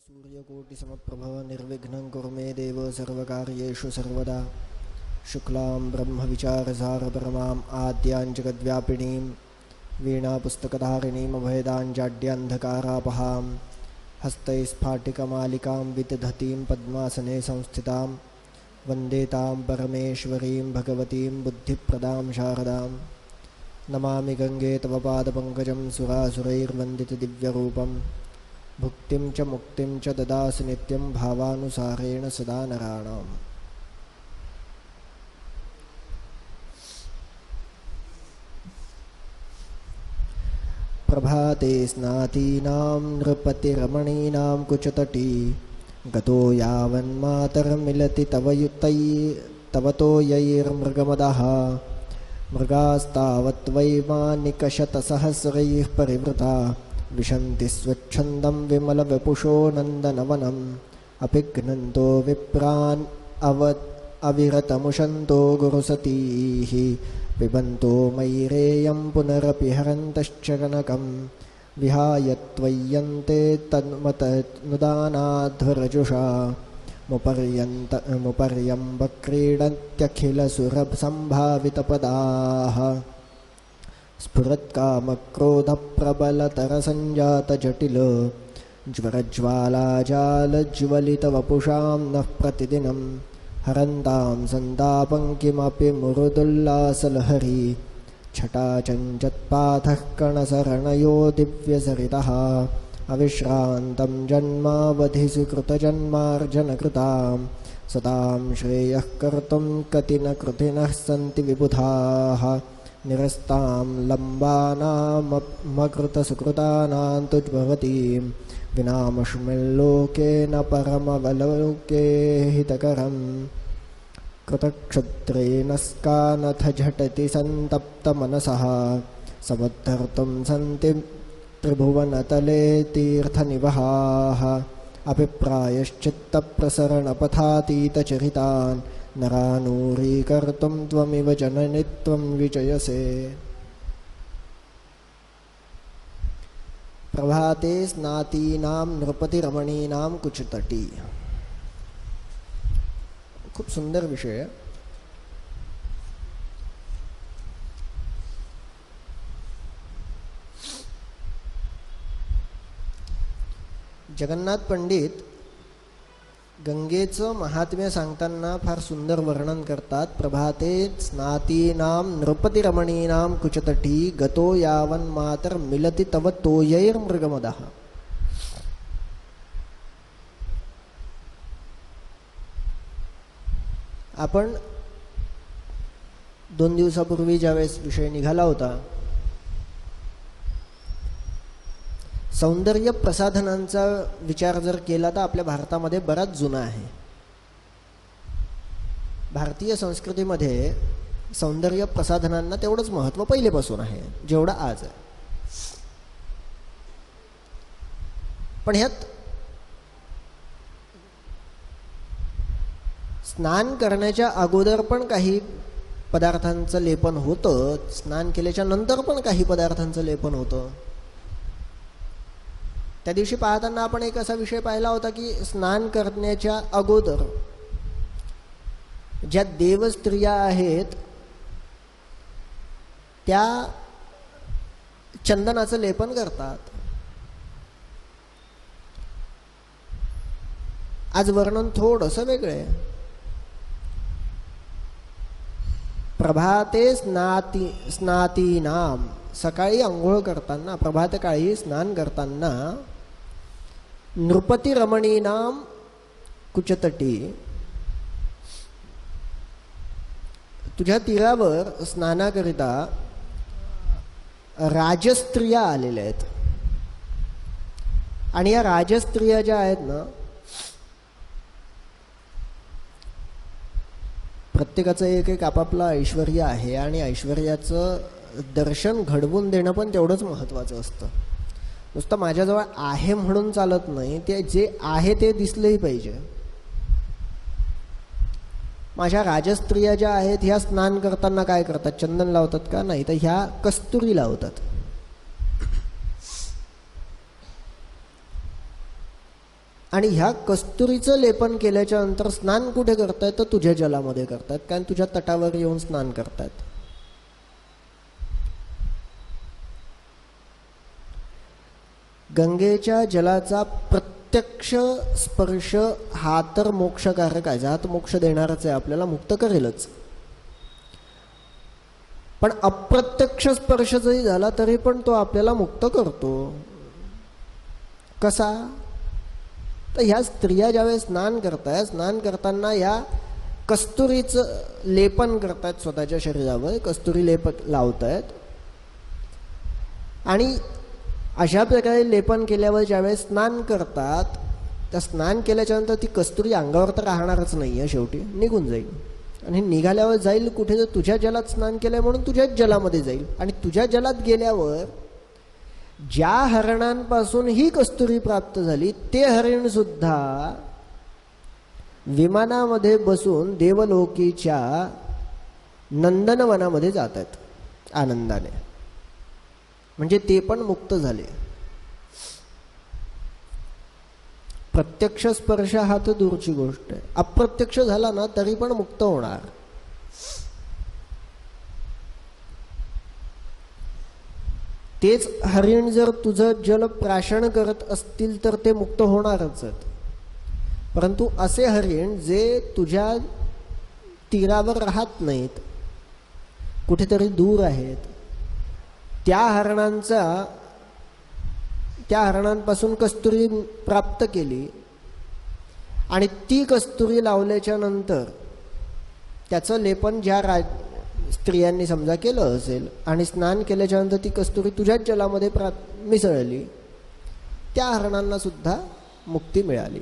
सूर्यकोटिसमप्रभा निर्विघ्नं कुरु मे देव सर्वकार्येषु सर्वदा शुक्लां ब्रह्मविचारसारपरमाम् आद्यां जगद्व्यापिनीं वीणापुस्तकधारिणीम् अभयदाञ्जाड्यान्धकारापहां हस्तैस्फाटिकमालिकां विदधतीं पद्मासने संस्थितां वन्दे तां परमेश्वरीं भगवतीं बुद्धिप्रदां शारदां नमामि गंगे तव पादपङ्कजं सुरासुरैर्वन्दितदिव्यरूपं भुक्तिं च मुक्तिं च ददासि नित्यं भावानुसारेण सदा नराणाम्। प्रभाते स्नातीनां नृपतिरमणीनां कुचतटी गतो यावन्मातर्मिलति तव तोयैर्मृगमदः मृगास्तावत् वैमानिकशतसहस्रैः परिवृता विशन्ति स्वच्छन्दं विमलवपुषो नन्दनवनम् अपिघ्नन्तो विप्रान् अविरतमुशन्तो गुरुसतीः पिबन्तो मयिरेयं पुनरपि हरन्तश्चरणकं विहाय त्वय्यन्ते तन्मतनुदानाध्वरजुषा मुपर्यम्बक्रीडन्त्यखिलसुरसम्भावितपदाः स्फुरत्कामक्रोधप्रबलतरसञ्जातजटिल ज्वरज्वालाजालज्वलितवपुषां नः प्रतिदिनं हरन्तां सन्तापं किमपि मुरुदुल्लासलहरी छटाचञ्चत्पाथः कणसरणयो दिव्यसरितः अविश्रान्तं जन्मावधिषु कृतजन्मार्जनकृतां सतां श्रेयः कर्तुं कतिनकृतिनः सन्ति विबुधाः निरस्तां लम्बानामकृतसुकृतानां तुज्भवतीं विनामस्मिल्लोके न परमवलोके हितकरं कृतक्षुद्रेणस्कानथ झटति सन्तप्तमनसः समुद्धर्तुं सन्ति त्रिभुवनतले तीर्थनिवहाः अभिप्रायश्चित्तप्रसरणपथातीतचरितान् नरानूरीकर्तुं त्वमिव जननि त्वं विजयसे। प्रभाते स्नातीनां नृपतिरमणीनां कुचतटी। खूप सुंदर विषय. जगन्नाथ पंडित गंगेचं महात्म्य सांगताना फार सुंदर वर्णन करतात. प्रभाते स्नातीनां नृपतिरमणीनां कुचतटी गतो यावन मातर मिलति तव तोयैर्मृगमदः. आपण 2 दिवसापूर्वी ज्यावेळेस विषय निघाला होता, सौंदर्य प्रसाधनांचा विचार जर केला तर आपल्या भारतामध्ये बराच जुना आहे. भारतीय संस्कृतीमध्ये सौंदर्य प्रसाधनांना तेवढंच महत्त्व पहिलेपासून आहे जेवढं आज आहे. पण ह्यात स्नान करण्याच्या अगोदर पण काही पदार्थांचं लेपन होतं, स्नान केल्याच्या नंतर पण काही पदार्थांचं लेपन होतं. त्या दिवशी पाहताना आपण एक असा विषय पाहिला होता की स्नान करण्याच्या अगोदर ज्या देवस्त्रिया आहेत त्या चंदनाचं लेपन करतात. आज वर्णन थोडंसं वेगळं आहे. प्रभाते स्नातीनां, सकाळी आंघोळ करताना, प्रभातकाळी स्नान करताना, नृपतिरमणीनां कुचतटी, तुझ्या तीरावर स्नानाकरिता राजस्त्रिया आलेल्या आहेत. आणि या राजस्त्रिया ज्या आहेत ना, प्रत्येकाचं एक एक आपापला ऐश्वर्य आहे आणि ऐश्वर्याचं दर्शन घडवून देणं पण तेवढंच महत्त्वाचं असतं. नुसतं माझ्याजवळ आहे म्हणून चालत नाही, ते जे आहे ते दिसलंही पाहिजे. माझ्या राजस्त्रिया ज्या आहेत ह्या स्नान करताना काय करतात? चंदन लावतात का? नाही, तर ह्या कस्तुरी लावतात. आणि ह्या कस्तुरीचं लेपन केल्याच्या नंतर स्नान कुठे करतायत? तर तुझ्या जलामध्ये करतायत, कारण तुझ्या तटावर येऊन स्नान करतायत. गंगेच्या जलाचा प्रत्यक्ष स्पर्श हा तर मोक्षकारक आहे, हा तर मोक्ष देणारच आहे, आपल्याला मुक्त करेलच. पण अप्रत्यक्ष स्पर्श जरी झाला तरी पण तो आपल्याला मुक्त करतो. कसा? तर ह्या स्त्रिया ज्यावेळेस स्नान करतायत, स्नान करताना ह्या कस्तुरीचं लेपन करतायत स्वतःच्या शरीरावर, कस्तुरी लेप लावतायत. आणि अशा प्रकारे लेपन केल्यावर ज्यावेळेस स्नान करतात, त्या स्नान केल्याच्यानंतर ती कस्तुरी अंगावर तर राहणारच नाही आहे, शेवटी निघून जाईल. आणि निघाल्यावर जाईल कुठे? तर तुझ्या जलात स्नान केलं म्हणून तुझ्याच जलामध्ये जाईल. आणि तुझ्या जलात गेल्यावर ज्या हरणांपासून ही कस्तुरी प्राप्त झाली ते हरिण सुद्धा विमानामध्ये बसून देवलोकीच्या नंदनवनामध्ये जात आहेत आनंदाने. म्हणजे ते पण मुक्त झाले. प्रत्यक्ष स्पर्श हा तर दूरची गोष्ट आहे, अप्रत्यक्ष झाला ना तरी पण मुक्त होणार. तेच हरिण जर तुझं जल प्राशन करत असतील तर ते मुक्त होणारच आहेत. परंतु असे हरिण जे तुझ्या तीरावर राहत नाहीत, कुठेतरी दूर आहेत, त्या हरणांपासून कस्तुरी प्राप्त केली आणि ती कस्तुरी लावल्याच्या नंतर त्याचं लेपन ज्या स्त्रियांनी समजा केलं असेल आणि स्नान केल्याच्या नंतर ती कस्तुरी तुझ्याच जलामध्ये मिसळली, त्या हरणांना सुद्धा मुक्ती मिळाली.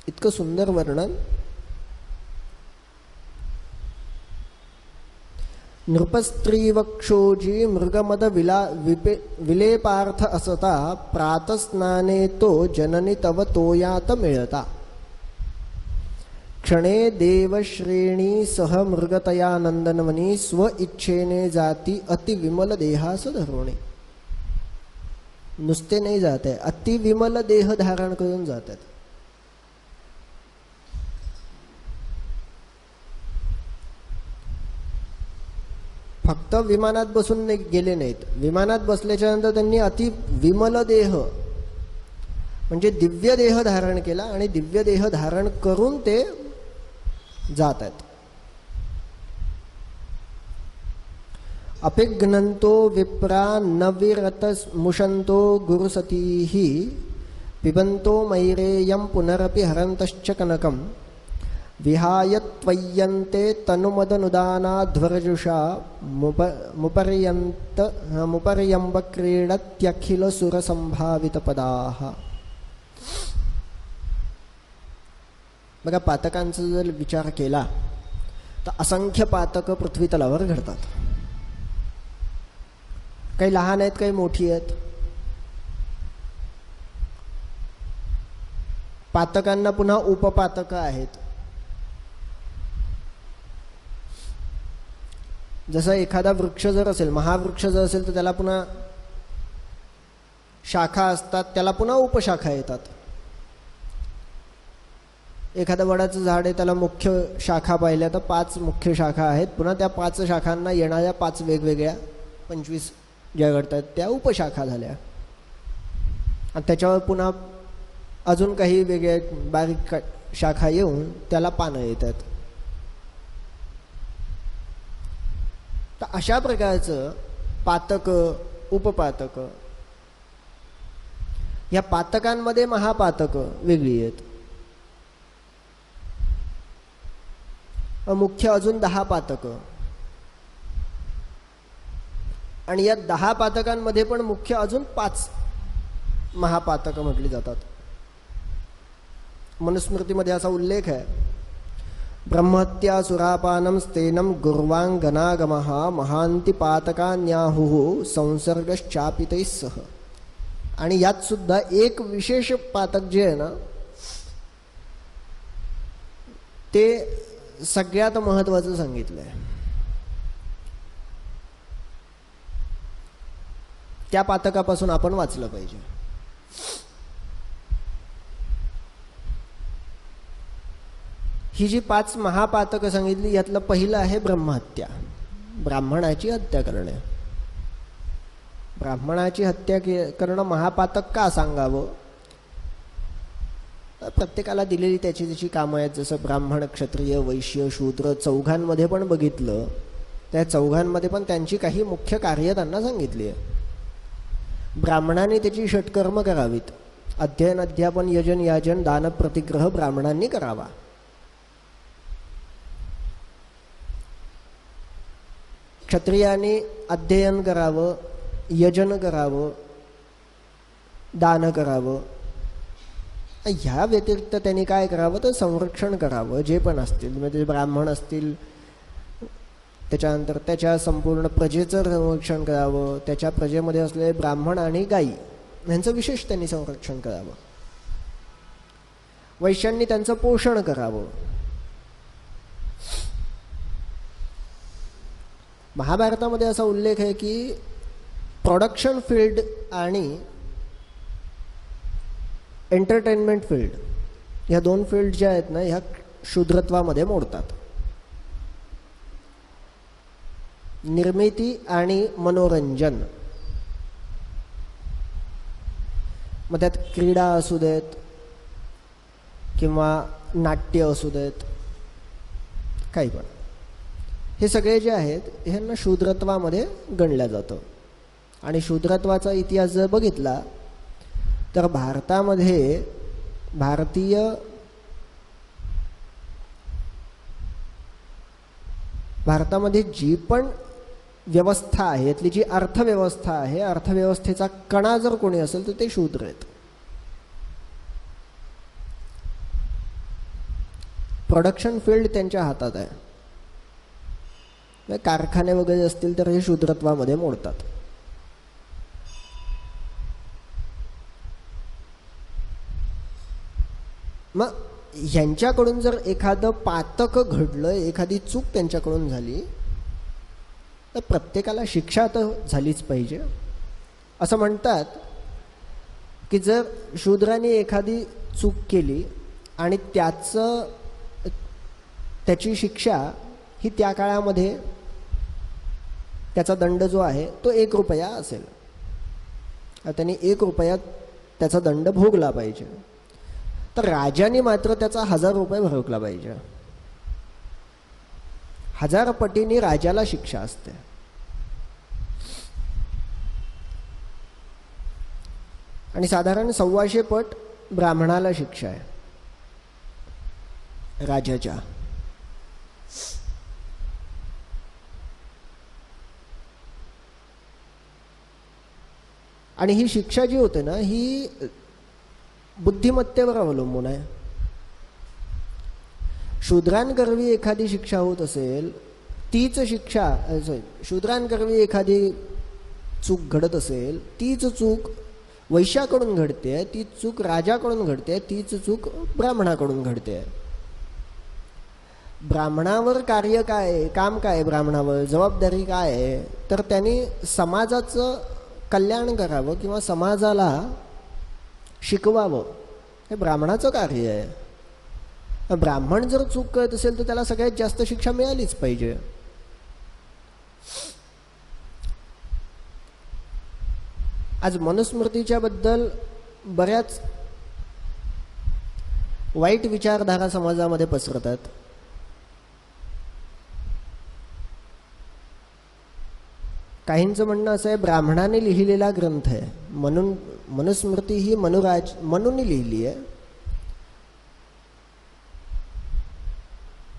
इतकं सुंदर वर्णन. नृपस्त्रीवक्षोजी मृगमद विलेपार्थ असता प्रातस्नाने तो जननी तव तोयात मिळता. क्षणे देवश्रेणी सह मृगतया नंदनवनी स्व इच्छेने जाती अति विमल देहास धरोणे. नुसते नाही जात आहे, अति विमल देह धारण करून जातात. फक्त विमानात बसून गेले नाहीत, विमानात बसल्याच्या नंतर त्यांनी अति विमल देह म्हणजे दिव्य देह धारण केला आणि दिव्य देह धारण करून ते जात आहेत. अपिघ्नंतो विप्रा नविरत मुशंतो गुरुसतीहि पिबंतो मैरेयं पुनरपि हरंतश्च कनकं विहाय त्वय्यन्ते तनुमदनुदानाध्वरजुषा मुपर्यंब क्रीडत्यखिल सुरसंभावितपदाः. बघा, पातकांचा जर विचार केला तर असंख्य पातकं पृथ्वी तलावर घडतात. काही लहान आहेत, काही मोठी आहेत. पातकांना पुन्हा उपपातकं आहेत. जसं एखादा वृक्ष जर असेल, महावृक्ष जर असेल तर त्याला पुन्हा शाखा असतात, त्याला पुन्हा उपशाखा येतात. एखादं वडाचं झाड आहे, त्याला मुख्य शाखा पाहिल्या तर 5 मुख्य शाखा आहेत, पुन्हा त्या 5 शाखांना येणाऱ्या 5 वेगवेगळ्या 25 ज्या घडतात त्या उपशाखा झाल्या. आणि त्याच्यावर पुन्हा अजून काही वेगळ्या बारीक शाखा येऊन त्याला पानं येतात. तर अशा प्रकारचं पातक, उपपातक, या पातकांमध्ये महापातक वेगळी आहेत. मुख्य अजून 10 पातक आणि या 10 पातकांमध्ये पण मुख्य अजून 5 महापातक म्हटली जातात. मनुस्मृतीमध्ये असा उल्लेख आहे, ब्रह्महत्या सुरापानम स्तेनम गुर्वांगनागमः महांती पातकान्याहुः संसर्गश्चापितैः सह. आणि यात सुद्धा एक विशेष पातक जे आहे ना, ते सगळ्यात महत्त्वाचं सांगितलं आहे. त्या पातकापासून आपण वाचलं पाहिजे. ही जी 5 महापातकं सांगितली यातलं पहिलं आहे ब्रह्महत्या, ब्राह्मणाची हत्या करणे. ब्राह्मणाची हत्या करणं महापातक का सांगावं? प्रत्येकाला दिलेली त्याची त्याची कामं आहेत. जसं ब्राह्मण, क्षत्रिय, वैश्य, शूद्र चौघांमध्ये पण बघितलं, त्या चौघांमध्ये पण त्यांची काही मुख्य कार्य त्यांना सांगितली आहे. ब्राह्मणांनी त्याची षटकर्म करावीत. अध्ययन, अध्यापन, यजन, याजन, दान, प्रतिग्रह ब्राह्मणांनी करावा. क्षत्रियांनी अध्ययन करावं, यजन करावं, दान करावं. ह्या व्यतिरिक्त त्यांनी काय करावं तर संरक्षण करावं. जे पण असतील म्हणजे ब्राह्मण असतील त्याच्यानंतर त्याच्या संपूर्ण प्रजेचं संरक्षण करावं. त्याच्या प्रजेमध्ये असलेले ब्राह्मण आणि गायी यांचं विशेष त्यांनी संरक्षण करावं. वैश्यांनी त्यांचं पोषण करावं. महाभारतामध्ये असा उल्लेख आहे की प्रोडक्शन फील्ड आणि एंटरटेनमेंट फील्ड ह्या 2 फील्ड ज्या आहेत ना ह्या शूद्रत्वामध्ये मोडतात. निर्मिती आणि मनोरंजन, मग त्यात क्रीडा असू देत किंवा नाट्य असू देत, काही पण, हे सगळे जे आहेत ह्यांना शूद्रत्वामध्ये गणलं जातं. आणि शूद्रत्वाचा इतिहास जर बघितला तर भारतामध्ये जी पण व्यवस्था आहे, यातली जी अर्थव्यवस्था आहे, अर्थव्यवस्थेचा कणा जर कोणी असेल तर ते शूद्र आहेत. प्रोडक्शन फील्ड त्यांच्या हातात आहे. कारखाने वगैरे असतील तर हे शूद्रत्वामध्ये मोडतात. मग ह्यांच्याकडून जर एखादं पातक घडलं, एखादी चूक त्यांच्याकडून झाली तर प्रत्येकाला शिक्षा तर झालीच पाहिजे. असं म्हणतात की जर शूद्रांनी एखादी चूक केली आणि त्याची शिक्षा ही त्या काळामध्ये त्याचा दंड जो आहे तो 1 रुपया असेल. त्यांनी 1 रुपया त्याचा दंड भोगला पाहिजे. तर राजाने मात्र त्याचा 1000 रुपये भोगला पाहिजे. 1000 पटीने राजाला शिक्षा असते. आणि साधारण 125 पट ब्राह्मणाला शिक्षा आहे राजाच्या. आणि ही शिक्षा जी होते ना ही बुद्धिमत्तेवर अवलंबून आहे. शूद्रांकरवी एखादी शिक्षा होत असेल तीच शिक्षा, शूद्रांकरवी एखादी चूक घडत असेल तीच चूक वैश्याकडून घडते, तीच चूक राजाकडून घडते, तीच चूक ब्राह्मणाकडून घडते. ब्राह्मणावर कार्य काय, काम काय, ब्राह्मणावर जबाबदारी काय आहे तर त्यांनी समाजाचं कल्याण करावं किंवा समाजाला शिकवावं, हे ब्राह्मणाचं कार्य आहे. ब्राह्मण जर चूक करत असेल तर त्याला सगळ्यात जास्त शिक्षा मिळालीच पाहिजे. आज मनुस्मृतीच्या बद्दल बऱ्याच वाईट विचारधारा समाजामध्ये पसरतात. काहींचं म्हणणं असं आहे ब्राह्मणाने लिहिलेला ग्रंथ आहे म्हणून मनुस्मृती ही मनुने लिहिली आहे.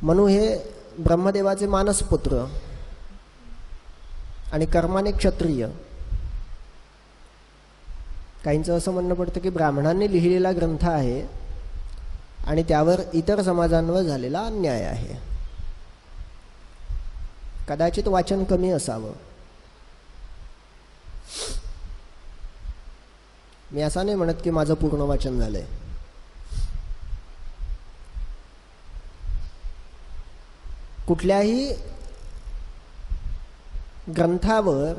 मनु हे ब्रह्मदेवाचे मानसपुत्र आणि कर्माने क्षत्रिय. काहींचं असं म्हणणं पडतं की ब्राह्मणांनी लिहिलेला ग्रंथ आहे आणि त्यावर इतर समाजांवर झालेला अन्याय आहे. कदाचित वाचन कमी असावं. मी असं नाही म्हणत की माझं पूर्ण वाचन झालंय. कुठल्याही ग्रंथावर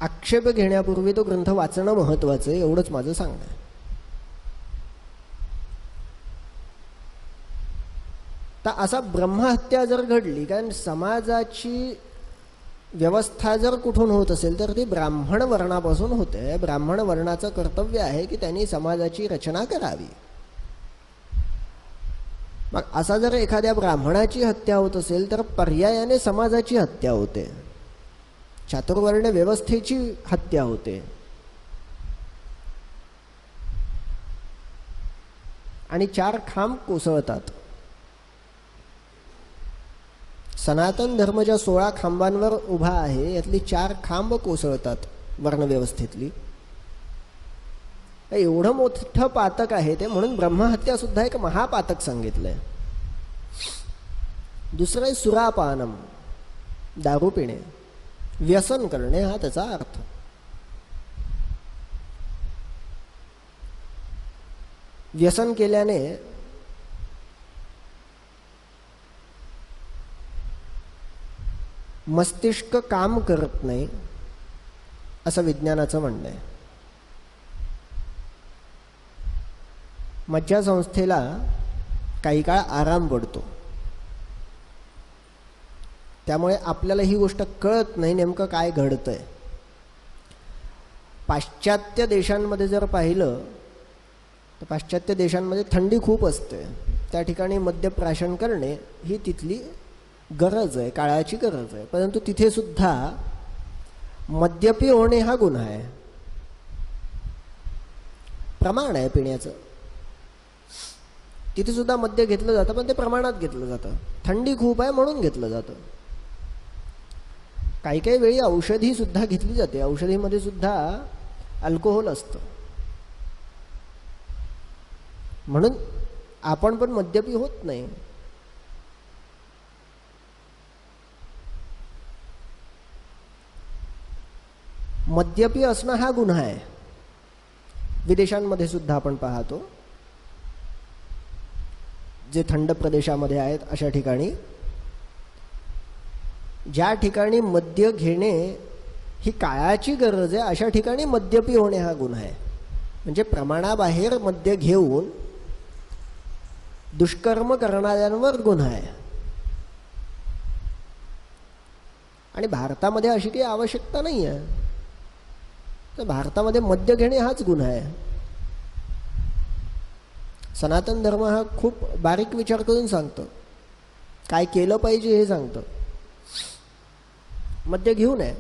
आक्षेप घेण्यापूर्वी तो ग्रंथ वाचणं महत्त्वाचं आहे, एवढंच माझं सांगणं आहे. तर असा ब्रह्महत्या जर घडली, कारण समाजाची व्यवस्था जर कुठून होत असेल तर ती ब्राह्मण वर्णापासून होते. ब्राह्मण वर्णाचं कर्तव्य आहे की त्यांनी समाजाची रचना करावी. मग असा जर एखाद्या ब्राह्मणाची हत्या होत असेल तर पर्यायाने समाजाची हत्या होते, चातुर्वर्ण व्यवस्थेची हत्या होते. आणि 4 खांब कोसळतात. सनातन धर्म ज्या 16 खांबांवर उभा आहे यातली 4 खांब कोसळतात वर्णव्यवस्थेतली. एवढं मोठं पातक आहे ते, म्हणून ब्रह्महत्या सुद्धा एक महापातक सांगितलंय. दुसरं आहे सुरापानम, दारू पिणे, व्यसन करणे, हा त्याचा अर्थ. व्यसन केल्याने मस्तिष्क काम करत नाही असं विज्ञानाचं म्हणणं आहे. मज्जासंस्थेला काही काळ आराम पडतो, त्यामुळे आपल्याला ही गोष्ट कळत नाही नेमकं काय घडतंय. पाश्चात्य देशांमध्ये जर पाहिलं तर पाश्चात्य देशांमध्ये थंडी खूप असते, त्या ठिकाणी मद्यप्राशन करणे ही तिथली गरज आहे, काळाची गरज आहे. परंतु तिथे सुद्धा मद्यपी होणे हा गुन्हा आहे, प्रमाण आहे पिण्याचं. तिथे सुद्धा मद्य घेतलं जातं, पण ते प्रमाणात घेतलं जातं. थंडी खूप आहे म्हणून घेतलं जातं. काही काही वेळी औषधी सुद्धा घेतली जाते, औषधीमध्ये सुद्धा अल्कोहोल असतं. म्हणून आपण पण मद्यपी होत नाही. मद्यपी असणं हा गुन्हा आहे. विदेशांमध्ये सुद्धा आपण पाहतो, जे थंड प्रदेशामध्ये आहेत अशा ठिकाणी, ज्या ठिकाणी मद्य घेणे ही काळाची गरज आहे अशा ठिकाणी मद्यपी होणे हा गुन्हा आहे. म्हणजे प्रमाणाबाहेर मद्य घेऊन दुष्कर्म करणाऱ्यांवर गुन्हा आहे. आणि भारतामध्ये अशी काही आवश्यकता नाही आहे, तर भारतामध्ये मद्य घेणे हाच गुन्हा आहे. सनातन धर्म हा खूप बारीक विचार करून सांगतो, काय केलं पाहिजे हे सांगतं. मद्य घेऊ नये,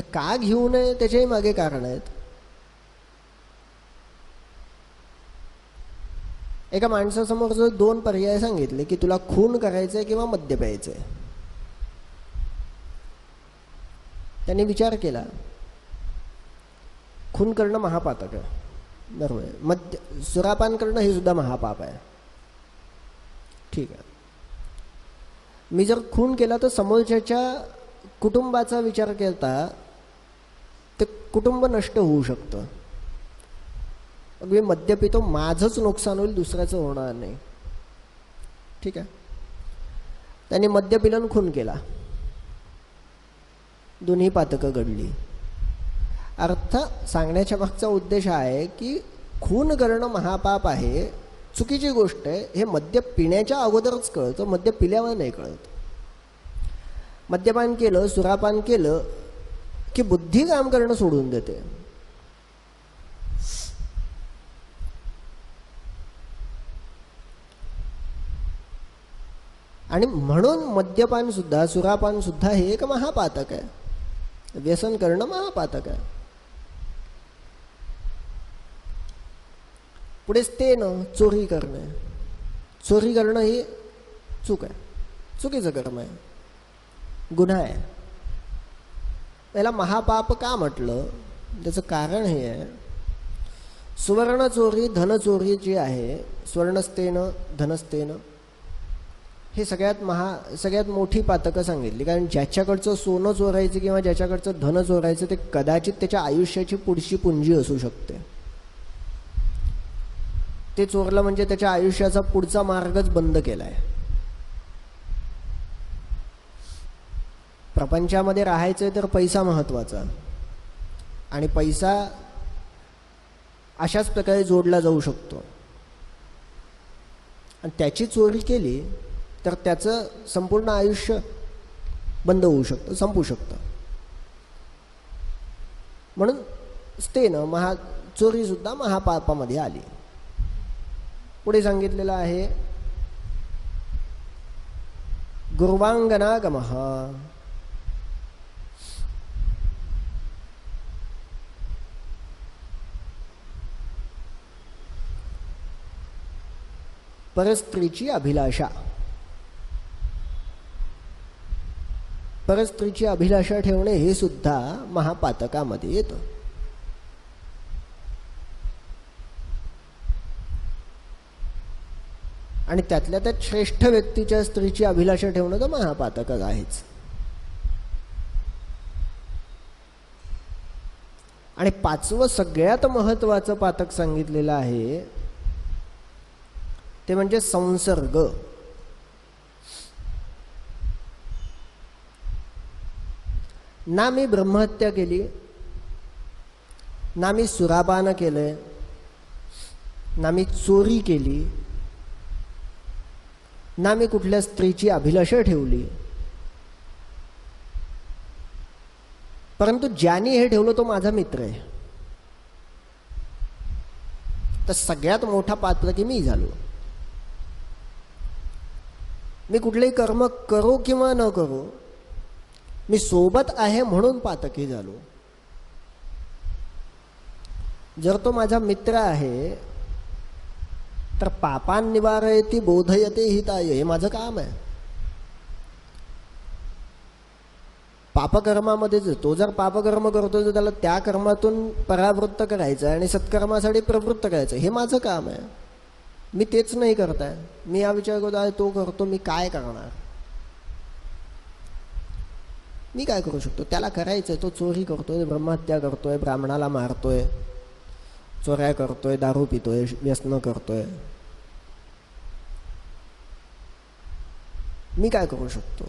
का घेऊ नये त्याच्याही मागे कारण आहेत. एका माणसासमोर जर 2 पर्याय सांगितले की तुला खून करायचंय किंवा मद्य प्यायचंय, त्यांनी विचार केला, खून करणं महापातक आहे, बरोबर आहे. मद्य सुरापान करणं हे सुद्धा महापाप आहे. ठीक आहे, मी जर खून केला तर समोरच्याच्या कुटुंबाचा विचार करता ते कुटुंब नष्ट होऊ शकतं. मग मी मद्य पितो, माझंच नुकसान होईल, दुसऱ्याचं होणार नाही. ठीक आहे, त्यांनी मद्य पिलं आणि खून केला, दोन्ही पातकं घडली. अर्थ सांगण्याच्या मागचा उद्देश आहे की खून करणं महापाप आहे, चुकीची गोष्ट आहे. हे मद्य पिण्याच्या अगोदरच कळतं, मद्य पिल्यावर नाही कळत. मद्यपान केलं, सुरापान केलं की बुद्धी काम करणं सोडून देते. आणि म्हणून मद्यपान सुद्धा, सुरापान सुद्धा हे एक महापातक आहे. व्यसन करणं महापातक आहे. पुढे स्तेनं, चोरी करणं. चोरी करणं ही चूक आहे, चुकीचं कर्म आहे, गुन्हा आहे. याला महापाप का म्हटलं, त्याचं कारण हे आहे, सुवर्ण चोरी, धनचोरी जी आहे, स्वर्णस्तेनं, धनस्तेनं, हे सगळ्यात मोठी पातकं सांगितली. कारण ज्याच्याकडचं सोनं चोरायचं किंवा ज्याच्याकडचं धन चोरायचं ते कदाचित त्याच्या आयुष्याची पुढची पुंजी असू शकते. ते चोरलं म्हणजे त्याच्या आयुष्याचा पुढचा मार्गच बंद केलाय. प्रपंचामध्ये राहायचं तर पैसा महत्त्वाचा, आणि पैसा अशाच प्रकारे जोडला जाऊ शकतो. आणि त्याची चोरी केली तर त्याचं संपूर्ण आयुष्य बंद होऊ शकतं, संपू शकतं. म्हणून स्त्रीनं चोरीसुद्धा महापापामध्ये आली. पुढे सांगितलेलं आहे गुर्वांगनागमः. परस्त्रीची अभिलाषा. परस्त्रीची अभिलाषा ठेवणे हे सुद्धा महापातकामध्ये येतं. आणि त्यातल्या त्यात श्रेष्ठ व्यक्तीच्या स्त्रीची अभिलाषा ठेवणं तर महापातकच आहेच. आणि पाचवं सगळ्यात महत्वाचं पातक सांगितलेलं आहे ते म्हणजे संसर्ग. ना मी ब्रह्महत्या केली, ना मी सुरापान केलंय, ना मी चोरी केली, ना मी कुठल्या स्त्रीची अभिलाषा ठेवली, परंतु ज्याने हे ठेवलं तो माझा मित्र आहे. तर सगळ्यात मोठा पातकी मी झालो. मी कुठलेही कर्म करो किंवा न करो, मी सोबत आहे म्हणून पातकी झालो. जर तो माझा मित्र आहे तर पापान निवारयति बोधयते हिताय, हे माझं काम आहे. पापकर्मामध्ये तो जर पापकर्म करतो तर त्याला त्या कर्मातून परावृत्त करायचं आणि सत्कर्मासाठी प्रवृत्त करायचं, हे माझं काम आहे. मी तेच नाही करताय. मी हा विचार करतो आहे तो करतो, मी काय करणार, मी काय करू शकतो. त्याला करायचंय, तो चोरी करतोय, ब्रह्महत्या करतोय, ब्राह्मणाला मारतोय, चोऱ्या करतोय, दारू पितोय, व्यसन करतोय, मी काय करू शकतो.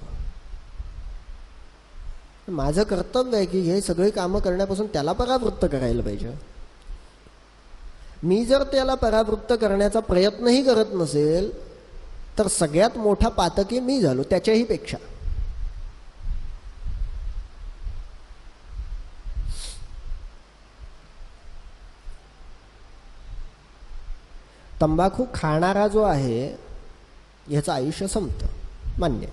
माझं कर्तव्य आहे की हे सगळी कामं करण्यापासून त्याला परावृत्त करायला पाहिजे. मी जर त्याला परावृत्त करण्याचा प्रयत्नही करत नसेल तर सगळ्यात मोठा पातकी मी झालो त्याच्याही पेक्षा. तंबाखू खाणारा जो आहे ह्याचं आयुष्य संपतं, मान्य.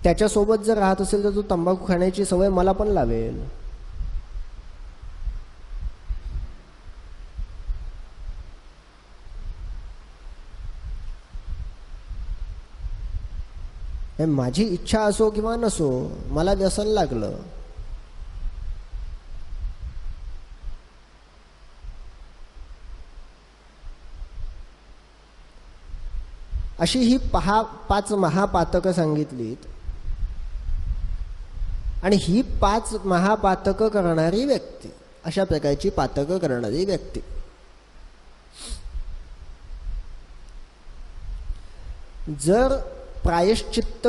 त्याच्यासोबत जर राहत असेल तर तो तंबाखू खाण्याची सवय मला पण लावेल. माझी इच्छा असो किंवा नसो, मला व्यसन लागलं, अशी ही 5 महापातकं सांगितलीत. आणि ही 5 महापातकं करणारी व्यक्ती, अशा प्रकारची पातकं करणारी व्यक्ती जर प्रायश्चित्त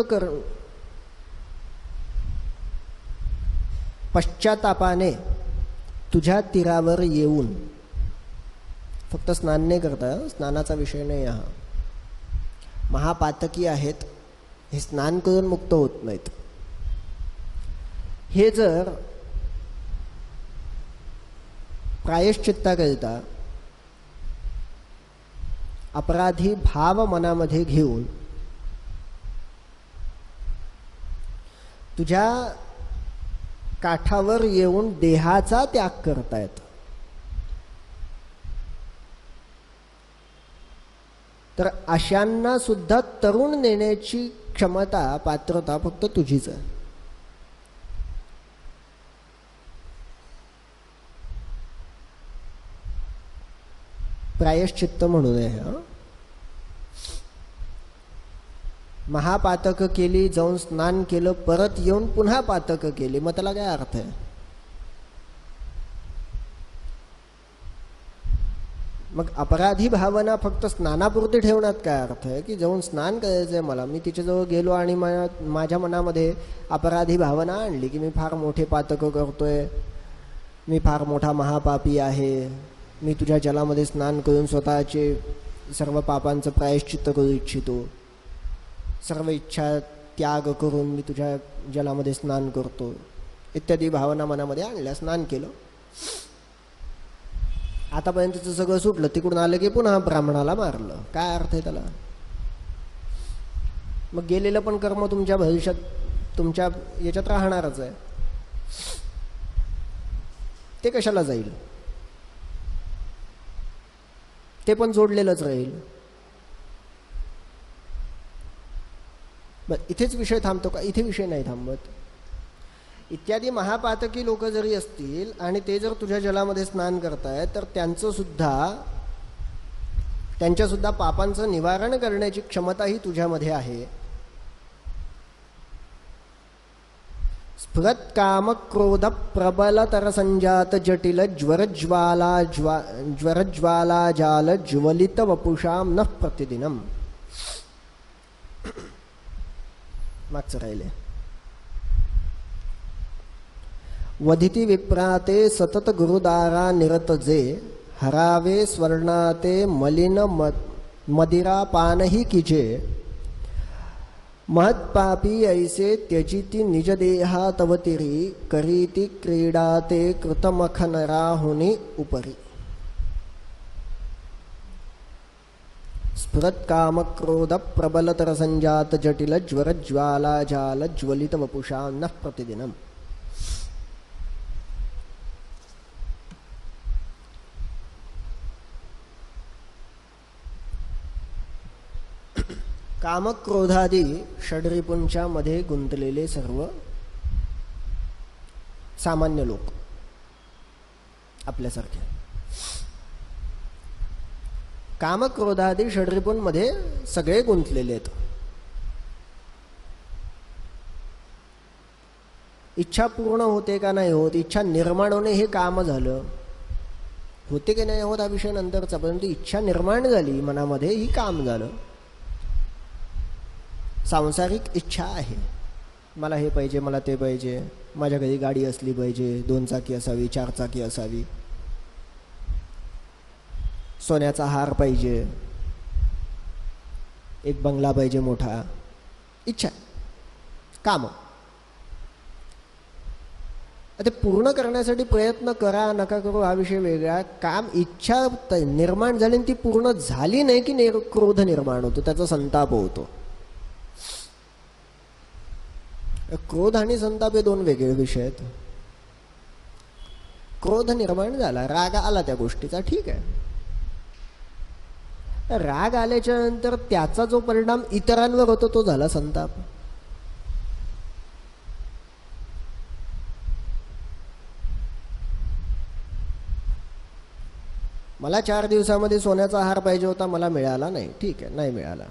पश्चातापाने तुझ्या तीरावर येऊन, फक्त स्नान नाही करता, स्नानाचा विषय नाही हा, महापातकी आहेत, हे स्नान करून मुक्त होत नाहीत. हे जर प्रायश्चित्ताकरिता अपराधी भाव मनामध्ये घेऊन तुझ्या काठावर येऊन देहाचा त्याग करतायत, तर अशांना सुद्धा तरुण नेण्याची क्षमता, पात्रता फक्त तुझीच आहे. प्रायश्चित्त म्हणू नये. महापातक केली, जाऊन स्नान केलं, परत येऊन पुन्हा पातक केली, मग त्याला काय अर्थ आहे. मग अपराधी भावना फक्त स्नानापुरती ठेवण्यात काय अर्थ आहे की जाऊन स्नान करायचं आहे मला, मी तिच्याजवळ गेलो आणि माझ्या मनामध्ये अपराधी भावना आणली की मी फार मोठे पातकं करतोय, मी फार मोठा महापापी आहे, मी तुझ्या जलामध्ये स्नान करून स्वतःचे सर्व पापांचं प्रायश्चित्त करू इच्छितो, सर्व इच्छा त्याग करून मी तुझ्या जलामध्ये स्नान करतो, इत्यादी भावना मनामध्ये आणल्या. स्नान केलं, आतापर्यंतचं सगळं सुटलं, तिकडून आलं की पुन्हा ब्राह्मणाला मारलं. काय अर्थ आहे त्याला? मग गेलेलं पण कर्म तुमच्या भविष्यात तुमच्या याच्यात राहणारच आहे, ते कशाला जाईल? ते पण जोडलेलंच राहील. बरं, इथेच विषय थांबतो का? इथे विषय नाही थांबत. इत्यादी महापातकी लोक जरी असतील आणि ते जर तुझ्या जलामध्ये स्नान करतायत, तर त्यांच्यासुद्धा पापांचं निवारण करण्याची क्षमताही तुझ्यामध्ये आहे. स्फुरत काम क्रोध प्रबलतर संजात जटिल ज्वरज्वाला जाल ज्वलित वपुषाम न प्रतिदिनम. मागचं राहिले. वधिती विप्राते सतत गुरुदारा निरतजे, हरावे स्वर्णाते मलिन मदिरा पानही किजे, महत्पापी ऐसे त्यजिती निजदेहा तवतिरी, करीती क्रीडाते कृतमखनराहुनी उपरी. स्फुरत काम क्रोध प्रबलतर संजात जटिल ज्वरज्वाला जाल ज्वलित वपुषा न प्रतिदिनम. कामक्रोधादी षड्रिपूंच्या मध्ये गुंतलेले सर्व सामान्य लोक आपल्यासारखे कामक्रोधादी षड्रिपूंमध्ये सगळे गुंतलेले आहेत. इच्छा पूर्ण होते का नाही होत, इच्छा निर्माण होणे हे काम झालं, होते की नाही होत हा विषय नंतरचा, परंतु इच्छा निर्माण झाली मनामध्ये ही काम झालं. सांसारिक इच्छा आहे, मला हे पाहिजे, मला ते पाहिजे, माझ्या घरी गाडी असली पाहिजे, 2 चाकी असावी, 4 चाकी असावी, सोन्याचा हार पाहिजे, एक बंगला पाहिजे मोठा. इच्छा, काम. ते पूर्ण करण्यासाठी प्रयत्न करा नका करू हा विषय वेगळा. काम इच्छा निर्माण झाली आणि ती पूर्ण झाली नाही की क्रोध निर्माण होतो, त्याचा संताप होतो. क्रोध आणि संताप हे 2 वेगळे विषय आहेत. क्रोध निर्माण झाला, राग आला त्या गोष्टीचा, ठीक आहे. राग आल्याच्या नंतर त्याचा जो परिणाम इतरांवर होतो तो झाला संताप. मला 4 दिवसामध्ये सोन्याचा हार पाहिजे होता, मला मिळाला नाही, ठीक आहे, नाही मिळाला.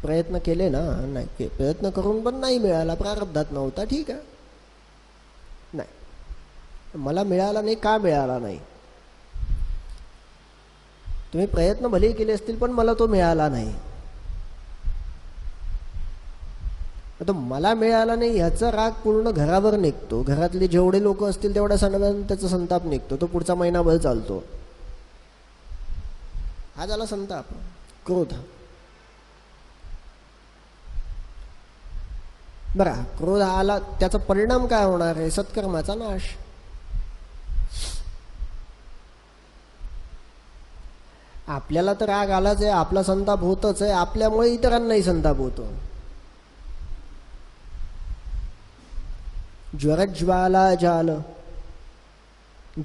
प्रयत्न केले ना, नाही प्रयत्न करून पण नाही मिळाला, प्रारब्धात नव्हता, ठीक आहे. नाही, मला मिळाला नाही, का मिळाला नाही? तुम्ही प्रयत्न भले केले असतील पण मला तो मिळाला नाही. आता मला मिळाला नाही ह्याचा राग पूर्ण घरावर निघतो, घरातले जेवढे लोक असतील तेवढ्या सणाला त्याचा संताप निघतो, तो पुढचा महिनाभर चालतो. हा झाला संताप, क्रोध. बरं, क्रोध आला, त्याचा परिणाम काय होणार आहे? सत्कर्माचा नाश. आपल्याला तर राग आलाच आहे, आपला संताप होतच आहे, आपल्यामुळे इतरांनाही संताप होतो. ज्वरज्वाला जाल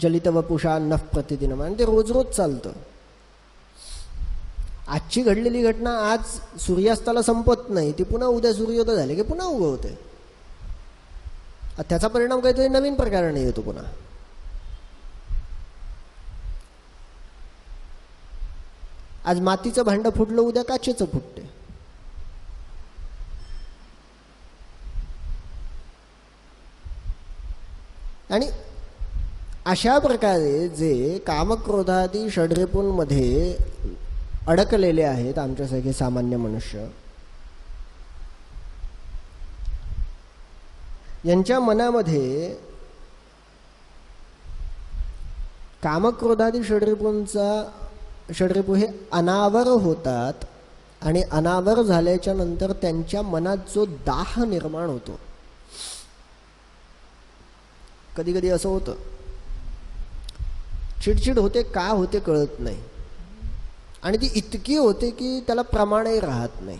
जलित वपुषा नफ प्रतिदिन, आणि ते रोज रोज चालतं. आजची घडलेली घटना आज सूर्यास्ताला संपत नाही, ती पुन्हा उद्या सूर्योदय झाले की पुन्हा उगवते. त्याचा परिणाम काहीतरी नवीन प्रकाराने येतो पुन्हा. आज मातीचं भांडं फुटलं, उद्या काचेचं फुटते. आणि अशा प्रकारे जे कामक्रोधादी षड्रिपूंमध्ये अडकलेले आहेत आमच्यासारखे सामान्य मनुष्य, यांच्या मनामध्ये कामक्रोधादी षड्रिपू हे अनावर होतात आणि अनावर झाल्याच्या नंतर त्यांच्या मनात जो दाह निर्माण होतो. कधी कधी असं होतं, चिडचिड होते, का होते कळत नाही, आणि ती इतकी होते की त्याला प्रमाणही राहत नाही.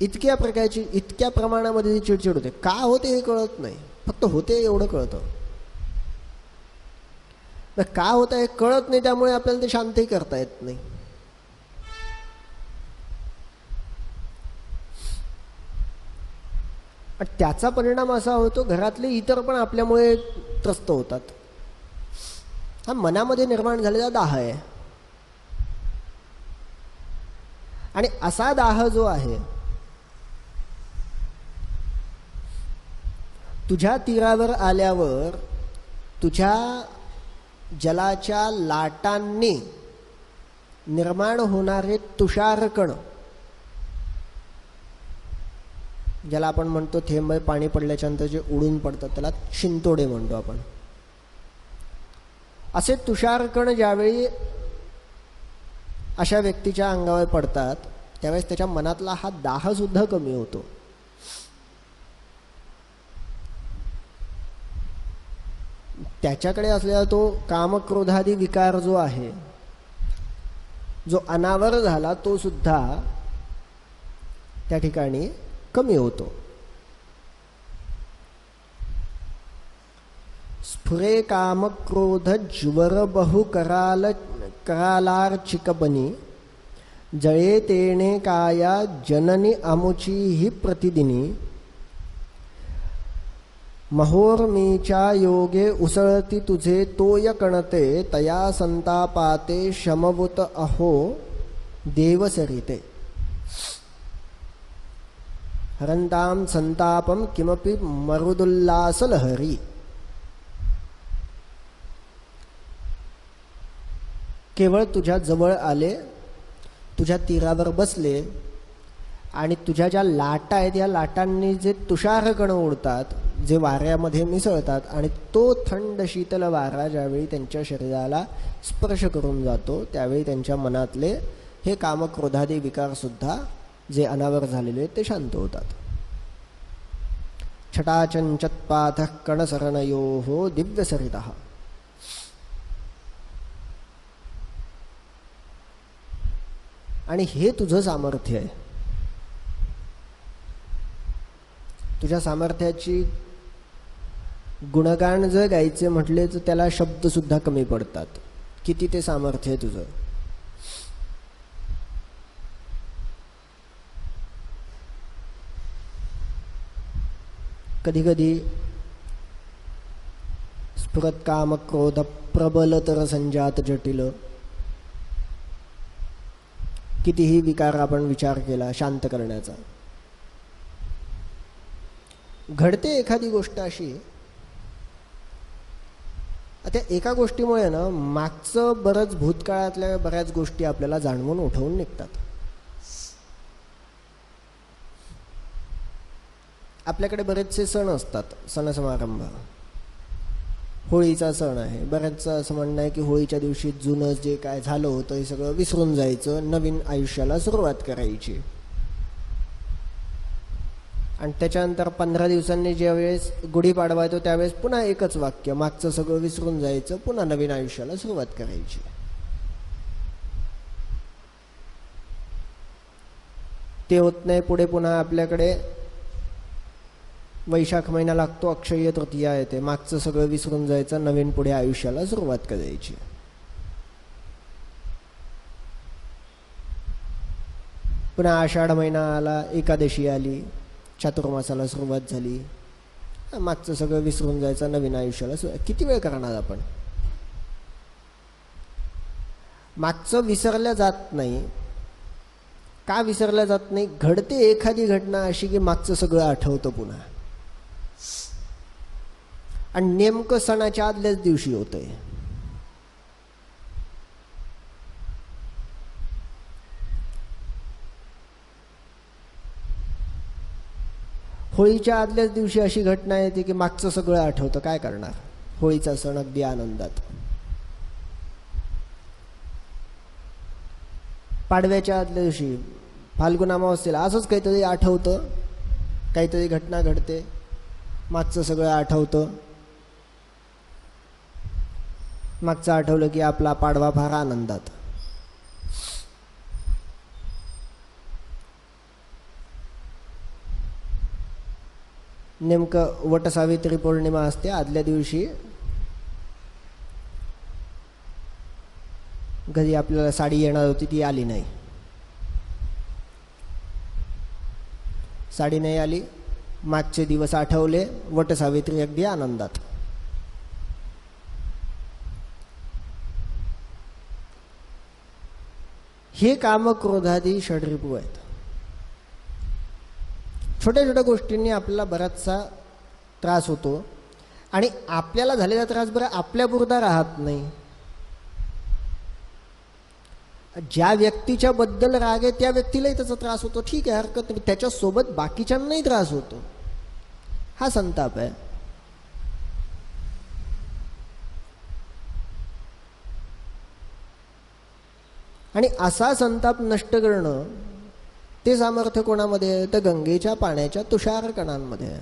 इतक्या प्रकारची, इतक्या प्रमाणामध्ये ती चिडचिड होते. का होते हे कळत नाही, फक्त होते एवढं कळतं. का होत आहे कळत नाही, त्यामुळे आपल्याला ते शांतही करता येत नाही. त्याचा परिणाम असा होतो, घरातले इतर पण आपल्यामुळे त्रस्त होतात. हा मनामध्ये निर्माण झालेला दाह आहे. आणि असा दाह जो आहे, तुझ्या तीरावर आल्यावर तुझ्या जलाच्या लाटांनी निर्माण होणारे तुषारकण, ज्याला आपण म्हणतो थेंब पाणी पडल्याच्या नंतर जे उडून पडतात त्याला शिंतोडे म्हणतो आपण. असे तुषारकण ज्यावेळी अशा व्यक्तीच्या अंगावर पडतात त्यावेळेस त्याच्या मनातला हा दाह सुद्धा कमी होतो. त्याच्याकडे असलेला तो कामक्रोधादी विकार जो आहे, जो अनावर झाला, तो सुद्धा त्या ठिकाणी कमी होतो. स्फुरे कामक्रोध ज्वर बहु करालार्चिकबनी, जळे तेणे काया जननी अमुची ही प्रतिदिनी, महोर्मीच्या योगे उसळती तुझे तोय कणते, तया संतापाते शमवुत अहो देवसरिते, हरंताम संतापम किमपि मरुदुल्लासलहरी. केवळ तुझ्या जवळ आले, तुझ्या तीरावर बसले आणि तुझ्या ज्या लाटा आहेत या लाटांनी जे तुषारकण उडतात, जे वाऱ्यामध्ये मिसळतात, आणि तो थंड शीतल वारा ज्यावेळी त्यांच्या शरीराला स्पर्श करून जातो त्यावेळी त्यांच्या मनातले हे कामक्रोधादी विकार सुद्धा जे अनावर झालेले ते शांत होतात. छटाचंचत्पाथ कणसरणयो दिव्यसरितः. आणि हे तुझं सामर्थ्य आहे. तुझ्या सामर्थ्याची गुणगान जर गायचे म्हटले तर त्याला शब्द सुद्धा कमी पडतात. किती ते सामर्थ्य आहे तुझं. कधी कधी स्फुरत काम क्रोध प्रबलतर संजात जटिल, कितीही विकार आपण विचार केला शांत करण्याचा, घडते एखादी गोष्ट अशी, त्या एका गोष्टीमुळे ना मागचं बरंच भूतकाळातल्या बऱ्याच गोष्टी आपल्याला जाणवून उठवून निघतात. आपल्याकडे बरेचसे सण असतात, सण समारंभ. होळीचा सण आहे, बऱ्याचचं असं म्हणणं आहे की होळीच्या दिवशी जुनं जे काय झालं होतं हे सगळं विसरून जायचं, नवीन आयुष्याला सुरुवात करायची. आणि त्याच्यानंतर 15 दिवसांनी ज्यावेळेस गुढीपाडवा येतो त्यावेळेस पुन्हा एकच वाक्य, मागचं सगळं विसरून जायचं, पुन्हा नवीन आयुष्याला सुरुवात करायची. ते होत नाही. पुढे पुन्हा आपल्याकडे वैशाख महिना लागतो, अक्षय्य तृतीया येते, मागचं सगळं विसरून जायचं, नवीन पुढे आयुष्याला सुरुवात करायची. पुन्हा आषाढ महिना आला, एकादशी आली, चातुर्मासाला सुरुवात झाली, मागचं सगळं विसरून जायचं, नवीन आयुष्याला सुरुवात. किती वेळ करणार आपण. मागचं विसरल्या जात नाही. का विसरल्या जात नाही. घडते एखादी घटना अशी की मागचं सगळं आठवतं पुन्हा, आणि नेमकं सणाच्या आदल्याच दिवशी होतंय. होळीच्या आदल्याच दिवशी अशी घटना येते की मागचं सगळं आठवतं, काय करणार? होळीचा सण अगदी आनंदात. पाडव्याच्या आदल्या दिवशी फाल्गुन अमावस्येला असंच काहीतरी आठवतं, काहीतरी घटना घडते, मागचं सगळं आठवतं. मागचं आठवलं की आपला पाडवा फार आनंदात. नेमकं वटसावित्री पौर्णिमा असते, आदल्या दिवशी घरी आपल्याला साडी येणार होती, ती आली नाही. साडी नाही आली, मागचे दिवस आठवले, वटसावित्री अगदी आनंदात. हे काम क्रोधादी षड्रिपू आहेत. छोट्या छोट्या गोष्टींनी आपल्याला बराचसा त्रास होतो आणि आपल्याला झालेला त्रास बरं आपल्यापुरता राहत नाही. ज्या व्यक्तीच्या बद्दल राग आहे त्या व्यक्तीलाही त्याचा त्रास होतो, ठीक आहे, हरकत नाही, त्याच्यासोबत बाकीच्यांनाही त्रास होतो. हा संताप आहे. आणि असा संताप नष्ट करणं ते सामर्थ्य कोणामध्ये आहे? तर गंगेच्या पाण्याच्या तुषार कणांमध्ये आहे.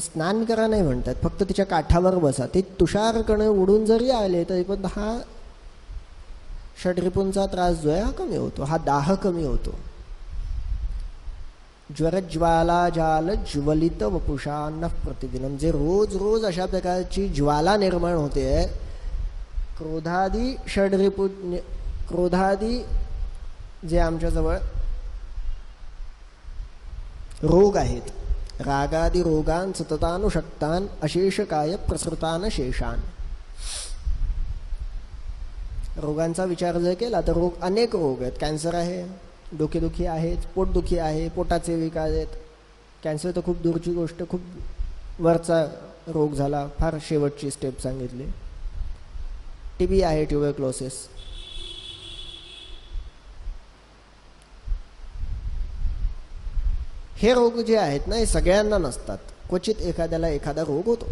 स्नान करा नाही म्हणतात, फक्त तिच्या काठावर बसा. ते तुषार कण उडून जरी आले तरी पण हा षड्रिपूंचा त्रास जो आहे हा कमी होतो, हा दाह कमी होतो. ज्वरज्वाला जाल ज्वलित वपुषा न प्रतिदिनम, जे रोज रोज अशा प्रकारची ज्वाला निर्माण होते, क्रोधादी षड्रिपू, क्रोधादी जे आमच्याजवळ रोग आहेत, रागादी रोगान सततानुशक्तान अशेषकाय प्रसृतान शेषान. रोगांचा विचार जर केला तर रोग, अनेक रोग आहेत. कॅन्सर आहे, डोकेदुखी आहेत, पोटदुखी आहे, पोटाचे विकार आहेत. कॅन्सर तर खूप दूरची गोष्ट, खूप वरचा रोग झाला, फार शेवटची स्टेप सांगितली. टीबी आहे, ट्युबरक्लोसिस. हे रोग जे आहेत ना, हे सगळ्यांना नसतात, क्वचित एखाद्याला एखादा रोग होतो.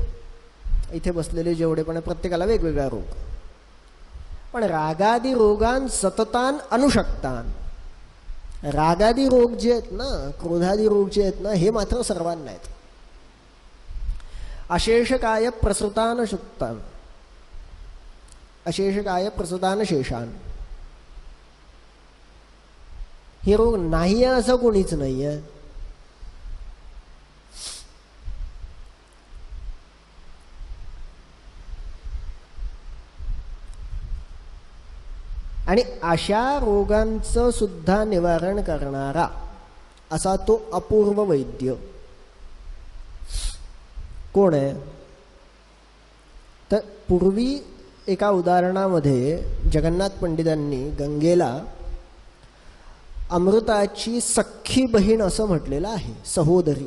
इथे बसलेले जेवढे पण प्रत्येकाला वेगवेगळा रोग. पण रागादी रोगान सततान अनुशक्तान, रागादी रोग जे आहेत ना, क्रोधादी रोग जे आहेत ना, हे मात्र सर्वांना आहेत. अशेषकाय प्रसृतान शुक्तान, अशेषकाय प्रसृतान शेषान. हे रोग नाही आहे असं कोणीच नाही आहे. आणि अशा रोगांचं सुद्धा निवारण करणारा असा तो अपूर्व वैद्य कोण आहे? तर पूर्वी एका उदाहरणामध्ये जगन्नाथ पंडितांनी गंगेला अमृताची सख्खी बहीण असं म्हटलेलं आहे, सहोदरी.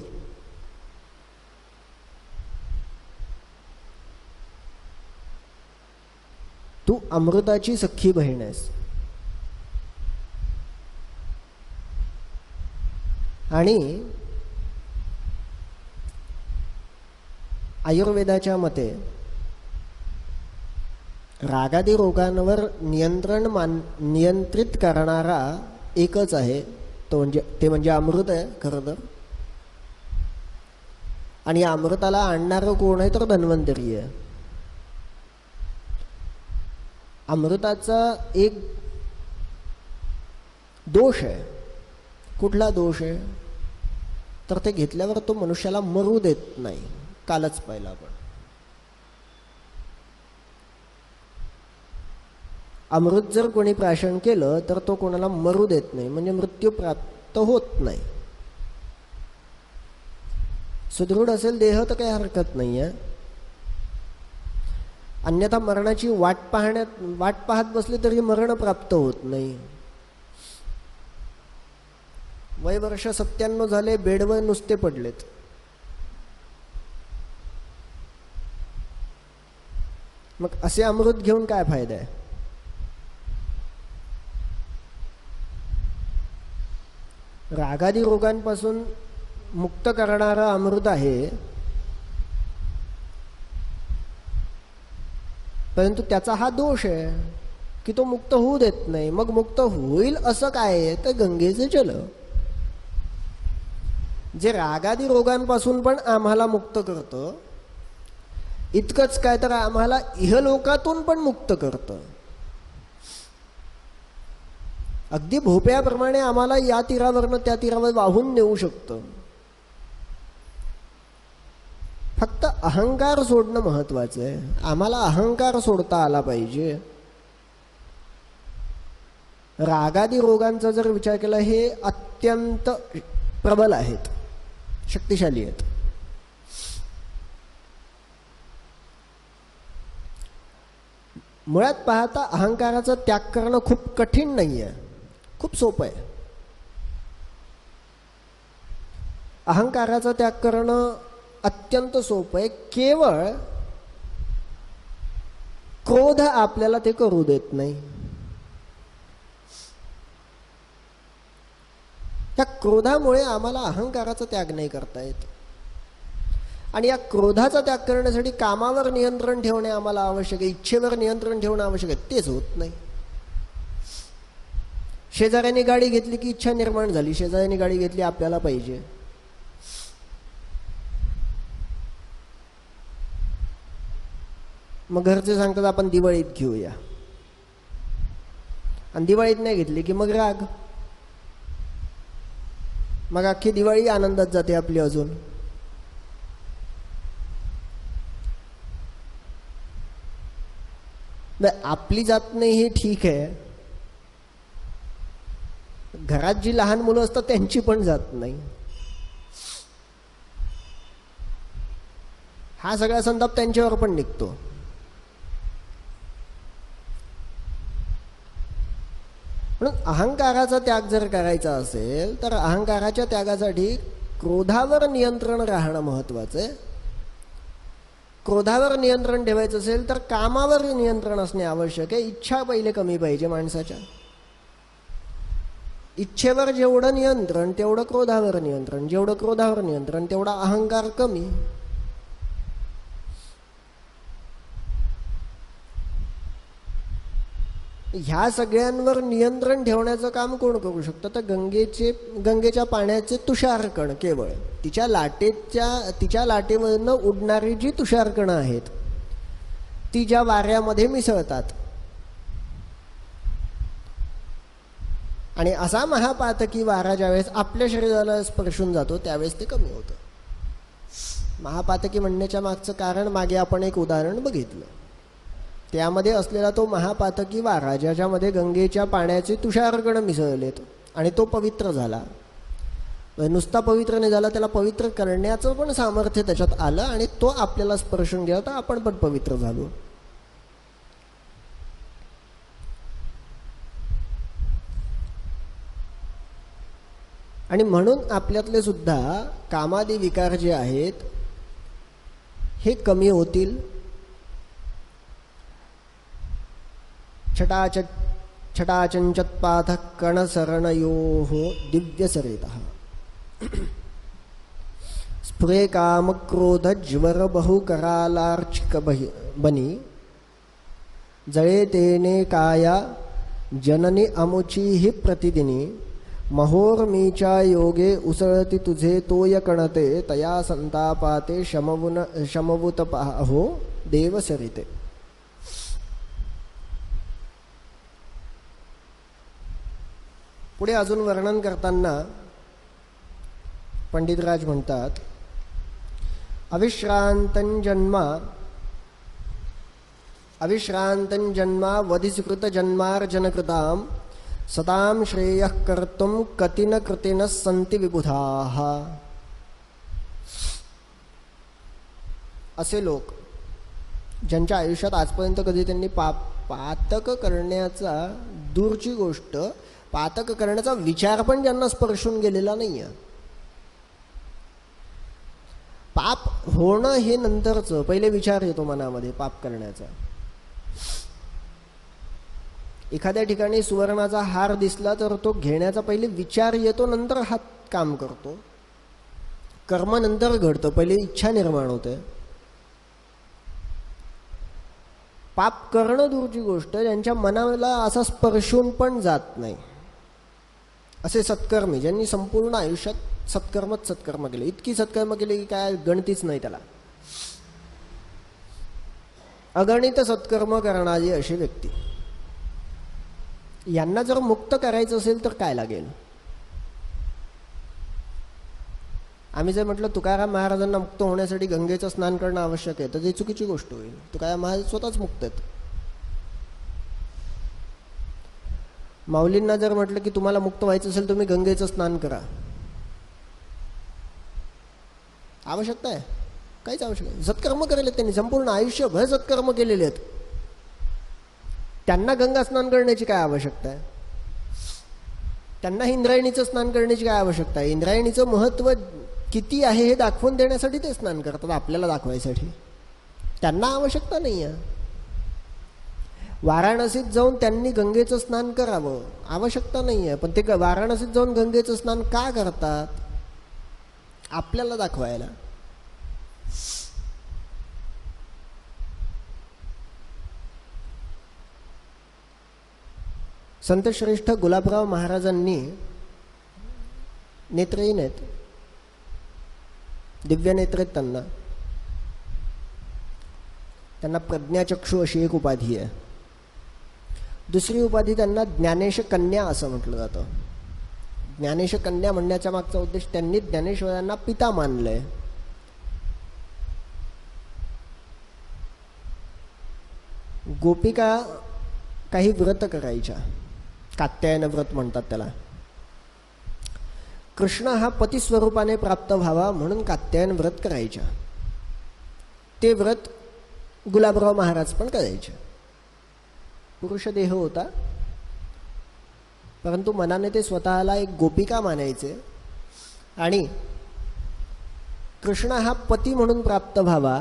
तू अमृताची सख्खी बहीण आहेस. आणि आयुर्वेदाच्या मते रागादी रोगांवर नियंत्रित करणारा एकच आहे, ते म्हणजे अमृत आहे खरं तर. आणि या अमृताला आणणारं कोण आहे? तर धन्वंतरी आहे. अमृताचा एक दोष आहे. कुठला दोष आहे? तर ते घेतल्यावर तो मनुष्याला मरू देत नाही. कालच पाहिला आपण. अमृत जर कोणी प्राशन केलं तर तो कोणाला मरू देत नाही, म्हणजे मृत्यू प्राप्त होत नाही. सुदृढ असेल देह तर काही हरकत नाही आहे. अन्यथा मरणाची वाट पाहत बसले तरी मरण प्राप्त होत नाही. वय वर्ष 97 झाले, बेडवर नुसते पडलेत. मग असे अमृत घेऊन काय फायदा आहे? रागादी रोगांपासून मुक्त करणारं अमृत आहे, परंतु त्याचा हा दोष आहे की तो मुक्त होऊ देत नाही. मग मुक्त होईल असं काय आहे तर गंगेचे जल, जे रागादी रोगांपासून पण आम्हाला मुक्त करतं. इतकंच काय तर आम्हाला इहलोकातून पण मुक्त करतं. अगदी भोप्याप्रमाणे आम्हाला या तीरावरनं त्या तीरावर वाहून नेऊ शकतं. फक्त अहंकार सोडणं महत्वाचं आहे. आम्हाला अहंकार सोडता आला पाहिजे. रागादी रोगांचा जर विचार केला, हे अत्यंत प्रबल आहेत, शक्तिशाली आहेत. मुळात पाहता अहंकाराचा त्याग करणं खूप कठीण नाही आहे, खूप सोपं आहे. अहंकाराचा त्याग करणं अत्यंत सोपं आहे. केवळ क्रोध आपल्याला ते करू देत नाही. त्या क्रोधामुळे आम्हाला अहंकाराचा त्याग नाही करता येत. आणि या क्रोधाचा त्याग करण्यासाठी कामावर नियंत्रण ठेवणे आम्हाला आवश्यक आहे, इच्छेवर नियंत्रण ठेवणं आवश्यक आहे. तेच होत नाही. शेजाऱ्याने गाडी घेतली की इच्छा निर्माण झाली, शेजाऱ्याने गाडी घेतली आपल्याला पाहिजे. मग घरचे सांगतात आपण दिवाळीत घेऊया, आणि दिवाळीत नाही घेतली की मग राग. मग अख्खी दिवाळी आनंदात जाते आपली. अजून आपली जात नाही हे ठीक आहे, घरात जी लहान मुलं असतात त्यांची पण जात नाही. हा सगळा संताप त्यांच्यावर पण निघतो. म्हणून अहंकाराचा त्याग जर करायचा असेल तर अहंकाराच्या त्यागासाठी क्रोधावर नियंत्रण राहणं महत्वाचं आहे. क्रोधावर नियंत्रण ठेवायचं असेल तर कामावर नियंत्रण असणे आवश्यक आहे. इच्छा पहिले कमी पाहिजे माणसाच्या. इच्छेवर जेवढं नियंत्रण तेवढं क्रोधावर नियंत्रण, जेवढं क्रोधावर नियंत्रण तेवढा अहंकार कमी. ह्या सगळ्यांवर नियंत्रण ठेवण्याचं काम कोण करू शकतं तर गंगेच्या पाण्याचे तुषारकण. केवळ तिच्या लाटेवरनं उडणारी जी तुषारकणं आहेत ती ज्या वाऱ्यामध्ये मिसळतात, आणि असा महापातकी वारा ज्यावेळेस आपल्या शरीराला स्पर्शून जातो त्यावेळेस ते कमी होतं. महापातकी म्हणण्याच्या मागचं कारण मागे आपण एक उदाहरण बघितलं. त्यामध्ये असलेला तो महापातकी वारा ज्याच्यामध्ये गंगेच्या पाण्याचे तुषारकण मिसळलेत आणि तो पवित्र झाला. नुसता पवित्र नाही झाला, त्याला पवित्र करण्याचं पण सामर्थ्य त्याच्यात आलं आणि तो आपल्याला स्पर्शून गेला तर आपण पण पवित्र झालो. आणि म्हणून आपल्यातले सुद्धा कामादी विकार जे आहेत हे कमी होतील. छटाचंचत्पाथ कणसरणयोः दिव्यसरितः स्फुरे कामक्रोधज्वर बहुकरालार्चिक बनी जळे तेने काया जननी अमुची हि प्रतिदिनी महोर्मीच्या योगे उसळती तुझे तोय कणते तया संतापाते शमवुत पाहो देवसरिते. पुढे अजून वर्णन करताना पंडितराज म्हणतात, अविश्रांतं जन्मा वधिस्कृत जन्मार्जनकृतां सतां श्रेयः कर्तुं कतिन कृतिनः सन्ति विबुधाः. असे लोक ज्यांच्या आयुष्यात आजपर्यंत कधी त्यांनी पातक करण्याचा, दूरची गोष्ट पातक करण्याचा विचार पण ज्यांना स्पर्शून गेलेला नाही आहे. पाप होणं हे नंतरचं, पहिले विचार येतो मनामध्ये पाप करण्याचा. एखाद्या ठिकाणी सुवर्णाचा हार दिसला तर तो घेण्याचा पहिले विचार येतो, नंतर हात काम करतो. कर्म नंतर घडतं, पहिले इच्छा निर्माण होते. पाप करणं दूरची गोष्ट, ज्यांच्या मनाला असा स्पर्शून पण जात नाही असे सत्कर्मी, ज्यांनी संपूर्ण आयुष्यात सत्कर्म केले, इतकी सत्कर्म केले की काय गणतीच नाही त्याला, अगणित सत्कर्म करणारी अशी व्यक्ती, यांना जर मुक्त करायचं असेल तर काय लागेल? आम्ही जर म्हटलं तुकाराम महाराजांना मुक्त होण्यासाठी गंगेचं स्नान करणं आवश्यक आहे, तर ती चुकीची गोष्ट होईल. तुकाराम महाराज स्वतःच मुक्त आहेत. माऊलींना जर म्हटलं की तुम्हाला मुक्त व्हायचं असेल तुम्ही गंगेचं स्नान करा, आवश्यकता आहे? काहीच आवश्यक आहे. सत्कर्म केलेले त्यांनी, संपूर्ण आयुष्यभर सत्कर्म केलेले आहेत, त्यांना गंगा स्नान करण्याची काय आवश्यकता आहे? त्यांना इंद्रायणीचं स्नान करण्याची काय आवश्यकता आहे? इंद्रायणीचं महत्त्व किती आहे हे दाखवून देण्यासाठी ते स्नान करतात, आपल्याला दाखवायसाठी. त्यांना आवश्यकता नाही आहे. वाराणसीत जाऊन त्यांनी गंगेचं स्नान करावं, आवश्यकता नाही आहे. पण ते वाराणसीत जाऊन गंगेचं स्नान का करतात? आपल्याला दाखवायला. संतश्रेष्ठ गुलाबराव महाराजांनी, नेत्रहीन आहेत, दिव्य नेत्र आहेत त्यांना प्रज्ञाचक्षु अशी एक उपाधी आहे. दुसरी उपाधी त्यांना ज्ञानेश कन्या असं म्हटलं जातं. ज्ञानेश कन्या म्हणण्याच्या मागचा उद्देश, त्यांनी ज्ञानेश्वरांना पिता मानलंय. गोपिका काही व्रत करायच्या, कात्यायन व्रत म्हणतात त्याला. कृष्ण हा पतिस्वरूपाने प्राप्त व्हावा म्हणून कात्यायन व्रत करायच्या. ते व्रत गुलाबराव महाराज पण करायचे. पुरुष देह होता, परंतु मनाने ते स्वतःला एक गोपिका मानायचे आणि कृष्ण हा पती म्हणून प्राप्त व्हावा,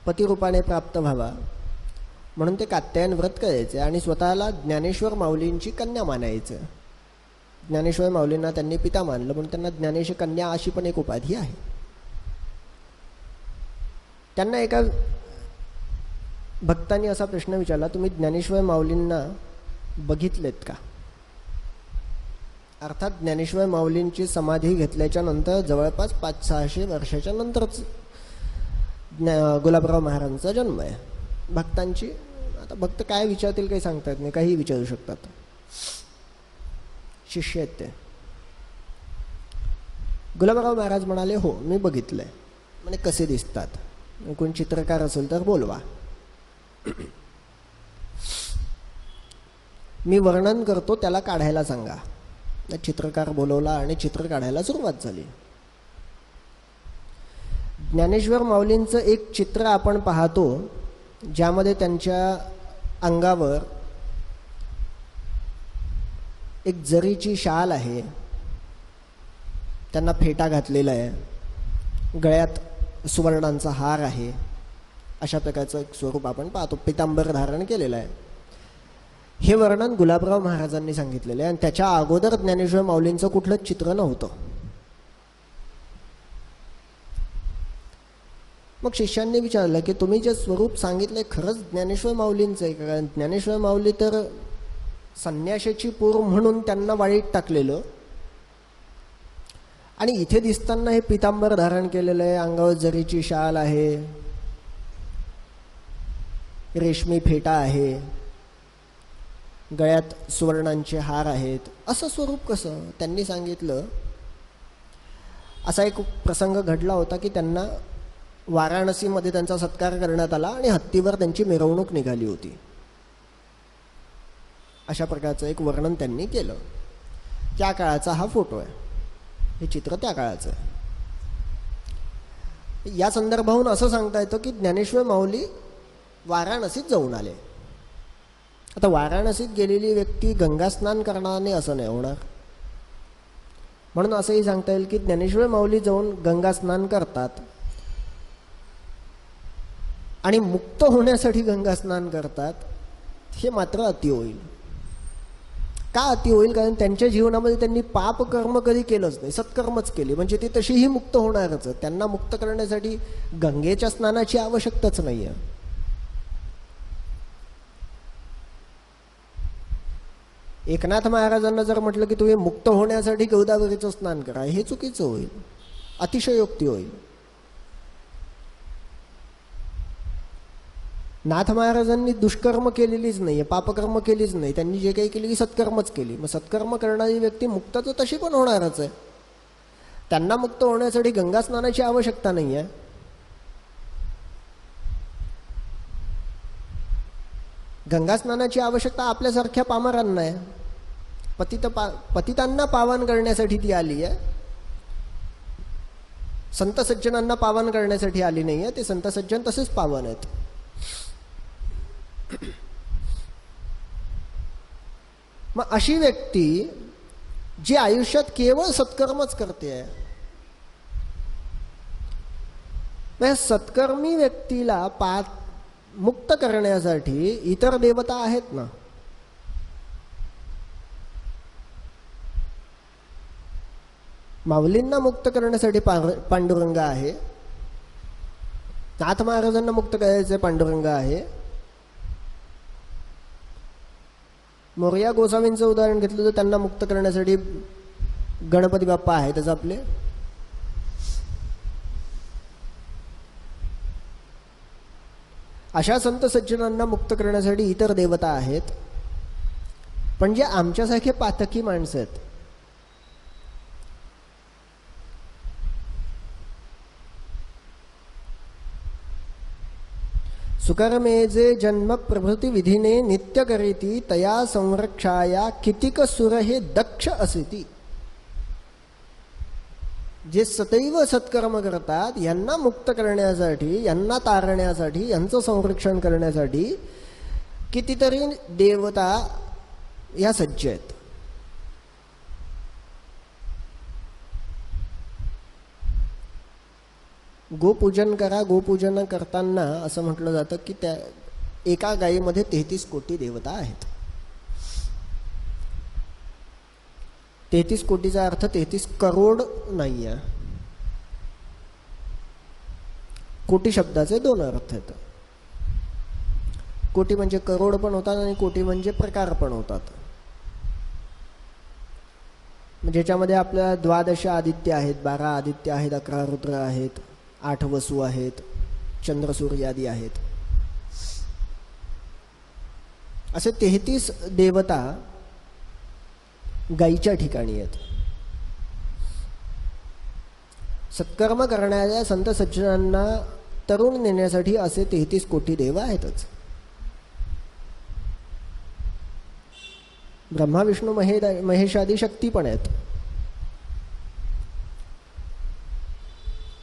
पतिरूपाने प्राप्त व्हावा म्हणून ते कात्यायन व्रत करायचे आणि स्वतःला ज्ञानेश्वर माऊलींची कन्या मानायचं. ज्ञानेश्वर माऊलींना त्यांनी पिता मानलं म्हणून त्यांना ज्ञानेश कन्या अशी पण एक उपाधी आहे. त्यांना एका भक्तांनी असा प्रश्न विचारला, तुम्ही ज्ञानेश्वर माऊलींना बघितलेत का? अर्थात ज्ञानेश्वर माऊलींची समाधी घेतल्याच्या नंतर जवळपास 500-600 वर्षाच्या नंतरच गुलाबराव महाराजांचा जन्म आहे. भक्तांची, आता भक्त काय विचारतील काही सांगता येत नाही, काही विचारू शकतात. शिष्य आहेत ते. गुलाबराव महाराज म्हणाले, हो मी बघितलंय. म्हणजे कसे दिसतात? कोण चित्रकार असेल तर बोलवा, मी वर्णन करतो, त्याला काढायला सांगा. चित्रकार बोलवला आणि चित्र काढायला सुरुवात झाली. ज्ञानेश्वर माऊलींचं एक चित्र आपण पाहतो ज्यामध्ये त्यांच्या अंगावर एक जरीची शाल आहे, त्यांना फेटा घातलेला आहे, गळ्यात सुवर्णांचा हार आहे, अशा प्रकारचं एक स्वरूप आपण पाहतो. पितांबर धारण केलेलं आहे. हे वर्णन गुलाबराव महाराजांनी सांगितलेलं आहे आणि त्याच्या अगोदर ज्ञानेश्वर माऊलींचं कुठलंच चित्र नव्हतं. मग शिष्यांनी विचारलं की तुम्ही जे स्वरूप सांगितलंय खरंच ज्ञानेश्वर माऊलींचं आहे का? ज्ञानेश्वर माऊली तर संन्याशाची पूर्व म्हणून त्यांना वाळीत टाकलेलं आणि इथे दिसताना हे पितांबर धारण केलेलं आहे, अंगावर जरीची शाल आहे, रेशमी फेटा आहे, गळ्यात सुवर्णांचे हार आहेत, असं स्वरूप कसं? त्यांनी सांगितलं, असा एक प्रसंग घडला होता की त्यांना वाराणसीमध्ये त्यांचा सत्कार करण्यात आला आणि हत्तीवर त्यांची मिरवणूक निघाली होती. अशा प्रकारचं एक वर्णन त्यांनी केलं. त्या काळाचा हा फोटो आहे, हे चित्र त्या काळाचं आहे. या संदर्भावरून असं सांगता येतं की ज्ञानेश्वर माऊली वाराणसीत जाऊन आले. आता वाराणसीत गेलेली व्यक्ती गंगा स्नान करणार नाही असं नाही होणार, म्हणून असंही सांगता येईल की ज्ञानेश्वर माऊली जाऊन गंगा स्नान करतात आणि मुक्त होण्यासाठी गंगा स्नान करतात हे मात्र अति होईल. का अति होईल? कारण त्यांच्या जीवनामध्ये त्यांनी पाप कर्म कधी केलंच नाही, सत्कर्मच केले, म्हणजे ते तशीही मुक्त होणारच. त्यांना मुक्त करण्यासाठी गंगेच्या स्नानाची आवश्यकताच नाही आहे. एकनाथ महाराजांना जर म्हटलं की तुम्ही मुक्त होण्यासाठी गोदावरीचं स्नान करा, हे चुकीचं होईल, अतिशयोक्ती होईल. नाथ महाराजांनी दुष्कर्म केलेलीच नाही, पापकर्म केलीच नाही, त्यांनी जे काही केली सत्कर्मच केली. मग सत्कर्म करणारी व्यक्ती मुक्त तर तशी पण होणारच आहे. त्यांना मुक्त होण्यासाठी गंगा स्नानाची आवश्यकता नाही आहे. गंगा स्नानाची आवश्यकता आपल्यासारख्या पामरांना आहे. पतितांना पावन करण्यासाठी ती आली आहे, संत सज्जनांना पावन करण्यासाठी आली नाही आहे. ते संत सज्जन तसेच पावन आहेत. मग अशी व्यक्ती जी आयुष्यात केवळ सत्कर्मच करते आहे, मग सत्कर्मी व्यक्तीला मुक्त करण्यासाठी इतर देवता आहेत ना. माऊलींना मुक्त करण्यासाठी पांडुरंग आहे, नाथ महाराजांना मुक्त करायचे पांडुरंग आहे. मोरया गोसावींचं उदाहरण घेतलं तर त्यांना मुक्त करण्यासाठी गणपती बाप्पा आहेतच आपले. अशा संत सज्जनांना मुक्त करण्यासाठी इतर देवता आहेत. पण जे आमच्यासारखे पातकी माणसं आहेत, सुकर्मे जे जन्म प्रभृती विधीने नित्य करीती तया संरक्षाया कितिक सुर हे दक्ष असिती. जे सदैव सत्कर्म करतात यांना मुक्त करण्यासाठी, यांना तारण्यासाठी, यांचं संरक्षण करण्यासाठी कितीतरी देवता या सज्ज आहेत. गोपूजन करा. गोपूजन करताना असं म्हटलं जातं की त्या एका गायीमध्ये 33 कोटी देवता आहेत. 33 कोटीचा अर्थ 33 करोड नाही आहे. कोटी शब्दाचे 2 अर्थ आहेत. कोटी म्हणजे करोड पण होतात आणि कोटी म्हणजे प्रकार पण होतात. ज्याच्यामध्ये आपल्या 12 आदित्य आहेत, 12 आदित्य आहेत, 11 रुद्र आहेत, 8 वसू आहेत, चंद्र सूर्य आदी आहेत. असे 33 देवता गायीच्या ठिकाणी आहेत. सत्कर्म करणाऱ्या संत सज्जनांना तरुण नेण्यासाठी असे 33 कोटी देव आहेतच. ब्रह्मा विष्णू महेशादी शक्ती पण आहेत.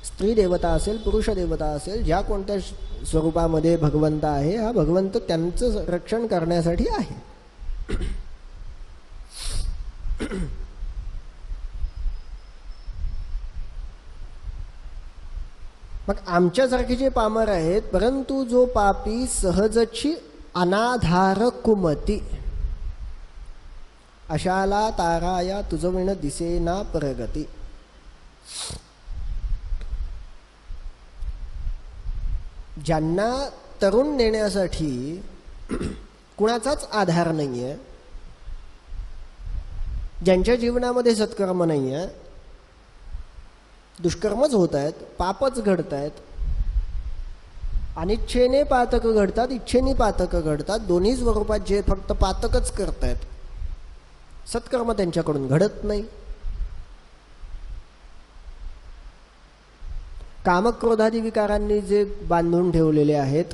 स्त्री देवता असेल, पुरुष देवता असेल, ज्या कोणत्या स्वरूपामध्ये भगवंत आहे, हा भगवंत त्यांचं रक्षण करण्यासाठी आहे. मग आमच्यासारखे जे पामर आहेत, परंतु जो पापी सहजची अनाधार कुमती, अशाला ताराया तुझविण दिसेना प्रगती. ज्यांना तरुण नेण्यासाठी कुणाचाच आधार नाही आहे, ज्यांच्या जीवनामध्ये सत्कर्म नाही आहे, दुष्कर्मच होत आहेत, पापच घडत आहेत, अनिच्छेने पातक घडतात, इच्छेने पातक घडतात, दोन्ही स्वरूपात जे फक्त पातकच करतायत, सत्कर्म त्यांच्याकडून घडत नाही. कामक्रोधादी विकारांनी जे बांधून ठेवलेले आहेत,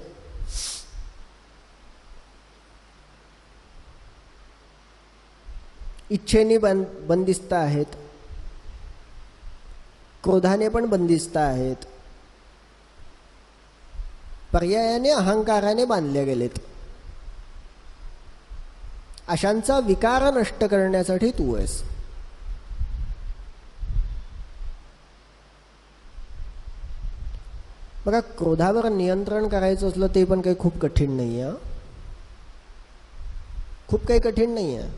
इच्छेने बंदिस्त आहेत, क्रोधाने पण बंदिस्त आहेत, पर्यायाने अहंकाराने बांधले गेलेत. अशांचा विकार नष्ट करण्यासाठी तू आहेस. बघा, क्रोधावर नियंत्रण करायचं असलं ते पण काही खूप कठीण नाही आहे. खूप काही कठीण नाही आहे.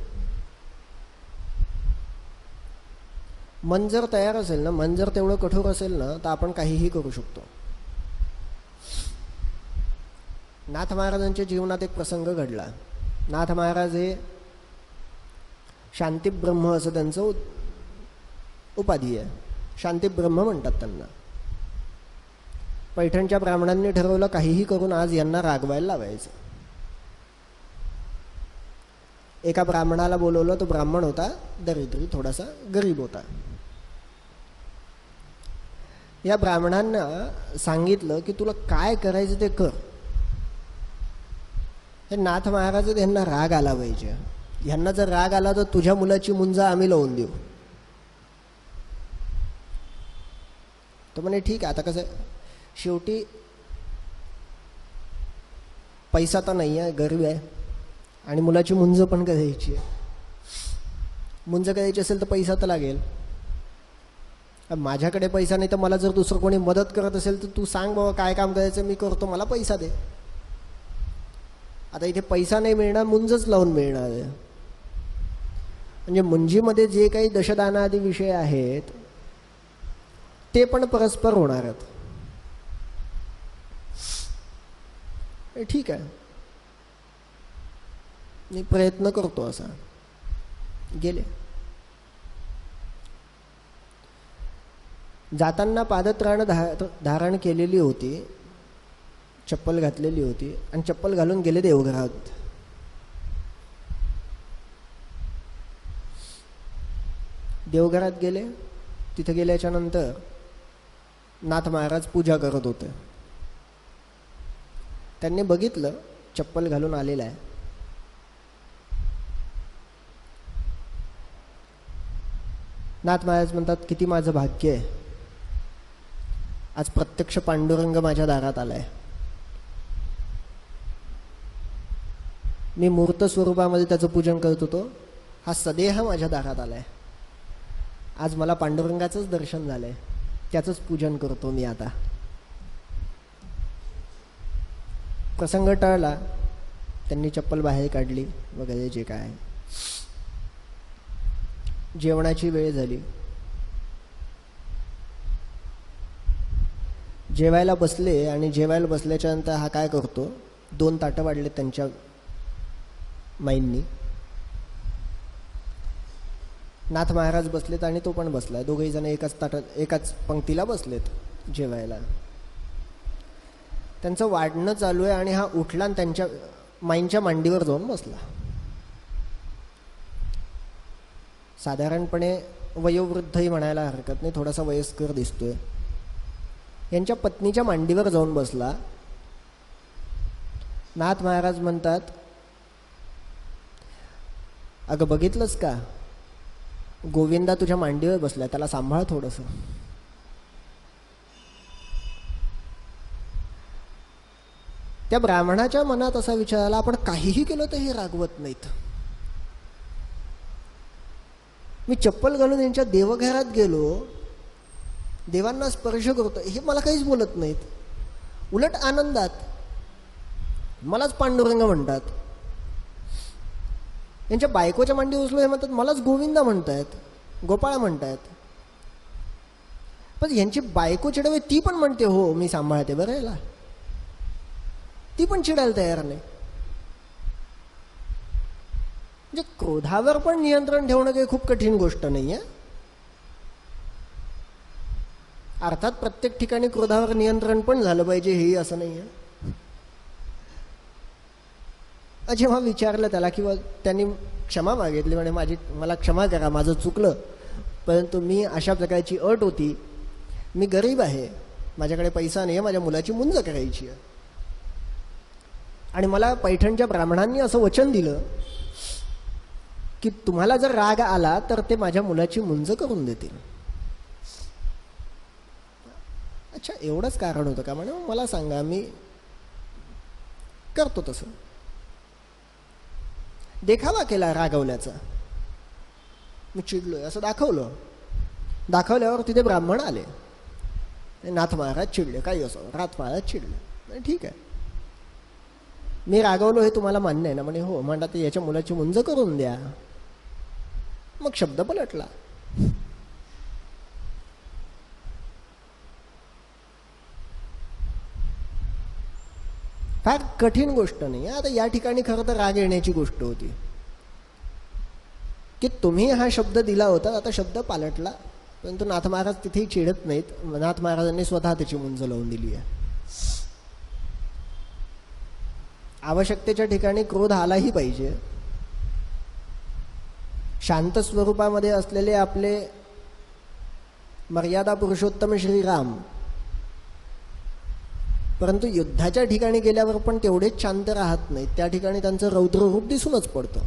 मन जर तयार असेल ना, मन जर तेवढं कठोर असेल ना, तर आपण काहीही करू शकतो. नाथ महाराजांच्या जीवनात एक प्रसंग घडला. नाथ महाराज हे शांतिब्रह्म असं त्यांचं उपाधी आहे. शांतिब्रह्म म्हणतात त्यांना. पैठणच्या ब्राह्मणांनी ठरवलं काहीही करून आज यांना रागवायला लावायचं. एका ब्राह्मणाला बोलवलं. तो ब्राह्मण होता दरिद्री, थोडासा गरीब होता. या ब्राह्मणांना सांगितलं की तुला काय करायचं ते कर. हे नाथ महाराज यांना राग आला पाहिजे. ह्यांना जर राग आला तर तुझ्या मुलाची मुंज आम्ही लावून देऊ. तो म्हणे ठीक आहे. आता कसं, शेवटी पैसा तर नाही आहे, गरीब आहे, आणि मुलाची मुंज पण करायची आहे. मुंज करायची असेल तर पैसा तर लागेल. माझ्याकडे पैसा नाही तर मला जर दुसरं कोणी मदत करत असेल तर तू सांग बाबा काय काम करायचं, मी करतो, मला पैसा दे. आता इथे पैसा नाही मिळणार, मुंजच लावून मिळणार आहे. म्हणजे मुंजीमध्ये जे काही दशदानादी विषय आहेत ते पण परस्पर होणार आहेत. ठीक आहे, मी प्रयत्न करतो असा. गेले. जाताना पादत्राण धारण केलेली होती, चप्पल घातलेली होती, आणि चप्पल घालून गेले देवघरात. देवघरात गेले. तिथे गेल्याच्या नंतर नाथ महाराज पूजा करत होते. त्यांनी बघितलं चप्पल घालून आलेला आहे. नाथ महाराज म्हणतात किती माझं भाग्य आहे, आज प्रत्यक्ष पांडुरंग माझ्या दारात आलाय. मी मूर्त स्वरूपामध्ये त्याचं पूजन करत होतो, हा सदेह माझ्या दारात आलाय. आज मला पांडुरंगाचंच दर्शन झालंय, त्याचंच पूजन करतो मी आता. प्रसंग टळला. त्यांनी चप्पल बाहेर काढली वगैरे जे काय. जेवणाची वेळ झाली. जेवायला बसले, आणि जेवायला बसल्याच्या नंतर हा काय करतो, 2 ताटं वाढले त्यांच्या माईंनी. नाथ महाराज बसलेत आणि तो पण बसलाय. दोघेही जण एकाच पंक्तीला बसलेत जेवायला. त्यांचं वाढणं चालू आहे आणि हा उठला आणि त्यांच्या माईंच्या मांडीवर जाऊन बसला. साधारणपणे वयोवृद्धही म्हणायला हरकत नाही, थोडासा वयस्कर दिसतोय. यांच्या पत्नीच्या मांडीवर जाऊन बसला. नाथ महाराज म्हणतात, अगं बघितलंस का, गोविंदा तुझ्या मांडीवर बसलाय, त्याला सांभाळ थोडंसं. त्या ब्राह्मणाच्या मनात असा विचार आला, आपण काहीही केलं तर हे रागवत नाहीत. मी चप्पल घालून यांच्या देवघरात गेलो, देवांना स्पर्श करतो, हे मला काहीच बोलत नाहीत. उलट आनंदात मलाच पांडुरंग म्हणतात. यांच्या बायकोच्या मांडी उचलो हे म्हणतात, मलाच गोविंदा म्हणतायत, गोपाळ म्हणतायत. पण यांची बायको चिडवे, ती पण म्हणते हो मी सांभाळते बरं याला, ती पण चिडायला तयार नाही. म्हणजे क्रोधावर पण नियंत्रण ठेवणं काही खूप कठीण गोष्ट नाही आहे. अर्थात प्रत्येक ठिकाणी क्रोधावर नियंत्रण पण झालं पाहिजे हेही असं नाही आहे. जेव्हा विचारलं त्याला, किंवा त्यांनी क्षमा मागितली, म्हणे मला क्षमा करा, माझं चुकलं, परंतु मी अशा प्रकारची अट होती, मी गरीब आहे, माझ्याकडे पैसा नाही आहे, माझ्या मुलाची मुंज करायची आहे, आणि मला पैठणच्या ब्राह्मणांनी असं वचन दिलं की तुम्हाला जर राग आला तर ते माझ्या मुलाची मुंज करून देतील. अच्छा, एवढंच कारण होतं का? म्हणे मला सांगा, मी करतो तसं. देखावा केला रागवल्याचा, मी चिडलोय असं दाखवलं. दाखवल्यावर तिथे ब्राह्मण आले. नाथ महाराज चिडले, काही असो, नाथ महाराज चिडले. ठीक आहे, मी रागवलो हे तुम्हाला मान्य आहे ना? म्हणे हो. म्हणता तर याच्या मुलाची मुंज करून द्या. मग शब्द पलटला. फार कठीण गोष्ट नाही. आता या ठिकाणी खरं तर राग येण्याची गोष्ट होती की तुम्ही हा शब्द दिला होता, आता शब्द पालटला. परंतु नाथ महाराज तिथेही चिडत नाहीत. नाथ महाराजांनी स्वतः त्याची मुंज लावून दिली आहे. आवश्यकतेच्या ठिकाणी क्रोध आलाही पाहिजे. शांत स्वरूपामध्ये असलेले आपले मर्यादा पुरुषोत्तम श्रीराम, परंतु युद्धाच्या ठिकाणी गेल्यावर पण तेवढेच शांत राहत नाहीत. त्या ठिकाणी त्यांचं रौद्र रूप दिसूनच पडतं.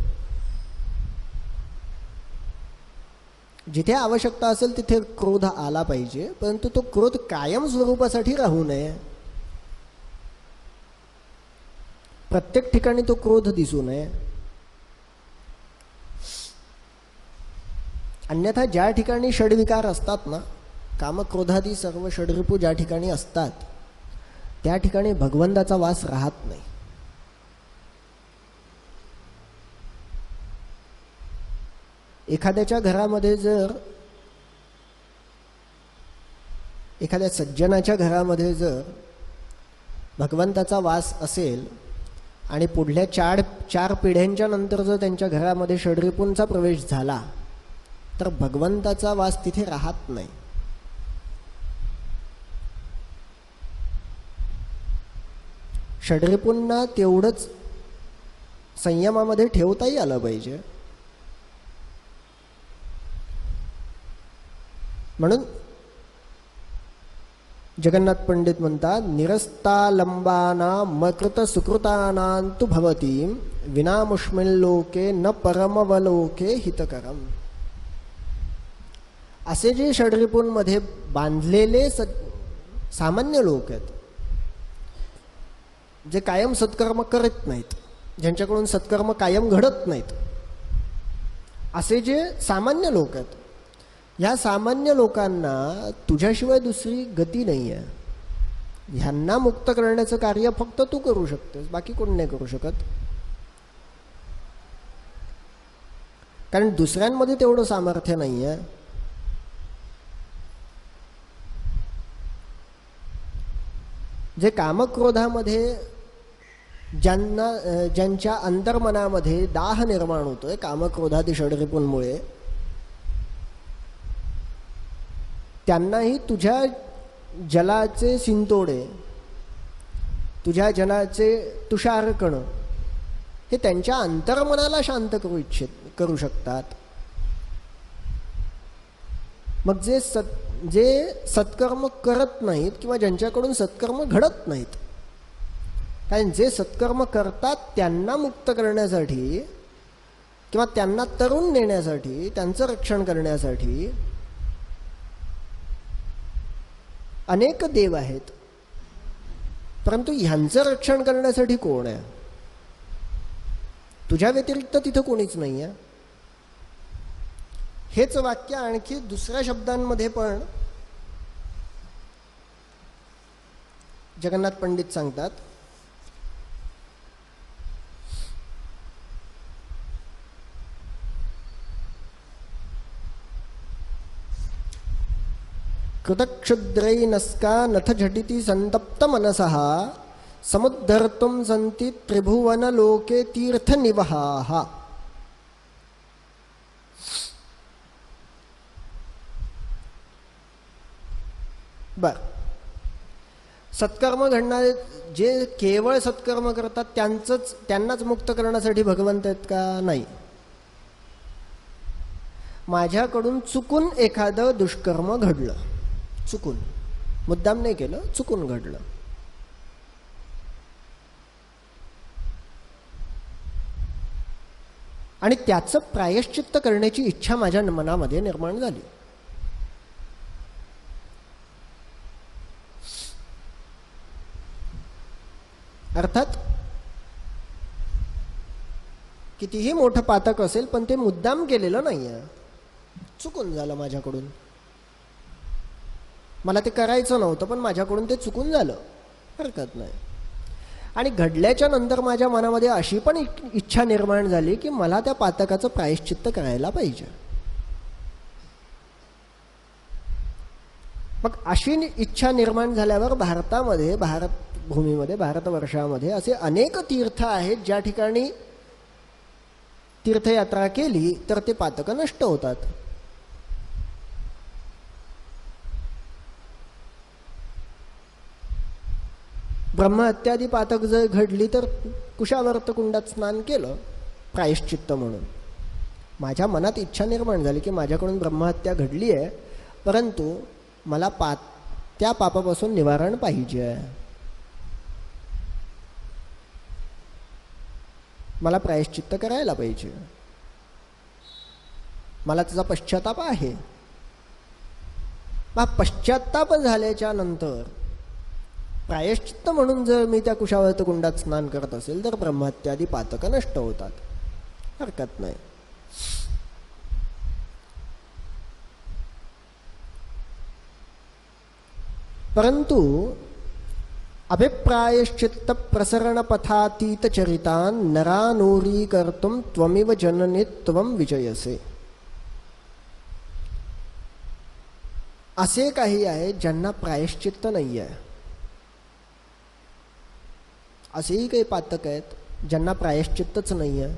जिथे आवश्यकता असेल तिथे क्रोध आला पाहिजे, परंतु तो क्रोध कायम स्वरूपासाठी राहू नये. प्रत्येक ठिकाणी तो क्रोध दिसू नये. अन्यथा ज्या ठिकाणी षड्विकार असतात ना, कामक्रोधादी सर्व षड्रिपू ज्या ठिकाणी असतात त्या ठिकाणी भगवंताचा वास राहत नाही. एखाद्याच्या घरामध्ये जर, एखाद्या सज्जनाच्या घरामध्ये जर भगवंताचा वास असेल आणि पुढल्या चार पिढ्यांच्या नंतर जर त्यांच्या घरामध्ये षड्रिपूंचा प्रवेश झाला तर भगवंताचा वास तिथे राहत नाही. षड्रिपूंना तेवढंच संयमामध्ये ठेवताही आलं पाहिजे. म्हणून जगन्नाथ पंडित म्हणतात, निरस्तालंबाना मकृत सुकृतानांतु भवतीं विनामुष्मिल्लोके न परमवलोके हितकरम. असे जे षड्रिपूंमध्ये बांधलेले सामान्य लोक आहेत, जे कायम सत्कर्म करत नाहीत, ज्यांच्याकडून सत्कर्म कायम घडत नाहीत, असे जे सामान्य लोक आहेत, ह्या सामान्य लोकांना तुझ्याशिवाय दुसरी गती नाही आहे. ह्यांना मुक्त करण्याचं कार्य फक्त तू करू शकतेस, बाकी कोण नाही करू शकत. कारण दुसऱ्यांमध्ये तेवढं सामर्थ्य नाही आहे. जे कामक्रोधामध्ये ज्यांच्या अंतर्मनामध्ये दाह निर्माण होतोय कामक्रोधादी षड्रिपूंमुळे, त्यांनाही तुझ्या जलाचे सिंतोडे, तुझ्या जलाचे तुषारकण हे त्यांच्या अंतर्मनाला शांत करू शकतात. मग जे सत्कर्म करत नाहीत किंवा ज्यांच्याकडून सत्कर्म घडत नाहीत, कारण जे सत्कर्म करतात त्यांना मुक्त करण्यासाठी किंवा त्यांना तरुण नेण्यासाठी, त्यांचं रक्षण करण्यासाठी अनेक देव आहेत, परंतु ह्यांचं रक्षण करण्यासाठी कोण आहे? तुझ्या व्यतिरिक्त तिथं कोणीच नाही आहे. हेच वाक्य आणखी दुसऱ्या शब्दांमध्ये पण जगन्नाथ पंडित सांगतात. कृतक्षुद्रैनस्का नथ झटिति संतप्त मनसः समुद्धर्तुं सन्ति त्रिभुवनलोके तीर्थनिवहाः. बर, सत्कर्म घडणारे जे केवळ सत्कर्म करतात त्यांनाच मुक्त करण्यासाठी भगवंत आहेत का? नाही. माझ्याकडून चुकून एखादं दुष्कर्म घडलं, चुकून, मुद्दाम नाही केलं, चुकून घडलं, आणि त्याचं प्रायश्चित्त करण्याची इच्छा माझ्या मनामध्ये निर्माण झाली. अर्थात कितीही मोठं पातक असेल पण ते मुद्दाम केलेलं नाहीये, चुकून झालं माझ्याकडून. मला ते करायचं नव्हतं पण माझ्याकडून ते चुकून झालं, हरकत नाही. आणि घडल्याच्या नंतर माझ्या मनामध्ये अशी पण इच्छा निर्माण झाली की मला त्या पातकाचं प्रायश्चित्त करायला पाहिजे. मग अशी इच्छा निर्माण झाल्यावर भारतामध्ये, भारतभूमीमध्ये, भारतवर्षामध्ये असे अनेक तीर्थ आहेत ज्या ठिकाणी तीर्थयात्रा केली तर ते पातकं नष्ट होतात. ब्रह्महत्यादी पातक जर घडली तर कुशावर्त कुंडात स्नान केलं प्रायश्चित्त म्हणून. माझ्या मनात इच्छा निर्माण झाली की माझ्याकडून ब्रह्महत्या घडली आहे, परंतु मला त्या पापापासून निवारण पाहिजे, मला प्रायश्चित्त करायला पाहिजे, मला त्याचा पश्चाताप आहे. मग पश्चाताप झाल्याच्या नंतर प्रायश्चित्त म्हणून जर मी त्या कुशावर्त कुंडात स्नान करत असेल तर ब्रह्महत्यादी पातकं नष्ट होतात, हरकत नाही. परंतु अभिप्रायश्चित्त प्रसरण पथातीत चरितान नरानूरी कर्तुम त्वमिव जननी त्वम विजयसे. असे काही आहे ज्यांना प्रायश्चित्त नाही आहे. असेही काही पातक आहेत ज्यांना प्रायश्चित्तच नाही आहे.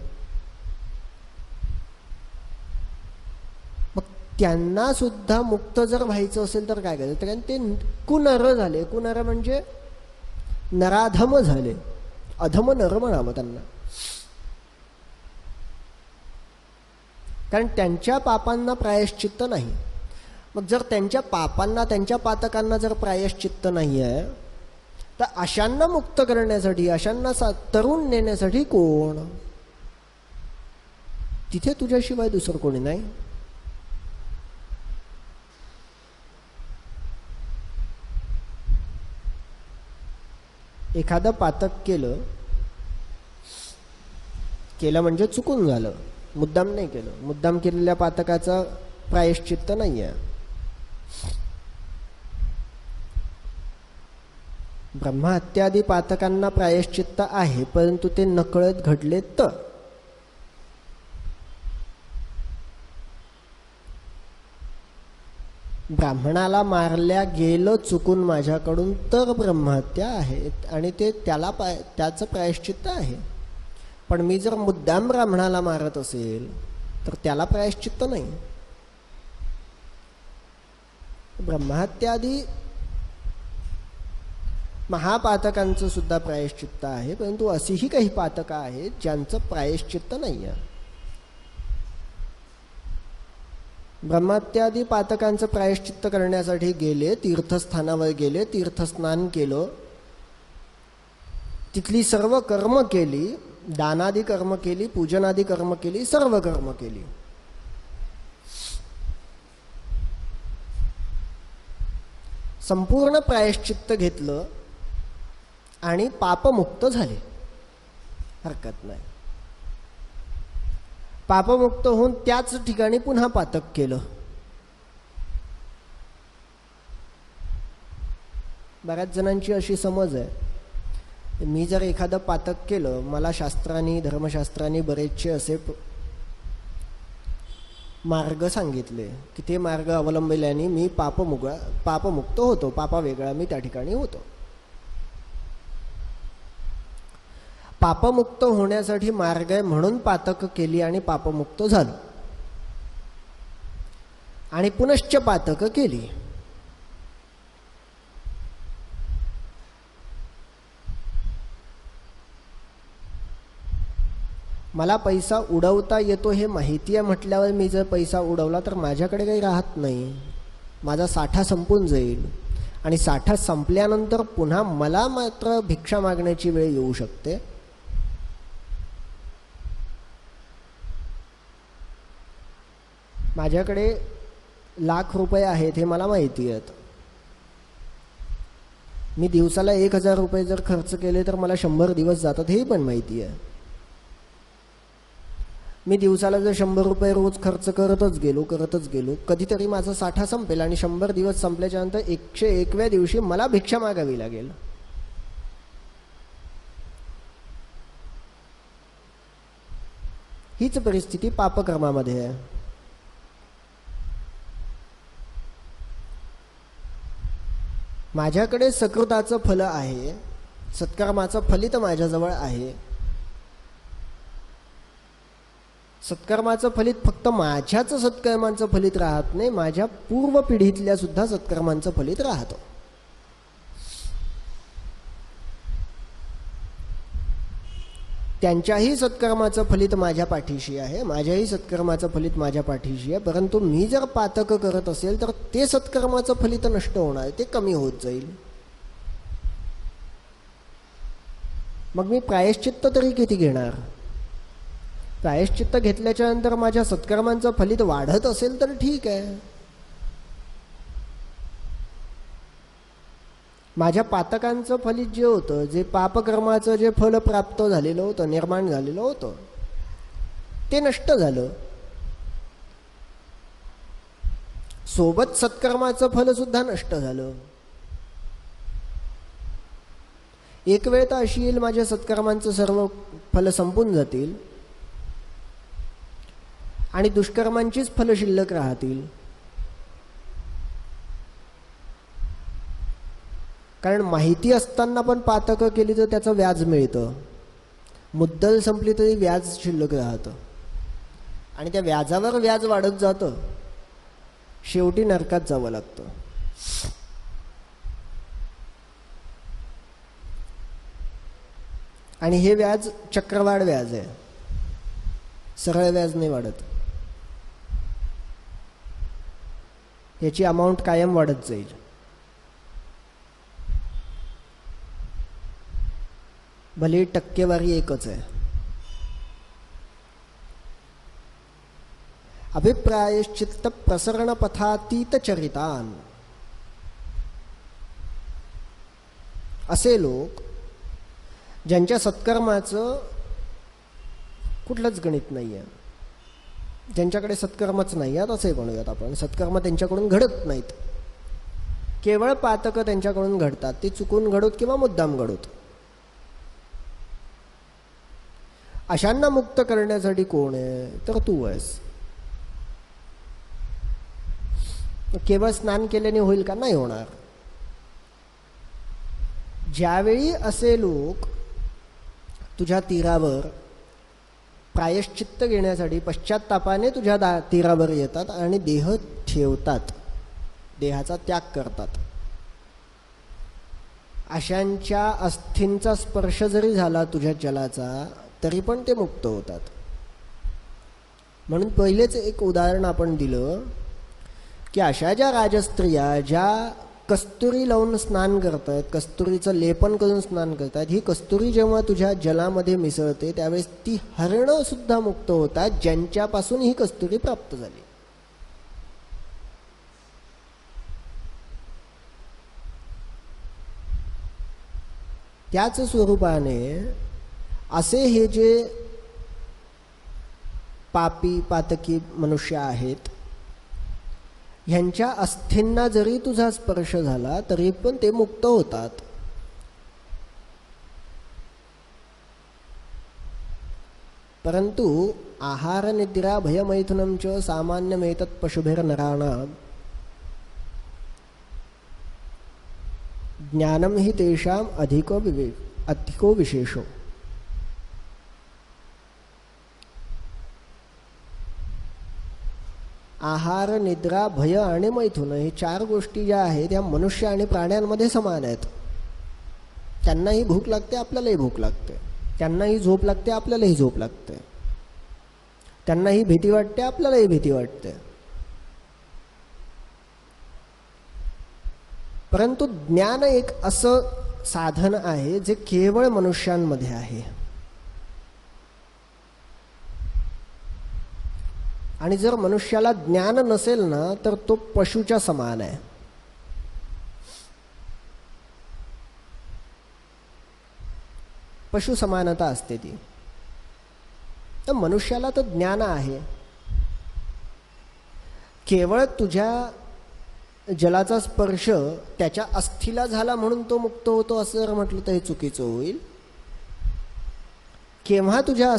मग त्यांना सुद्धा मुक्त जर व्हायचं असेल तर काय करायचं? कारण ते कुनर झाले. कुनर म्हणजे नराधम झाले, अधम नर म्हणावं त्यांना. कारण त्यांच्या पापांना प्रायश्चित्त नाही. मग जर त्यांच्या पापांना, त्यांच्या पातकांना जर प्रायश्चित्त नाही आहे तर अशांना मुक्त करण्यासाठी, अशांना तरुण नेण्यासाठी कोण? तिथे तुझ्याशिवाय दुसरं कोणी नाही. एखादं पातक केलं म्हणजे चुकून झालं, मुद्दाम नाही केलं. मुद्दाम केलेल्या पातकाचा प्रायश्चित्त नाही आहे. ब्रह्महत्यादी पातकांना प्रायश्चित्त आहे, परंतु ते नकळत घडले तर. ब्राह्मणाला मारल्या गेलं चुकून माझ्याकडून तर ब्रह्महत्या आहे आणि ते त्याचं प्रायश्चित्त आहे. पण मी जर मुद्दाम ब्राह्मणाला मारत असेल तर त्याला प्रायश्चित्त नाही. ब्रह्महत्यादी महापातकांचं सुद्धा प्रायश्चित्त आहे, परंतु अशीही काही पातकं आहेत ज्यांचं प्रायश्चित्त नाही आहे. ब्रह्महत्यादी पातकांचं प्रायश्चित्त करण्यासाठी गेले, तीर्थस्थानावर गेले, तीर्थस्नान केलं, तिथली सर्व कर्म केली, दानादी कर्म केली, पूजनादी कर्म केली, सर्व कर्म केली. संपूर्ण प्रायश्चित्त घेतलं आणि पापमुक्त झाले, हरकत नाही. पापमुक्त होऊन त्याच ठिकाणी पुन्हा पातक केलं. बऱ्याच जणांची अशी समज आहे, मी जर एखादं पातक केलं, मला शास्त्रांनी, धर्मशास्त्रांनी बरेचसे असे मार्ग सांगितले की ते मार्ग अवलंबिल्याने मी पापमुक्त होतो, पापा वेगळा मी त्या ठिकाणी होतो. पापमुक्त होण्यासाठी मार्ग आहे म्हणून पातक केली आणि पापमुक्त झालो. आणि पुनश्च पातक केली. मला पैसा उडवता येतो हे माहिती आहे म्हटल्यावर मी जर पैसा उडवला तर माझ्याकडे काही राहत नाही, माझा साठा संपून जाईल. आणि साठा संपल्यानंतर पुन्हा मला मात्र भिक्षा मागण्याची वेळ येऊ शकते. माझ्याकडे लाख रुपये आहेत हे मला माहिती आहेत. मी दिवसाला 1000 रुपये जर खर्च केले तर मला 100 दिवस जातात हे पण माहिती आहे. मी दिवसाला जर 100 रुपये रोज खर्च करतच गेलो कधीतरी माझा साठा संपेल आणि 100 दिवस संपल्याच्या नंतर 101व्या दिवशी मला भिक्षा मागावी लागेल. हीच परिस्थिती पापकर्मामध्ये आहे. माझ्याकडे सकृताचं फल आहे, सत्कर्माचं फलित माझ्याजवळ आहे. सत्कर्माचं फलित फक्त माझ्याच सत्कर्मांचं फलित राहत नाही, माझ्या पूर्व पिढीतल्या सुद्धा सत्कर्मांचं फलित राहतं. त्यांच्याही सत्कर्माचं फलित माझ्या पाठीशी आहे, माझ्याही सत्कर्माचं फलित माझ्या पाठीशी आहे. परंतु मी जर पातक करत असेल तर ते सत्कर्माचं फलित नष्ट होणार, ते कमी होत जाईल. मग मी प्रायश्चित्त तरी किती घेणार? प्रायश्चित्त घेतल्याच्या नंतर माझ्या सत्कर्मांचं फलित वाढत असेल तर ठीक आहे. माझ्या पातकांचं फलित जे होतं, जे पापकर्माचं जे फल प्राप्त झालेलं होतं, निर्माण झालेलं होतं, ते नष्ट झालं. सोबत सत्कर्माचं फल सुद्धा नष्ट झालं. एक वेळ तर अशी येईल माझ्या सत्कर्मांचं सर्व फल संपून जातील आणि दुष्कर्मांचीच फल शिल्लक राहतील. कारण माहिती असताना पण पातकं केली तर त्याचं व्याज मिळतं, मुद्दल संपली तरी व्याज शिल्लक राहतं आणि त्या व्याजावर व्याज वाढत जातं, शेवटी नरकात जावं लागतं. आणि हे व्याज चक्रवाढ व्याज आहे, सरळ व्याज नाही वाढत. याची अमाऊंट कायम वाढत जाईल. भले टक्केवारी एकच आहे. अभिप्रायश्चित्त प्रसरण पथातीत चरितान असे लोक ज्यांच्या सत्कर्माचं कुठलंच गणित नाही आहे, ज्यांच्याकडे सत्कर्मच नाही आहेत असे म्हणूयात आपण. सत्कर्म त्यांच्याकडून घडत नाहीत, केवळ पातकं त्यांच्याकडून घडतात. ते चुकून घडोत किंवा मुद्दाम घडोत. अशांना मुक्त करण्यासाठी कोण आहे? तर तू आहेस. केवळ स्नान केल्याने होईल का? नाही होणार. ज्यावेळी असे लोक तुझ्या तीरावर प्रायश्चित्त घेण्यासाठी पश्चात्तापाने तुझ्या तीरावर येतात आणि देह ठेवतात, देहाचा त्याग करतात, अशांच्या अस्थींचा स्पर्श जरी झाला तुझ्या जलाचा तरी पण ते मुक्त होतात. म्हणून पहिलेच एक उदाहरण आपण दिलं की अशा ज्या राजस्त्रिया ज्या कस्तुरी लावून स्नान करतात, कस्तुरीचं लेपन करून स्नान करतात, ही कस्तुरी जेव्हा तुझ्या जलामध्ये मिसळते त्यावेळेस ती हरणं सुद्धा मुक्त होतात, ज्यांच्यापासून ही कस्तुरी प्राप्त झाली. त्याच स्वरूपाने असे हे जे पापी पातकी मनुष्य आहेत, ह्यांच्या अस्थींना जरी तुझा स्पर्श झाला तरी पण ते मुक्त होतात. परंतु आहार निद्रा भयमैथुनं च सामान्यमेतत् पशुभिर्नराणां ज्ञानं हि तेषां अधिको विशेषो. आहार निद्रा भय आणि मैथुन हे चार गोष्टी ज्या आहेत या मनुष्य आणि प्राण्यांमध्ये समान आहेत. त्यांनाही भूक लागते, आपल्यालाही भूक लागते. त्यांनाही झोप लागते, आपल्यालाही झोप लागते. त्यांनाही भीती वाटते, आपल्यालाही भीती वाटते. परंतु ज्ञान एक असं साधन आहे जे केवळ मनुष्यांमध्ये आहे. आणि जर मनुष्याला ज्ञान नसेल ना तर तो पशुच्या समान आहे. पशु समानता असते ती. तर मनुष्याला तर ज्ञान आहे. केवळ तुझ्या जलाचा स्पर्श त्याच्या अस्थीला झाला म्हणून तो मुक्त होतो असं जर म्हटलं तर हे चुकीचं होईल. केव्हा तुझ्या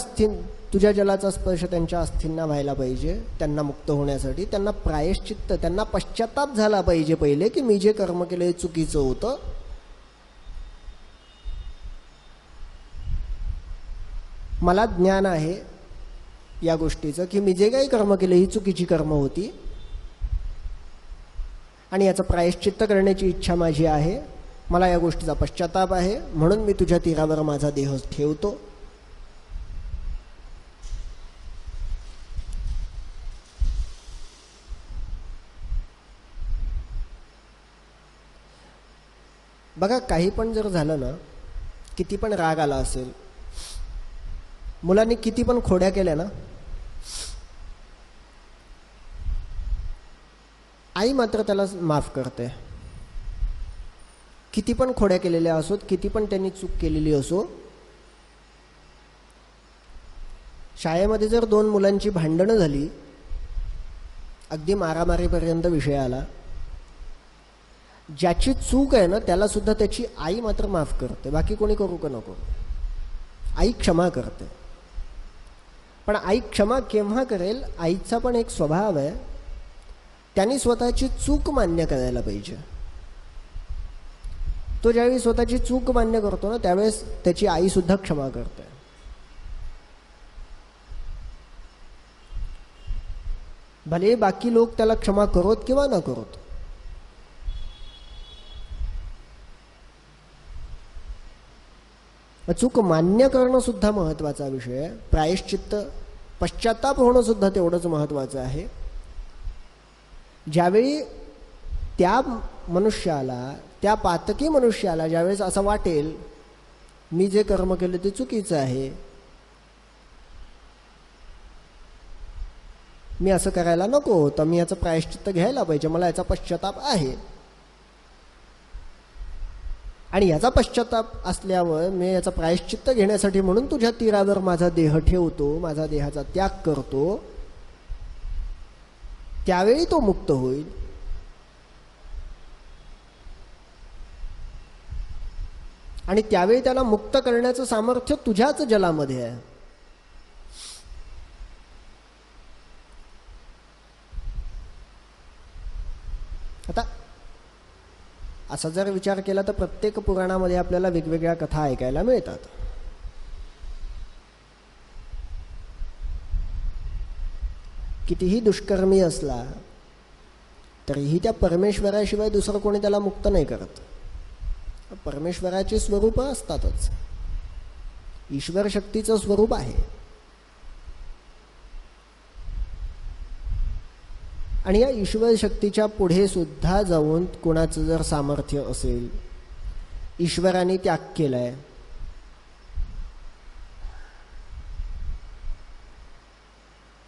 तुझ्या जलाचा स्पर्श त्यांच्या अस्थींना व्हायला पाहिजे, त्यांना मुक्त होण्यासाठी. त्यांना प्रायश्चित्त, त्यांना पश्चाताप झाला पाहिजे पहिले की मी जे कर्म केलं हे चुकीचं होतं. मला ज्ञान आहे या गोष्टीचं की मी जे काही कर्म केले ही चुकीची कर्म होती आणि याचं प्रायश्चित्त करण्याची इच्छा माझी आहे. मला या गोष्टीचा पश्चाताप आहे, म्हणून मी तुझ्या तीरावर माझा देह ठेवतो. बघा, काही पण जर झालं ना, किती पण राग आला असेल, मुलांनी किती पण खोड्या केल्या ना, आई मात्र त्याला माफ करते. किती पण खोड्या केलेल्या असोत, किती पण त्यांनी चूक केलेली असो. शाळेमध्ये जर दोन मुलांची भांडणं झाली, अगदी मारामारीपर्यंत विषय आला, ज्याची चूक आहे ना त्याला सुद्धा त्याची आई मात्र माफ करते. बाकी कोणी करू का नको, आई क्षमा करते. पण आई क्षमा केव्हा करेल? आईचा पण एक स्वभाव आहे, त्यांनी स्वतःची चूक मान्य करायला पाहिजे. तो ज्यावेळी स्वतःची चूक मान्य करतो ना, त्यावेळेस त्याची आई सुद्धा क्षमा करते. भले बाकी लोक त्याला क्षमा करोत किंवा न करोत. चूक मान्य करणं सुद्धा महत्त्वाचा विषय आहे. प्रायश्चित्त, पश्चाताप होणं सुद्धा तेवढंच महत्त्वाचं आहे. ज्यावेळी त्या मनुष्याला, त्या पातकी मनुष्याला ज्यावेळेस असं वाटेल मी जे कर्म केलं ते चुकीचं आहे, मी असं करायला नको होतं, मी याचं प्रायश्चित्त घ्यायला पाहिजे, मला याचा पश्चाताप आहे, आणि याचा पश्चाताप असल्यावर मी याचा प्रायश्चित्त घेण्यासाठी म्हणून तुझ्या तीरावर माझा देह ठेवतो, माझा देहाचा त्याग करतो, त्यावेळी तो मुक्त होईल. आणि त्यावेळी त्याला मुक्त करण्याचं सामर्थ्य तुझ्याच जलामध्ये आहे. आता असा जर विचार केला तर प्रत्येक पुराणामध्ये आपल्याला वेगवेगळ्या कथा ऐकायला मिळतात. कितीही दुष्कर्मी असला तरीही त्या परमेश्वराशिवाय दुसरं कोणी त्याला मुक्त नाही करत. परमेश्वराची स्वरूप असतातच, ईश्वर शक्तीचं स्वरूप आहे. आणि या ईश्वर शक्तीच्या पुढे सुद्धा जाऊन कोणाचं जर सामर्थ्य असेल, ईश्वराने त्याग केलाय,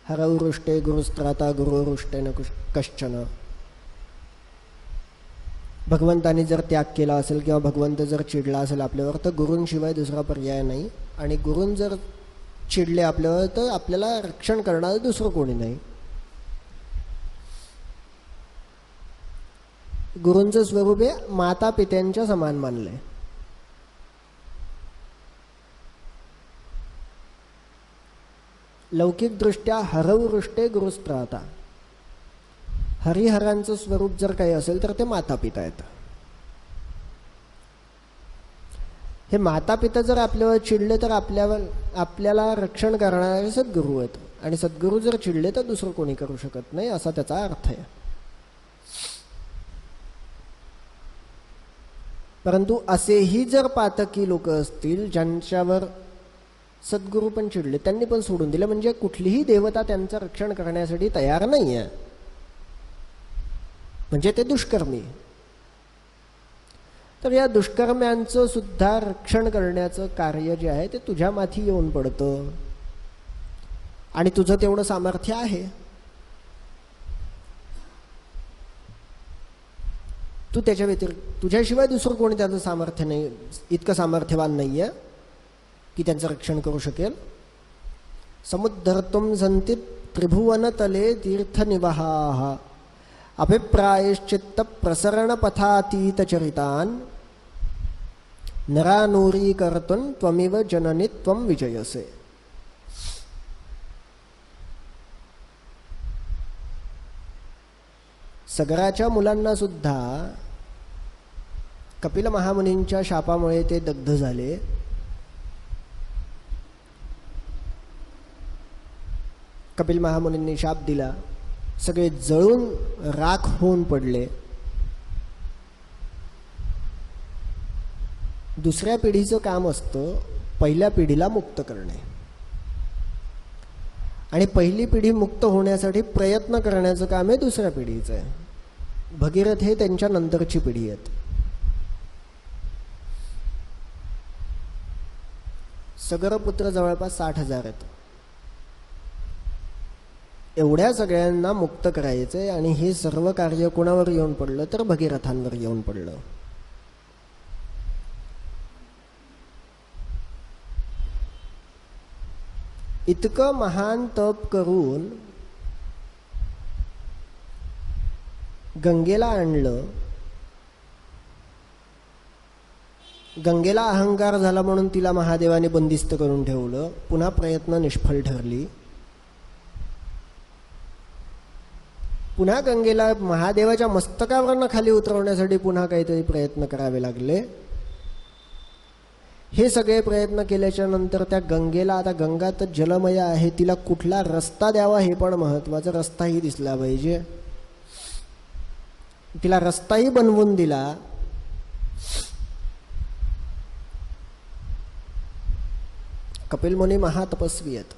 हरवृष्टे गुरुस्त्राता गुरुरुष्टेन कश्चन, भगवंताने जर त्याग केला असेल किंवा भगवंत जर चिडला असेल आपल्यावर तर गुरूंशिवाय दुसरा पर्याय नाही. आणि गुरूं जर चिडले आपल्यावर तर आपल्याला रक्षण करणारं दुसरं कोणी नाही. गुरूंचं स्वरूप हे माता पित्यांच्या समान मानलंय. लौकिकदृष्ट्या हरवृष्टे गुरुस्त्राता, हरिहरांचं स्वरूप जर काही असेल तर ते माता पिता आहेत. हे माता पिता जर आपल्यावर चिडले तर आपल्याला रक्षण करणारे सद्गुरू आहेत, आणि सद्गुरू जर चिडले तर दुसरं कोणी करू शकत नाही, असा त्याचा अर्थ आहे. परंतु असेही जर पातकी लोक असतील ज्यांच्यावर सद्गुरू पण चिडले, त्यांनी पण सोडून दिले, म्हणजे कुठलीही देवता त्यांचं रक्षण करण्यासाठी तयार नाही आहे, म्हणजे ते दुष्कर्मी. तर या दुष्कर्म्यांचं सुद्धा रक्षण करण्याचं कार्य जे आहे ते तुझ्या माथी येऊन पडतं, आणि तुझं तेवढं सामर्थ्य आहे. तू त्याच्या व्यतिरिक्त, तुझ्याशिवाय दुसरं कोणी त्याचं सामर्थ्य नाही, इतकं सामर्थ्यवान नाही आहे की त्यांचं रक्षण करू शकेल. समुद्धर्तुं सन्ति त्रिभुवनतले तीर्थनिवहाः अभिप्रायश्चित्त प्रसरणपथातीतचरितान् नरानूरीकर्तुं त्वमिव जननी त्वं विजयसे. सगराच्या मुलांना सुद्धा कपिल महामुनींच्या शापामुळे ते दग्ध झाले. कपिल महामुनींनी शाप दिला, सगळे जळून राख होऊन पडले. दुसऱ्या पिढीचं काम असतं पहिल्या पिढीला मुक्त करणे, आणि पहिली पिढी मुक्त होण्यासाठी प्रयत्न करण्याचं काम आहे दुसऱ्या पिढीचं आहे. भगीरथ हे त्यांच्या नंतरची पिढी आहेत. सगरपुत्र जवळपास 60,000 आहेत. एवढ्या सगळ्यांना मुक्त करायचंय, आणि हे सर्व कार्य कोणावर येऊन पडलं तर भगीरथांवर येऊन पडलं. इतकं महान तप करून गंगेला आणलं. गंगेला अहंकार झाला म्हणून तिला महादेवाने बंदिस्त करून ठेवलं. पुन्हा प्रयत्न निष्फळ ठरली. पुन्हा गंगेला महादेवाच्या मस्तकावरनं खाली उतरवण्यासाठी पुन्हा काहीतरी प्रयत्न करावे लागले. हे सगळे प्रयत्न केल्याच्या नंतर त्या गंगेला, आता गंगा तर जलमय आहे, तिला कुठला रस्ता द्यावा हे पण महत्वाचं. रस्ताही दिसला पाहिजे. तिला रस्ताही बनवून दिला. कपिल मुनी महातपस्वी आहेत.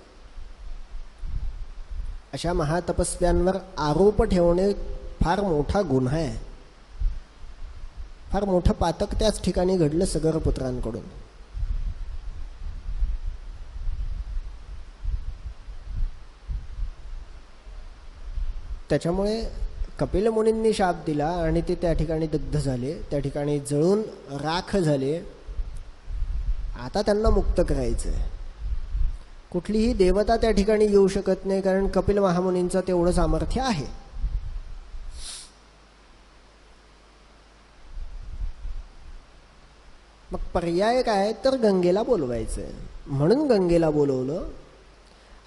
अशा महातपस्व्यांवर आरोप ठेवणे फार मोठा गुन्हा आहे. फार मोठं पातक त्याच ठिकाणी घडलं सगरपुत्रांकडून. त्याच्यामुळे कपिल मुनींनी शाप दिला आणि ते त्या ठिकाणी दग्ध झाले, त्या ठिकाणी जळून राख झाले. आता त्यांना मुक्त करायचं आहे. कुठलीही देवता त्या ठिकाणी येऊ शकत नाही, कारण कपिल महामुनींचं तेवढं सामर्थ्य आहे. मग पर्याय काय तर गंगेला बोलवायचं. म्हणून गंगेला बोलवलं,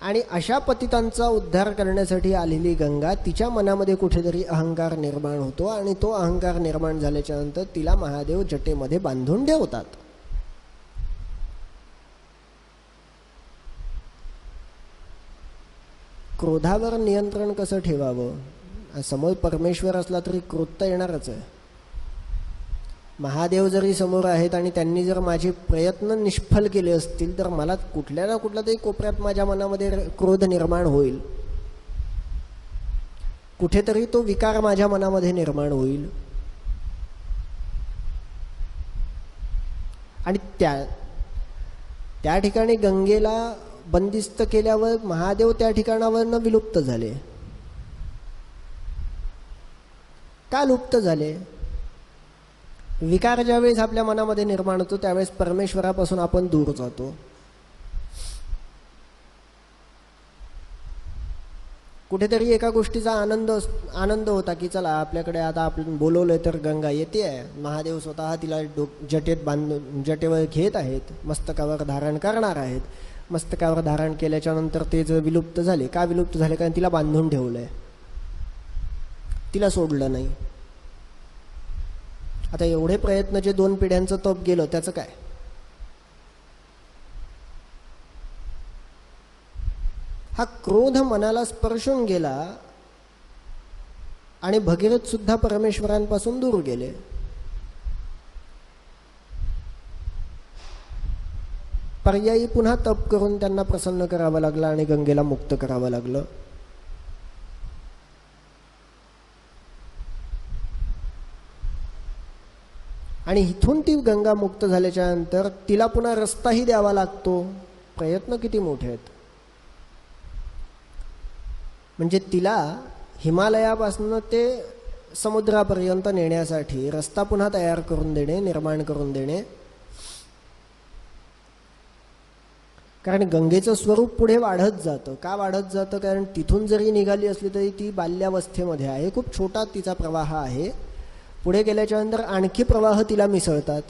आणि अशा पतितांचा उद्धार करण्यासाठी आलेली गंगा, तिच्या मनामध्ये कुठेतरी अहंकार निर्माण होतो, आणि तो अहंकार निर्माण झाल्याच्या नंतर तिला महादेव जटेमध्ये बांधून ठेवतात. क्रोधावर नियंत्रण कसं ठेवावं? समोर परमेश्वर असला तरी क्रोध तर येणारच आहे. महादेव जरी समोर आहेत आणि त्यांनी जर माझे प्रयत्न निष्फल केले असतील तर मला कुठल्या ना कुठल्या तरी कोपऱ्यात माझ्या मनामध्ये क्रोध निर्माण होईल. कुठेतरी तो विकार माझ्या मनामध्ये निर्माण होईल. आणि त्या ठिकाणी गंगेला बंदिस्त केल्यावर महादेव त्या ठिकाणावरनं विलुप्त झाले. का लुप्त झाले? विकार ज्यावेळेस आपल्या मनामध्ये निर्माण होतो त्यावेळेस परमेश्वरापासून आपण दूर जातो. कुठेतरी एका गोष्टीचा आनंद होता की चला आपल्याकडे आता आपण बोलवलंय तर गंगा येते आहे, महादेव स्वतः तिला जटेत बांधून जटेवर घेत आहेत, मस्तकावर धारण करणार आहेत. मस्तकावर धारण केल्याच्या नंतर ते जर विलुप्त झाले. का विलुप्त झाले? कारण तिला बांधून ठेवलंय, तिला सोडलं नाही. आता एवढे प्रयत्न जे 2 पिढ्यांचं तप गेलं त्याचं काय? हा क्रोध मनाला स्पर्शून गेला आणि भगीरथ सुद्धा परमेश्वरांपासून दूर गेले. पर्यायी पुन्हा तप करून त्यांना प्रसन्न करावं लागलं आणि गंगेला मुक्त करावं लागलं. आणि इथून ती गंगा मुक्त झाल्याच्या नंतर तिला पुन्हा रस्ताही द्यावा लागतो. प्रयत्न किती मोठे आहेत. म्हणजे तिला हिमालयापासून ते समुद्रापर्यंत नेण्यासाठी रस्ता पुन्हा तयार करून देणे, निर्माण करून देणे. कारण गंगेचं स्वरूप पुढे वाढत जातं. का वाढत जातं? कारण तिथून जरी निघाली असली तरी ती बाल्यावस्थेमध्ये आहे, खूप छोटा तिचा प्रवाह आहे. पुढे गेल्याच्या नंतर आणखी प्रवाह तिला मिसळतात.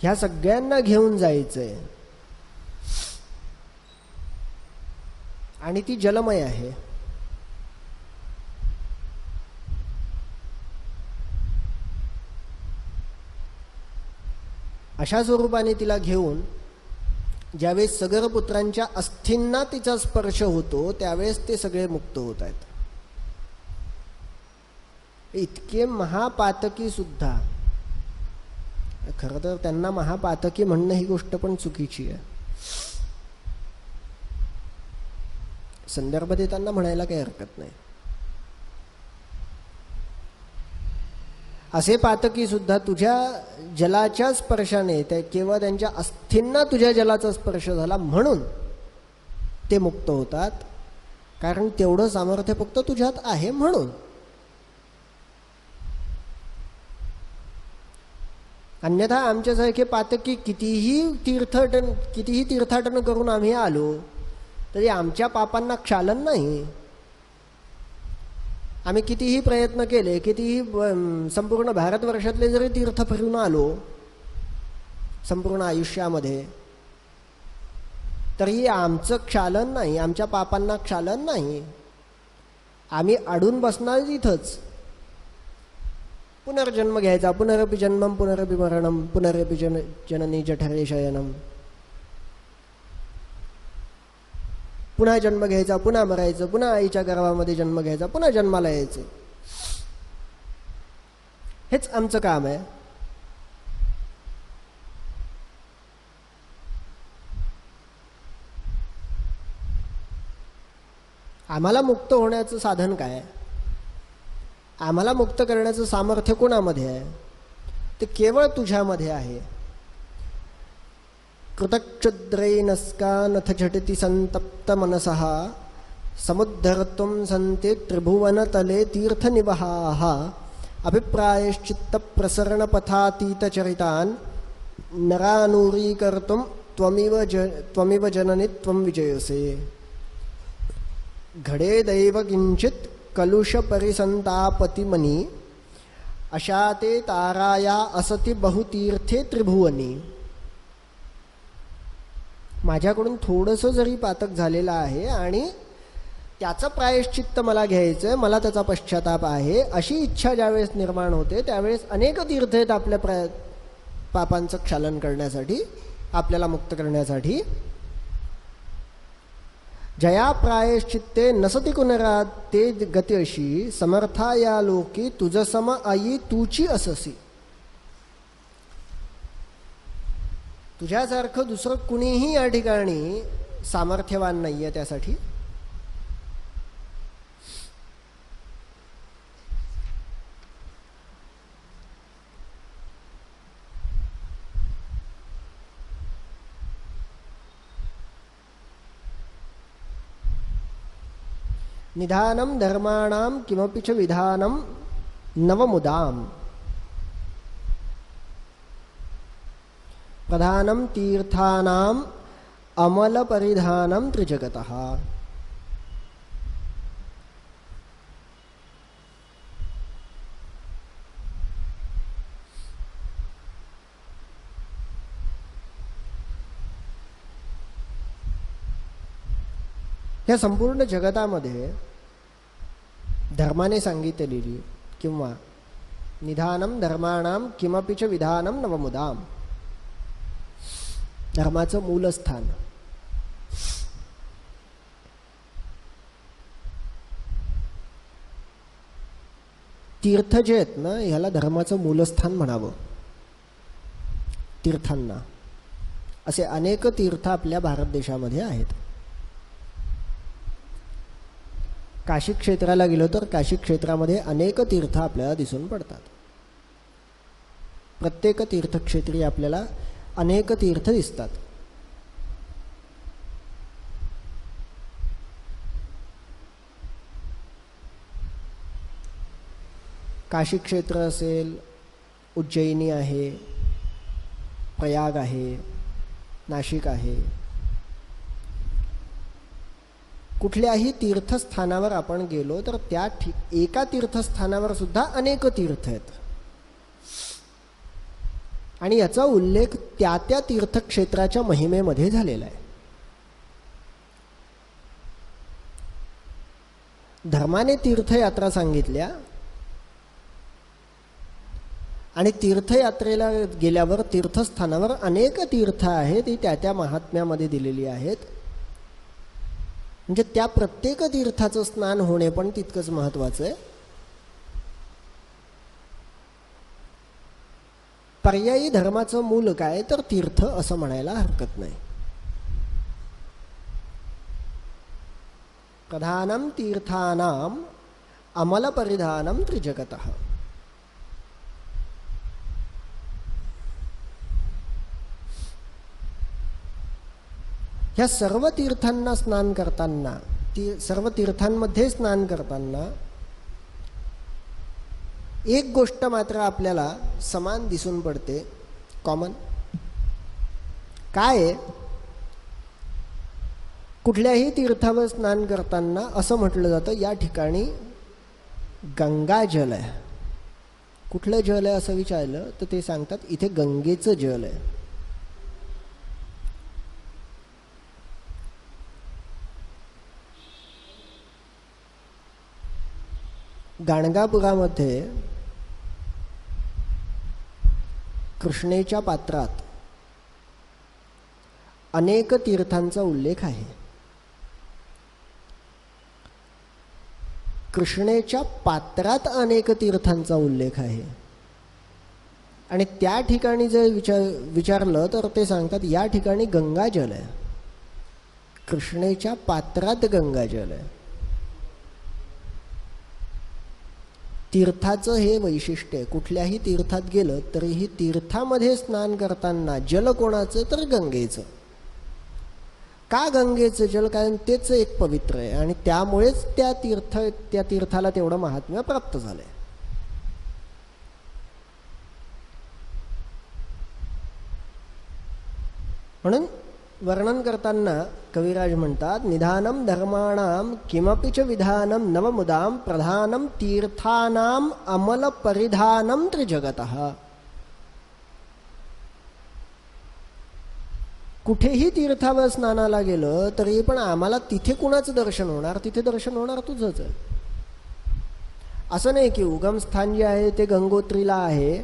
ह्या सगळ्यांना घेऊन जायचंय आणि ती जलमय आहे. अशा स्वरूपाने तिला घेऊन ज्यावेळेस सगर पुत्रांच्या अस्थींना तिचा स्पर्श होतो त्यावेळेस ते सगळे मुक्त होत आहेत. इतके महापातकी सुद्धा, खरं तर त्यांना महापातकी म्हणणं ही गोष्ट पण चुकीची आहे. संदर्भ देताना म्हणायला काही हरकत नाही. असे पातकी सुद्धा तुझ्या जलाच्या स्पर्शाने, त्या केवळ त्यांच्या अस्थींना तुझ्या जलाचा स्पर्श झाला म्हणून ते मुक्त होतात, कारण तेवढं सामर्थ्य फक्त तुझ्यात आहे म्हणून. अन्यथा आमच्यासारखे पातकी कितीही तीर्थाटन करून आम्ही आलो तरी आमच्या पापांना क्षालन नाही. आम्ही कितीही प्रयत्न केले, कितीही संपूर्ण भारतवर्षातले जरी तीर्थ फिरून आलो संपूर्ण आयुष्यामध्ये, तरी आमचं क्षालन नाही, आमच्या पापांना क्षालन नाही. आम्ही अडून बसणार तिथंच. पुनर्जन्म घ्यायचा, पुनरपि जन्मम पुनरपि मरणम पुनरपि जननी जठरे शयनम. पुन्हा जन्म घ्यायचा, पुन्हा मरायचं, पुन्हा आईच्या गर्भामध्ये जन्म घ्यायचा, पुन्हा जन्माला यायचं. हेच आमचं काम आहे. आम्हाला मुक्त होण्याचं साधन काय? आम्हाला मुक्त करण्याचं सामर्थ्य कोणामध्ये आहे? ते केवळ तुझ्यामध्ये आहे. कृतक्षुद्रैनस्कानथ झटिति संतप्त मनसः समुद्धर्तुं सन्ति त्रिभुवनतले तीर्थनिवहाः अभिप्रायश्चित्त प्रसरणपथातीतचरितान् नरानूरीकर्तुं त्वमिव जननि त्वं विजयसे. घडेदैव किंचित् कलुषपरिसंतापतिमनी अशाते ताराया असति बहुतीर्थे त्रिभुवनी. माझ्याकडून थोडंसं जरी पातक झालेलं आहे आणि त्याचं प्रायश्चित्त मला घ्यायचं आहे, मला त्याचा पश्चाताप आहे, अशी इच्छा ज्यावेळेस निर्माण होते त्यावेळेस अनेक तीर्थ आहेत आपल्या पापांचं क्षालन करण्यासाठी, आपल्याला मुक्त करण्यासाठी. जया प्रायश्चित्ते नसती कुनरा ते गती अशी समर्था या लोकी तुझसम आई तूची अससी. तुझ्यासारखं दुसरं कुणीही या ठिकाणी सामर्थ्यवान नाही आहे त्यासाठी. निधानं धर्माणां किमपि च विधानं नवमुदाम् प्रधानं तीर्थानाम् अमलपरिधानं त्रिजगतः. या संपूर्ण जगतामध्ये धर्माने सांगितलेली किंवा निधानं धर्माणां किमपि च विधानं नवमुदाम्, धर्माचं मूलस्थान. तीर्थ जे आहेत ना, ह्याला धर्माचं मूलस्थान म्हणावं. तीर्थांना असे अनेक तीर्थ आपल्या भारत देशामध्ये आहेत. काशी क्षेत्राला गेलो तर काशी क्षेत्रामध्ये अनेक तीर्थ आपल्याला दिसून पडतात. प्रत्येक तीर्थक्षेत्री आपल्याला अनेक तीर्थ दिसतात. काशी क्षेत्र असेल, उज्जैनी आहे, प्रयाग आहे, नाशिक आहे. कुठल्याही तीर्थस्थानावर आपण गेलो तर त्या एका तीर्थस्थानावर सुद्धा अनेक तीर्थ आहेत आणि याचा उल्लेख त्या त्या तीर्थक्षेत्राच्या महिमेमध्ये झालेला आहे. धर्माने तीर्थयात्रा सांगितल्या आणि तीर्थयात्रेला गेल्यावर तीर्थस्थानावर अनेक तीर्थ आहेत, ती त्या त्या महात्म्यामध्ये दिलेली आहेत. म्हणजे त्या प्रत्येक तीर्थाचं स्नान होणे पण तितकंच महत्त्वाचं आहे. पर्यायी धर्माचं मूल काय तर तीर्थ असं म्हणायला हरकत नाही. प्रधानम तीर्थानाम अमल परिधानम त्रिजगतः. ह्या सर्व तीर्थांना स्नान करताना, सर्व तीर्थांमध्ये स्नान करताना एक गोष्ट मात्र आपल्याला समान दिसून पडते, कॉमन. काय? कुठल्याही तीर्थावर स्नान करताना असं म्हटलं जातं या ठिकाणी गंगा जल आहे. कुठलं जल आहे असं विचारलं तर ते सांगतात इथे गंगेचं जल आहे. गाणगापुरामध्ये कृष्णेच्या पात्रात अनेक तीर्थांचा उल्लेख आहे. कृष्णेच्या पात्रात अनेक तीर्थांचा उल्लेख आहे. आणि त्या ठिकाणी जर विचारलं तर ते सांगतात या ठिकाणी गंगाजल आहे. कृष्णेच्या पात्रात गंगाजल आहे. तीर्थाचं हे वैशिष्ट्य आहे. कुठल्याही तीर्थात गेलं तरीही तीर्थामध्ये स्नान करताना जल कोणाचं तर गंगेचं. का गंगेचं जल? कारण तेच एक पवित्र आहे आणि त्यामुळेच त्या तीर्थाला तेवढं महात्म्य प्राप्त झालंय. म्हणून वर्णन करताना कविराज म्हणतात निधानम धर्माणाम किमपि च विधानम नवमुदाम प्रधानम तीर्थानाम अमल परिधानम त्रिजगतः. कुठेही तीर्थावर स्नानाला गेलं तरी पण आम्हाला तिथे कुणाचं दर्शन होणार? तिथे दर्शन होणार तुझंच आहे. असं नाही की उगमस्थान जे आहे ते गंगोत्रीला आहे,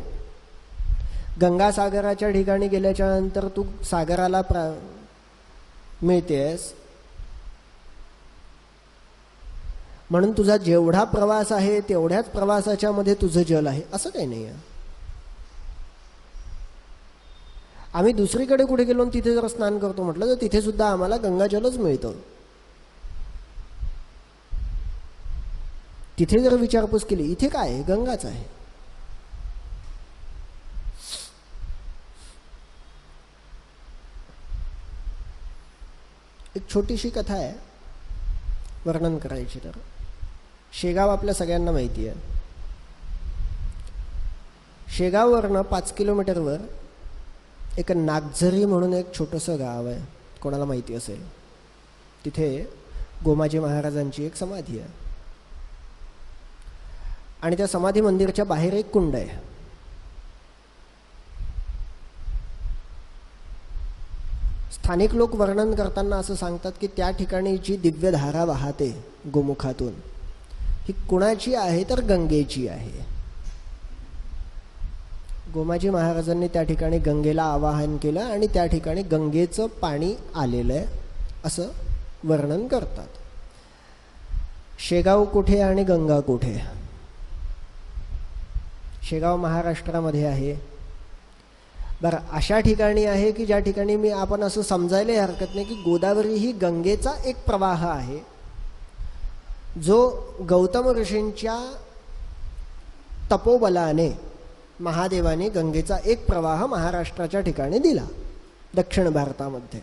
गंगासागराच्या ठिकाणी गेल्याच्या नंतर तू सागराला मिळतेस म्हणून तुझा जेवढा प्रवास आहे तेवढ्याच प्रवासाच्या मध्ये तुझं जल आहे असं काही नाही आहे. आम्ही दुसरीकडे कुठे गेलो तिथे जर स्नान करतो म्हटलं तर तिथे सुद्धा आम्हाला गंगाजलच मिळतं. तिथे जर विचारपूस केली इथे काय आहे? गंगाच आहे. एक छोटीशी कथा आहे वर्णन करायची तर. शेगाव आपल्या सगळ्यांना माहिती आहे. शेगाववरनं 5 किलोमीटरवर एक नागझरी म्हणून एक छोटंसं गाव आहे, कोणाला माहिती असेल. तिथे गोमाजी महाराजांची एक समाधी आहे आणि त्या समाधी मंदिराच्या बाहेर एक कुंड आहे. स्थानिक लोक वर्णन करताना असं सांगतात की त्या ठिकाणी जी दिव्य धारा वाहते गोमुखातून ही कुणाची आहे तर गंगेची आहे. गोमाजी महाराजांनी त्या ठिकाणी गंगेला आवाहन केलं आणि त्या ठिकाणी गंगेचं पाणी आलेलं आहे असं वर्णन करतात. शेगाव कुठे आणि गंगा कुठे? शेगाव महाराष्ट्रामध्ये आहे. बरं, अशा ठिकाणी आहे की ज्या ठिकाणी आपण असं समजायला हरकत नाही की गोदावरी ही गंगेचा एक प्रवाह आहे जो गौतम ऋषींच्या तपोबलाने महादेवाने गंगेचा एक प्रवाह महाराष्ट्राच्या ठिकाणी दिला दक्षिण भारतामध्ये.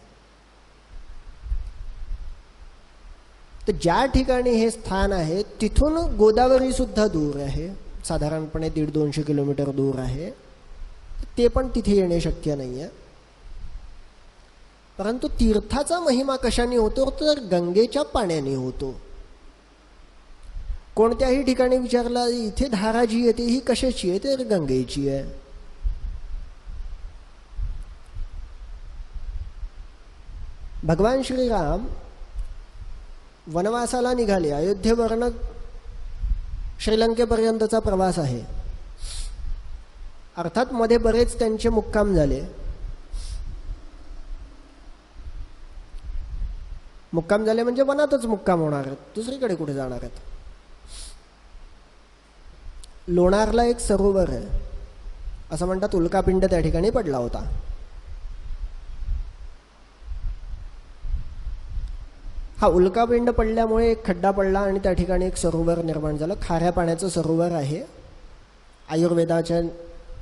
तर ज्या ठिकाणी हे स्थान आहे तिथून गोदावरी सुद्धा दूर आहे, साधारणपणे 150-200 किलोमीटर दूर आहे. ते पण तिथे येणे शक्य नाही आहे. परंतु तीर्थाचा महिमा कशाने होतो तर गंगेच्या पाण्याने होतो. कोणत्याही ठिकाणी विचारला इथे धारा जी येते ही कशाची आहे तर गंगेची आहे. भगवान श्रीराम वनवासाला निघाले. अयोध्येवरनं श्रीलंकेपर्यंतचा प्रवास आहे अर्थात मध्ये बरेच त्यांचे मुक्काम झाले. मुक्काम झाले म्हणजे वनातच मुक्काम होणार आहेत, दुसरीकडे कुठे जाणार आहेत. लोणारला एक सरोवर आहे, असं म्हणतात उल्कापिंड त्या ठिकाणी पडला होता. हा उल्कापिंड पडल्यामुळे एक खड्डा पडला आणि त्या ठिकाणी एक सरोवर निर्माण झालं. खाऱ्या पाण्याचं सरोवर आहे.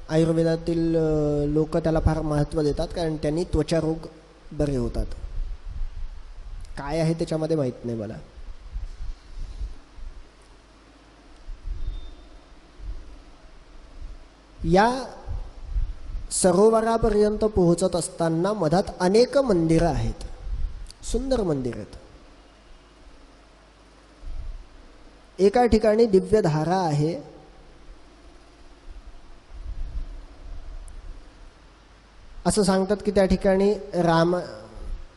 आयुर्वेदातील लोक त्याला फार महत्त्व देतात, कारण त्यांनी त्वचारोग बरे होतात. काय आहे त्याच्यामध्ये माहीत नाही मला. या सरोवरापर्यंत पोहोचत असताना मधात अनेक मंदिरं आहेत, सुंदर मंदिर आहेत. एका ठिकाणी दिव्य धारा आहे. असं सांगतात की त्या ठिकाणी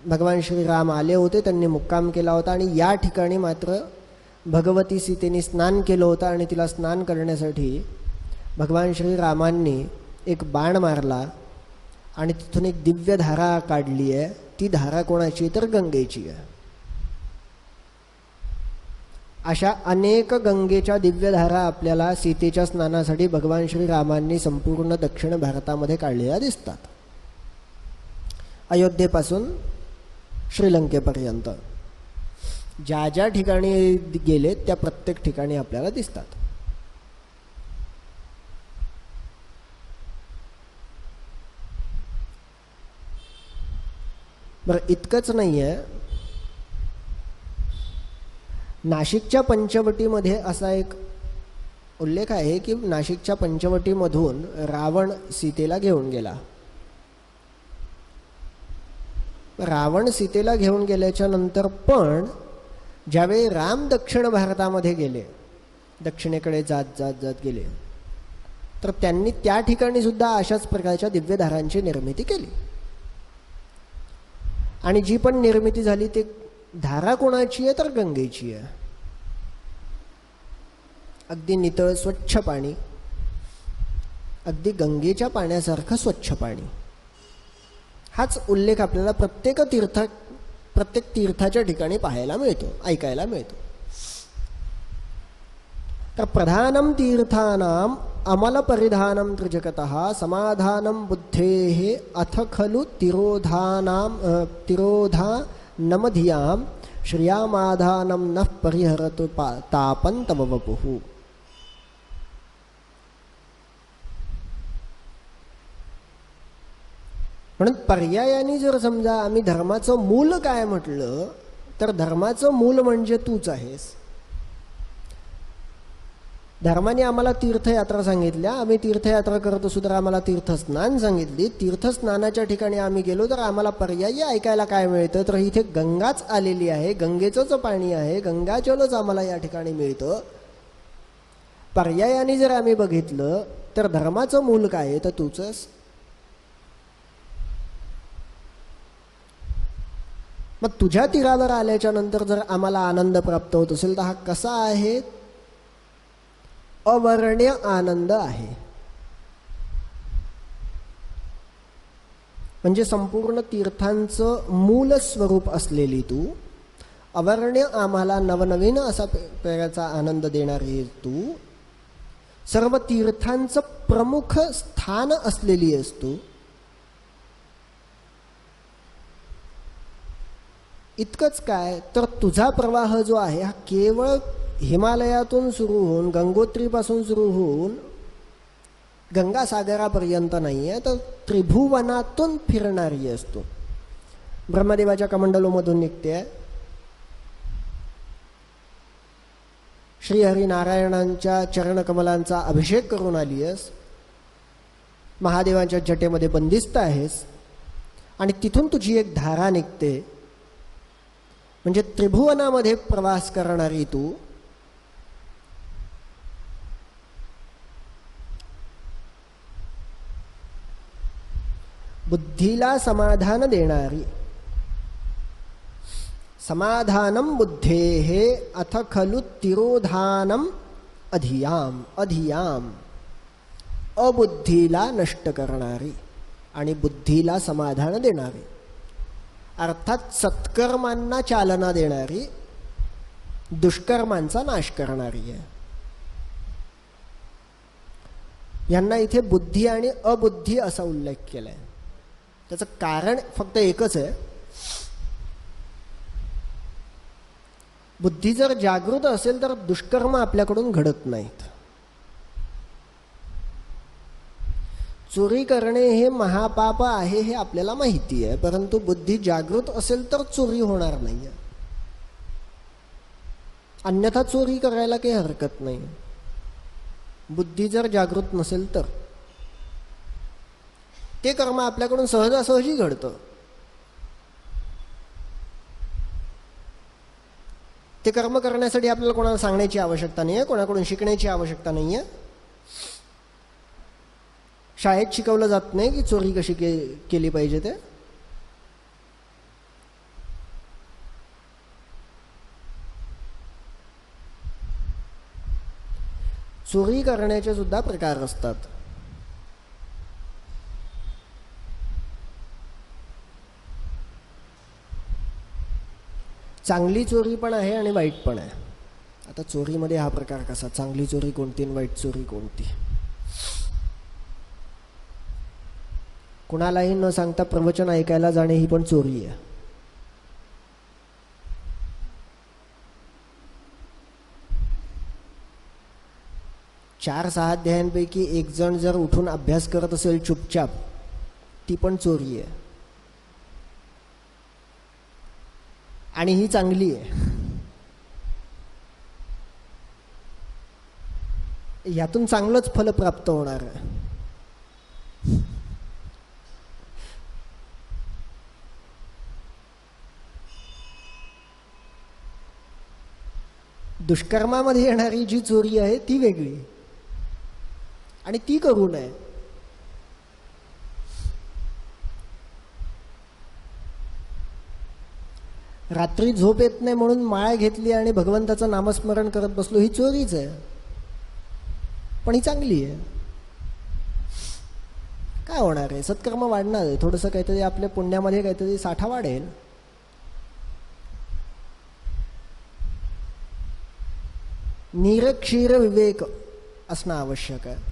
भगवान श्रीराम आले होते, त्यांनी मुक्काम केला होता आणि या ठिकाणी मात्र भगवती सीतेने स्नान केलं होतं आणि तिला स्नान करण्यासाठी भगवान श्रीरामांनी एक बाण मारला आणि तिथून एक दिव्य धारा काढली आहे. ती धारा कोणाची तर गंगेची आहे. अशा अनेक गंगेच्या दिव्यधारा आपल्याला सीतेच्या स्नानासाठी भगवान श्रीरामांनी संपूर्ण दक्षिण भारतामध्ये काढलेल्या दिसतात. अयोध्येपासून श्रीलंकेपर्यंत ज्या ज्या ठिकाणी गेले त्या प्रत्येक ठिकाणी आपल्याला दिसतात. बरं, इतकंच नाही आहे. नाशिकच्या पंचवटीमध्ये असा एक उल्लेख आहे की नाशिकच्या पंचवटीमधून रावण सीतेला घेऊन गेला. रावण सीतेला घेऊन गेल्याच्या नंतर पण ज्यावेळी राम दक्षिण भारतामध्ये गेले, दक्षिणेकडे जात जात जात गेले, तर त्यांनी त्या ठिकाणी सुद्धा अशाच प्रकारच्या दिव्यधारांची निर्मिती केली. आणि जी पण निर्मिती झाली ती धारा कोणाची आहे तर गंगेची आहे. अगदी नितळ स्वच्छ पाणी, अगदी गंगेच्या पाण्यासारखं स्वच्छ पाणी. हाच उल्लेख आपल्याला प्रत्येक तीर्थाच्या ठिकाणी पाहायला मिळतो, ऐकायला मिळतो. तर प्रधानम तीर्थानाम अमल परिधानम त्रिजगतः समाधानम बुद्धेः अथ खलु तिरोधानमधियाम श्रियामाधानम नः परिहरतु तापं तव वपुः. म्हणून पर्यायाने जर समजा आम्ही धर्माचं मूल काय म्हटलं तर धर्माचं मूल म्हणजे तूच आहेस. धर्माने आम्हाला तीर्थयात्रा सांगितल्या, आम्ही तीर्थयात्रा करत असू तर आम्हाला तीर्थस्नान सांगितली. तीर्थस्नानाच्या ठिकाणी आम्ही गेलो तर आम्हाला पर्यायी ऐकायला काय मिळतं तर इथे गंगाच आलेली आहे, गंगेचंच पाणी आहे, गंगाजलच आम्हाला या ठिकाणी मिळतं. पर्यायाने जर आम्ही बघितलं तर धर्माचं मूल काय आहे तर तूचंच. मग तुझ्या तीरावर आल्याच्या नंतर जर आम्हाला आनंद प्राप्त होत असेल तर हा कसा आहे? अवर्ण्य आनंद आहे. म्हणजे संपूर्ण तीर्थांचं मूल स्वरूप असलेली तू, अवर्ण्य आम्हाला नवनवीन असा प्रकारचा आनंद देणारी तू, सर्व तीर्थांचं प्रमुख स्थान असलेली आहेस तू. इतकंच काय तर तुझा प्रवाह जो आहे हा केवळ हिमालयातून सुरू होऊन, गंगोत्रीपासून सुरू होऊन गंगासागरापर्यंत नाही आहे, तर त्रिभुवनातून फिरणारी असतो. ब्रह्मदेवाच्या कमंडलोमधून निघते, श्रीहरिनारायणांच्या चरणकमलांचा अभिषेक करून आली आहेस, महादेवांच्या जटेमध्ये बंदिस्त आहेस आणि तिथून तुझी एक धारा निघते. म्हणजे त्रिभुवनामध्ये प्रवास करणारी तू बुद्धीला समाधान देणारी. समाधानम बुद्धेः अथ खलु तिरोधानम अधियाम. अधियाम अबुद्धीला नष्ट करणारी आणि बुद्धीला समाधान देणारी, अर्थात सत्कर्मांना चालना देणारी, दुष्कर्मांचा नाश करणारी आहे. यांना इथे बुद्धी आणि अबुद्धी असा उल्लेख केलाय. त्याचं कारण फक्त एकच आहे. बुद्धी जर जागृत असेल तर दुष्कर्म आपल्याकडून घडत नाहीत. चोरी करणे हे महापाप आहे हे आपल्याला माहिती आहे, परंतु बुद्धी जागृत असेल तर चोरी होणार नाही. अन्यथा चोरी करायला काही हरकत नाही. बुद्धी जर जागृत नसेल तर ते कर्म आपल्याकडून सहजासहजी घडतं. ते कर्म करण्यासाठी आपल्याला कोणाला सांगण्याची आवश्यकता नाही आहे, कोणाकडून शिकण्याची आवश्यकता नाही आहे. शाळेत शिकवलं जात नाही की चोरी कशी केली पाहिजे. ते चोरी करण्याचे सुद्धा प्रकार असतात. चांगली चोरी पण आहे आणि वाईट पण आहे. आता चोरीमध्ये हा प्रकार कसा, चांगली चोरी कोणती आणि वाईट चोरी कोणती? कुणालाही न सांगता प्रवचन ऐकायला जाणे ही पण चोरी आहे. चार 6 अध्यायांपैकी एक जण जर उठून अभ्यास करत असेल चुपचाप, ती पण चोरी आहे आणि ही चांगली आहे. यातून चांगलंच फल प्राप्त होणार आहे. दुष्कर्मामध्ये येणारी जी चोरी आहे ती वेगळी आणि ती करू नये. रात्री झोप येत नाही म्हणून माळ घेतली आणि भगवंताचं नामस्मरण करत बसलो, ही चोरीच आहे, पण ही चांगली आहे. काय होणार आहे? सत्कर्म वाढणार आहे. थोडंसं काहीतरी आपल्या पुण्यामध्ये काहीतरी साठा वाढेल. नीरक्षीर विवेक असणं आवश्यक आहे.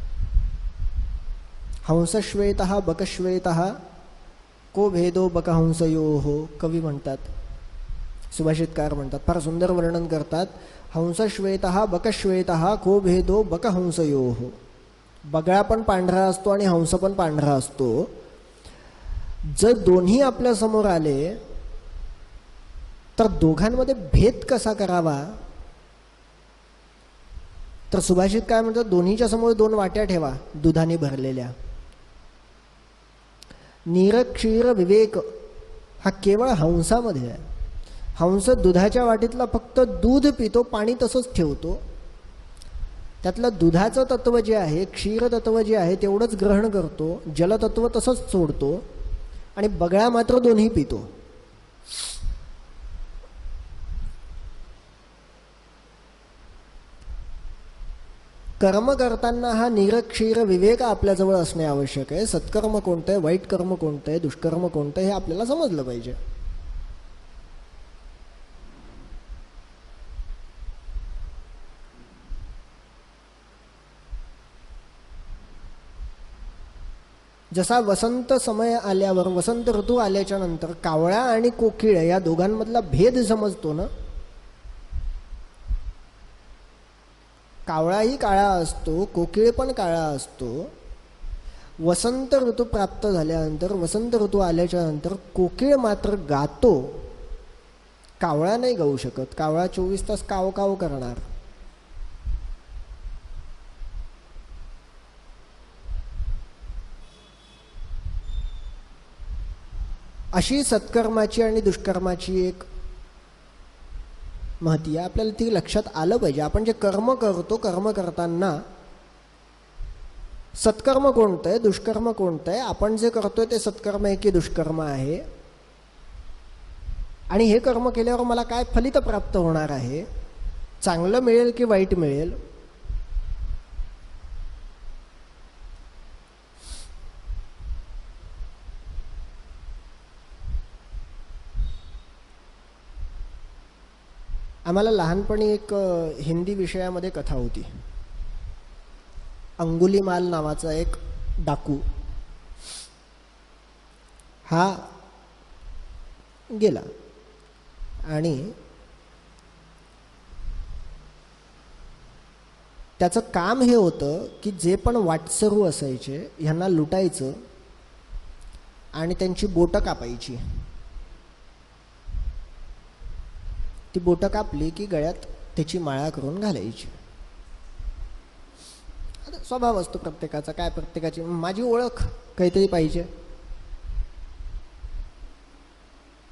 हंसश्वेतः बकश्वेतः को भेदो बकहंसयोः, कवी म्हणतात, सुभाषितकार म्हणतात, फार सुंदर वर्णन करतात. हंसश्वेतः बकश्वेतः को भेदो बकहंसयोः. बगळा पण पांढरा असतो आणि हंस पण पांढरा असतो. जर दोन्ही आपल्या समोर आले तर दोघांमध्ये भेद कसा करावा? तर सुभाषित काय म्हणतात, दोन्हीच्या समोर 2 वाट्या ठेवा दुधाने भरलेल्या. नीरक्षीर विवेक हा केवळ हंसामध्ये आहे. हंस दुधाच्या वाटीतला फक्त दूध पितो, पाणी तसंच ठेवतो. त्यातलं दुधाचं तत्व जे आहे, क्षीर तत्व जे आहे तेवढंच ग्रहण करतो, जलतत्व तसंच सोडतो, आणि बगळा मात्र दोन्ही पितो. कर्म करताना हा निरक्षीर विवेक आपल्याजवळ असणे आवश्यक आहे. सत्कर्म कोणतं आहे, वाईट कर्म कोणतं आहे, दुष्कर्म कोणतं आहे हे आपल्याला समजलं पाहिजे. जसा वसंत समय आल्यावर, वसंत ऋतू आल्याच्या नंतर कावळा आणि कोकिळ या दोघांमधला भेद समजतो ना. कावळाही काळा असतो, कोकिळ पण काळा असतो. वसंत ऋतू प्राप्त झाल्यानंतर, वसंत ऋतू आल्याच्या नंतर कोकिळ मात्र गातो, कावळा नाही गाऊ शकत. कावळा 24 तास काव काव करणार. अशी सत्कर्माची आणि दुष्कर्माची एक महती आहे. आपल्याला ती लक्षात आलं पाहिजे. आपण जे कर्म करतो, कर्म करताना सत्कर्म कोणतं आहे, दुष्कर्म कोणतं आहे, आपण जे करतोय ते सत्कर्म आहे की दुष्कर्म आहे, आणि हे कर्म केल्यावर मला काय फलित प्राप्त होणार आहे, चांगलं मिळेल की वाईट मिळेल, आम्हाला लहानपणी एक हिंदी विषयामध्ये कथा होती. अंगुलीमाल नावाचा एक डाकू हा गेला आणि त्याचं काम हे होतं की जे पण वाटसरू असायचे ह्यांना लुटायचं आणि त्यांची बोटं कापायची. ती बोटं कापली की गळ्यात त्याची माळा करून घालायची. आता स्वभाव असतो प्रत्येकाचा, काय प्रत्येकाची माझी ओळख काहीतरी पाहिजे,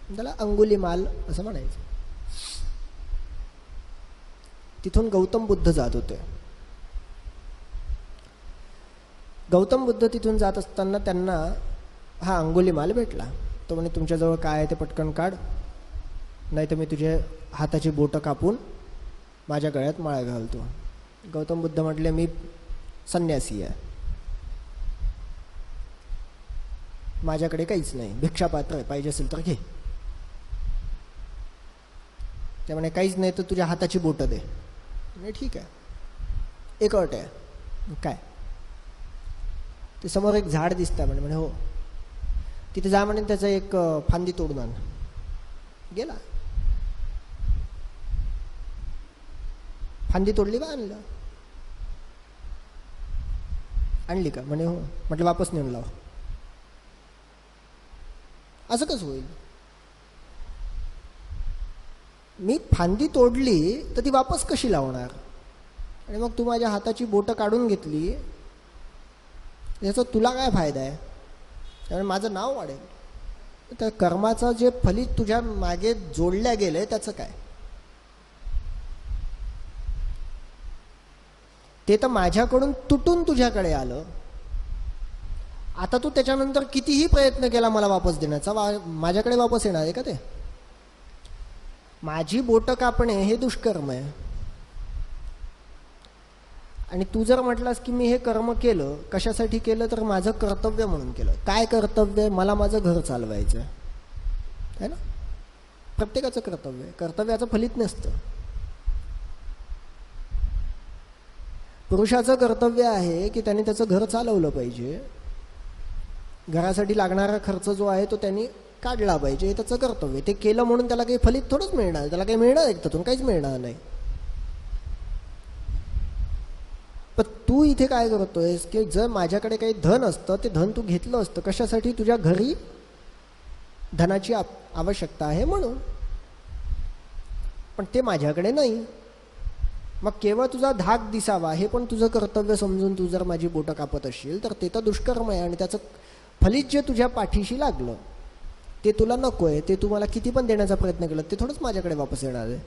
त्याला अंगुलीमाल असं म्हणायचं. तिथून गौतम बुद्ध जात होते. गौतम बुद्ध तिथून जात असताना त्यांना हा अंगुलीमाल भेटला. तो म्हणे तुमच्याजवळ काय आहे ते पटकन काढ, नाही तर मी तुझे हाताची बोटं कापून माझ्या गळ्यात माळा घालतो. गौतम बुद्ध म्हटले मी संन्यासी आहे, माझ्याकडे काहीच नाही, भिक्षापात्र आहे, पाहिजे असेल तर घे. त्यामुळे काहीच नाही तर तुझ्या हाताची बोटं दे. म्हणजे ठीक आहे, एक अट आहे. काय ते समोर एक झाड दिसतं म्हणे हो तिथे जा म्हणे, त्याचं एक फांदी तोडून आण. गेला, फांदी तोडली का आणलं, आणली का म्हणे हो. म्हटलं वापस नेऊन लाव. असं कसं होईल, मी फांदी तोडली तर ती वापस कशी लावणार, आणि मग तू माझ्या हाताची बोटं काढून घेतली, याचा तुला काय फायदा आहे, त्यामुळे माझं नाव वाढेल. त्या कर्माचं जे फलित तुझ्या मागे जोडल्या गेले त्याचं काय, ते तर माझ्याकडून तुटून तुझ्याकडे आलं. आता तू त्याच्यानंतर कितीही प्रयत्न केला मला वापस देण्याचा, माझ्याकडे वापस येणार आहे का ते. माझी बोटं कापणे हे दुष्कर्म आहे. आणि तू जर म्हटलास की मी हे कर्म केलं कशासाठी केलं, तर माझं कर्तव्य म्हणून केलं. काय कर्तव्य, मला माझं घर चालवायचं आहे ना, प्रत्येकाचं कर्तव्य. कर्तव्याचं फलित नसतं. पुरुषाचं कर्तव्य आहे की त्याने त्याचं घर चालवलं पाहिजे, घरासाठी लागणारा खर्च जो आहे तो त्यांनी काढला पाहिजे, हे त्याचं कर्तव्य. ते केलं म्हणून त्याला काही फलित थोडंच मिळणार, त्याला काही मिळणार आहे त्यातून, काहीच मिळणार नाही. पण तू इथे काय करतोयस की जर माझ्याकडे काही धन असतं ते धन तू घेतलं असतं, कशासाठी, तुझ्या घरी धनाची आवश्यकता आहे म्हणून, पण ते माझ्याकडे नाही. मग केवळ तुझा धाक दिसावा हे पण तुझं कर्तव्य समजून तू जर माझी बोटं कापत असशील तर ते तर दुष्कर्म आहे. आणि त्याचं फलित जे तुझ्या पाठीशी लागलं ते तुला नको आहे, ते तू मला किती पण देण्याचा प्रयत्न केला ते थोडंच माझ्याकडे वापस येणार आहे.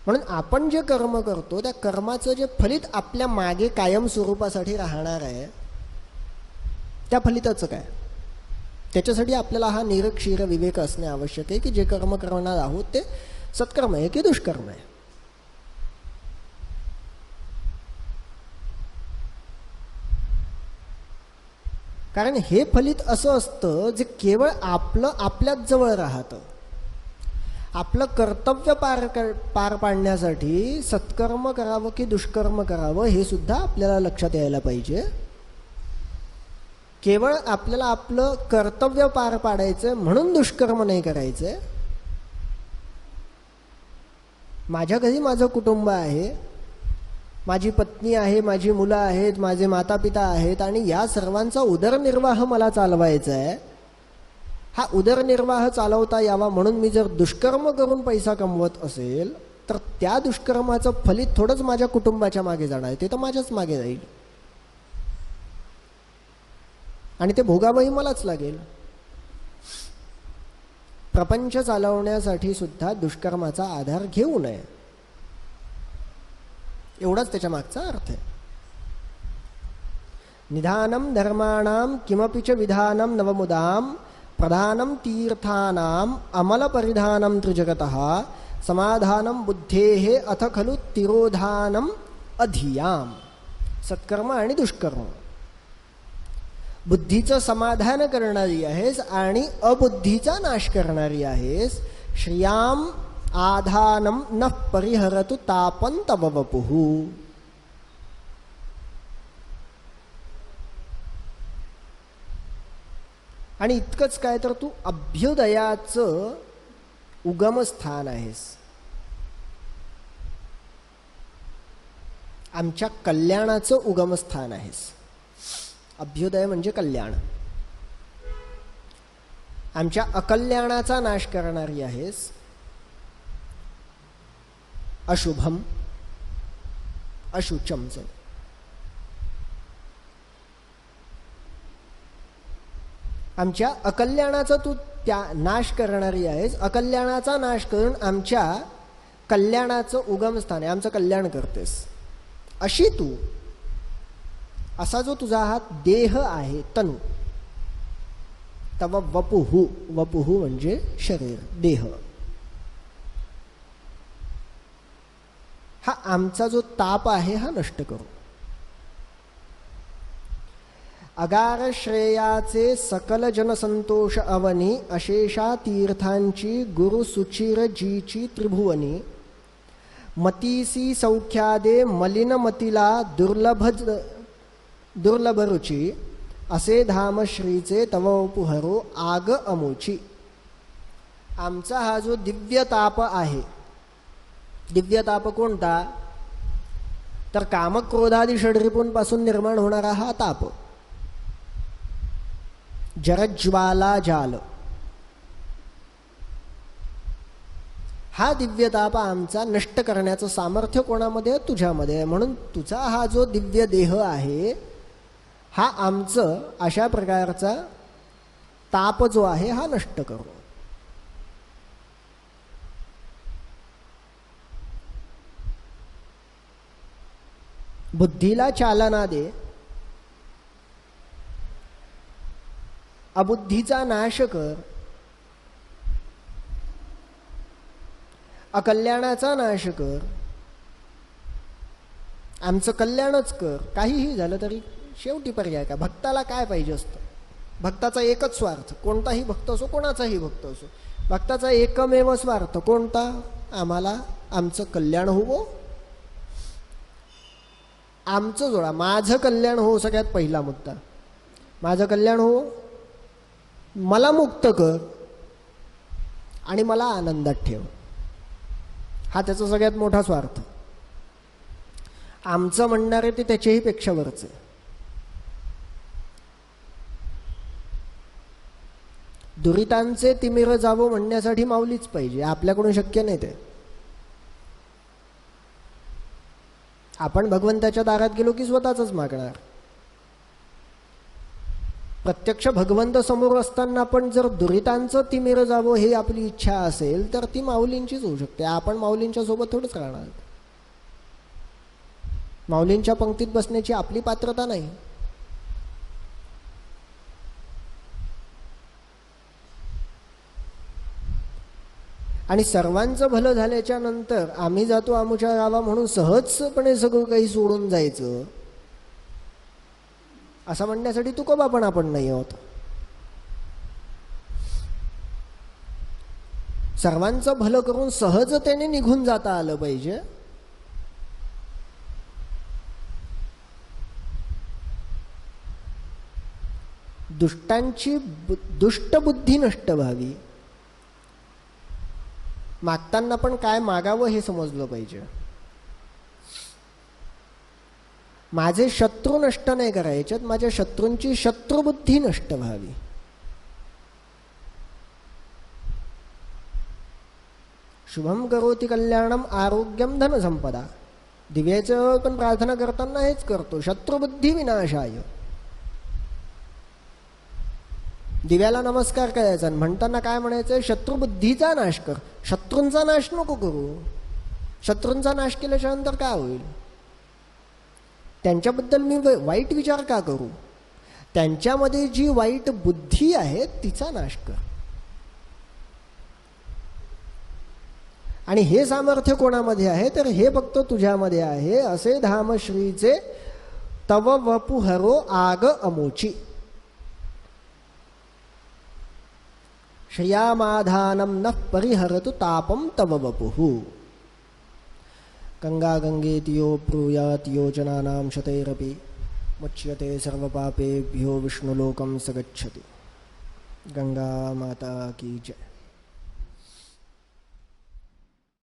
म्हणून आपण जे कर्म करतो त्या कर्माचं जे फलित आपल्या मागे कायम स्वरूपासाठी राहणार आहे त्या फलिताचं काय, त्याच्यासाठी आपल्याला हा निरक्षीर विवेक असणे आवश्यक आहे की जे कर्म करणार आहोत ते सत्कर्म आहे की दुष्कर्म आहे. कारण हे फलित असं असतं जे केवळ आपल्याच जवळ राहतं. आपलं कर्तव्य पार पाडण्यासाठी सत्कर्म करावं की दुष्कर्म करावं हे सुद्धा आपल्याला लक्षात यायला पाहिजे. केवळ आपल्याला आपलं कर्तव्य पार पाडायचं म्हणून दुष्कर्म नाही करायचं. माझ्या घरी माझं कुटुंब आहे, माझी पत्नी आहे, माझी मुलं आहेत, माझे माता पिता आहेत, आणि या सर्वांचा उदरनिर्वाह मला चालवायचा आहे. हा उदरनिर्वाह चालवता यावा म्हणून मी जर दुष्कर्म करून पैसा कमवत असेल तर त्या दुष्कर्माचं फलित थोडंच माझ्या कुटुंबाच्या मागे जाणार आहे, ते तर माझ्याच मागे जाईल आणि ते भोगावंही मलाच लागेल. प्रपंच चालवण्यासाठी सुद्धा दुष्कर्माचा आधार घेऊ नये, एवढाच त्याच्या मागचा अर्थ आहे. निधानम धर्माणाम किमपि च विधानम नवमुदाम प्रधानम तीर्थानाम अमल परिधानम त्रिजगतः समाधानम बुद्धेः अथ खलु तिरोधानम अधियाम. सत्कर्म आणि दुष्कर्म बुद्धीचं समाधान करणारी आहेस आणि अबुद्धीचा नाश करणारी आहेस. श्रियाम आधानम न परिहरतु तापं तव वपुः. आणि इतकंच काय, तर तू अभ्युदयाचं उगमस्थान आहेस. आमच्या कल्याणाचं उगमस्थान आहेस. अभ्युदय म्हणजे कल्याण. आमच्या अकल्याणाचा नाश करणारी आहेस. अशुभम अशुचमचं आमच्या अकल्याणाचा तू त्या नाश करणारी आहेस. अकल्याणाचा नाश करून आमच्या कल्याणाचं उगमस्थान आहे, आमचं कल्याण करतेस. अशी तू, असा जो तुझा हा देह आहे, तनु, तव वपुः. वपुः म्हणजे शरीर, देह. हा आमचा जो ताप आहे हा नष्ट करू. अगार श्रेयाचे सकल जनसंतोष अवनी, अशेषा तीर्थांची गुरु सुचिर जीची त्रिभुवनी. मतीसी सौख्यादे मलिन मतीला दुर्लभ रुची, असे धाम श्रीचे तव वपुहरो आग अमोची. आमचा हा जो दिव्य ताप आहे, दिव्य ताप कोणता, तर कामक्रोधादी षड्रिपूंपासून निर्माण होणारा हा ताप, जरज्वाला जाल, हा दिव्य ताप आमचा नष्ट करण्याचं सामर्थ्य कोणामध्ये आहे, तुझ्यामध्ये आहे. म्हणून तुझा हा जो दिव्य देह आहे हा आमचं अशा प्रकारचा ताप जो आहे हा नष्ट करू. बुद्धीला चालना दे, अबुद्धीचा नाश कर, अकल्याणाचा नाश कर, आमचं कल्याणच कर. काहीही झालं तरी शेवटी पर्याय का, भक्ताला काय पाहिजे असतं, भक्ताचा एकच स्वार्थ, कोणताही भक्त असो, कोणाचाही भक्त असो, भक्ताचा एकमेव स्वार्थ कोणता, आम्हाला आमचं कल्याण होवो, आमचं जोडा, माझं कल्याण हो. सगळ्यात पहिला मुद्दा, माझं कल्याण हो, मला मुक्त कर आणि मला आनंदात ठेव. हा त्याचा सगळ्यात मोठा स्वार्थ. आमचं म्हणणारे ते त्याच्याही पेक्षा वरचे. दुरितांचे तिमिर जावो म्हणण्यासाठी माऊलीच पाहिजे, आपल्याकडून शक्य नाही ते. आपण भगवंताच्या दारात गेलो की स्वतःच मागणार. प्रत्यक्ष भगवंत समोर असताना पण जर दुरितांचं तिमिर जावं हे आपली इच्छा असेल तर ती माऊलींचीच होऊ शकते. आपण माऊलींच्या सोबत थोडंच राहणार. माऊलींच्या पंक्तीत बसण्याची आपली पात्रता नाही. आणि सर्वांचं भलं झाल्याच्या नंतर आम्ही जातो आमुच्या गावा म्हणून सहजपणे सगळं काही सोडून जायचं, असं म्हणण्यासाठी तुकोबा पण आपण नाही आहोत. सर्वांचं भलं करून सहजतेने निघून जाता आलं पाहिजे. दुष्टांची दुष्ट बुद्धी नष्ट व्हावी. मागताना पण काय मागावं हे समजलं पाहिजे. माझे शत्रू नष्ट नाही करायचे, माझ्या शत्रूंची शत्रुबुद्धी नष्ट व्हावी. शुभम करोति कल्याणम आरोग्यम धन संपदा. दिव्याचं पण प्रार्थना करताना हेच करतो, शत्रुबुद्धी विनाशाय. दिव्याला नमस्कार करायचा म्हणताना काय म्हणायचं, शत्रुबुद्धीचा नाश कर. शत्रूंचा नाश नको करू. शत्रूंचा नाश केल्याच्या नंतर काय होईल, त्यांच्याबद्दल मी वाईट विचार का करू, त्यांच्यामध्ये जी वाईट बुद्धी आहे तिचा नाश कर. आणि हे सामर्थ्य कोणामध्ये आहे, तर हे फक्त तुझ्यामध्ये आहे. असे धाम श्रीचे तव वपुहरो आग अमोची. शयामाधानं नः परिहरतु तापं तव वपुः। गंगा गंगेति यो ब्रूयात् योजनानां शतैरपि मुच्यते सर्वपापेभ्यो विष्णुलोकं स गच्छति। गंगा माता की जय।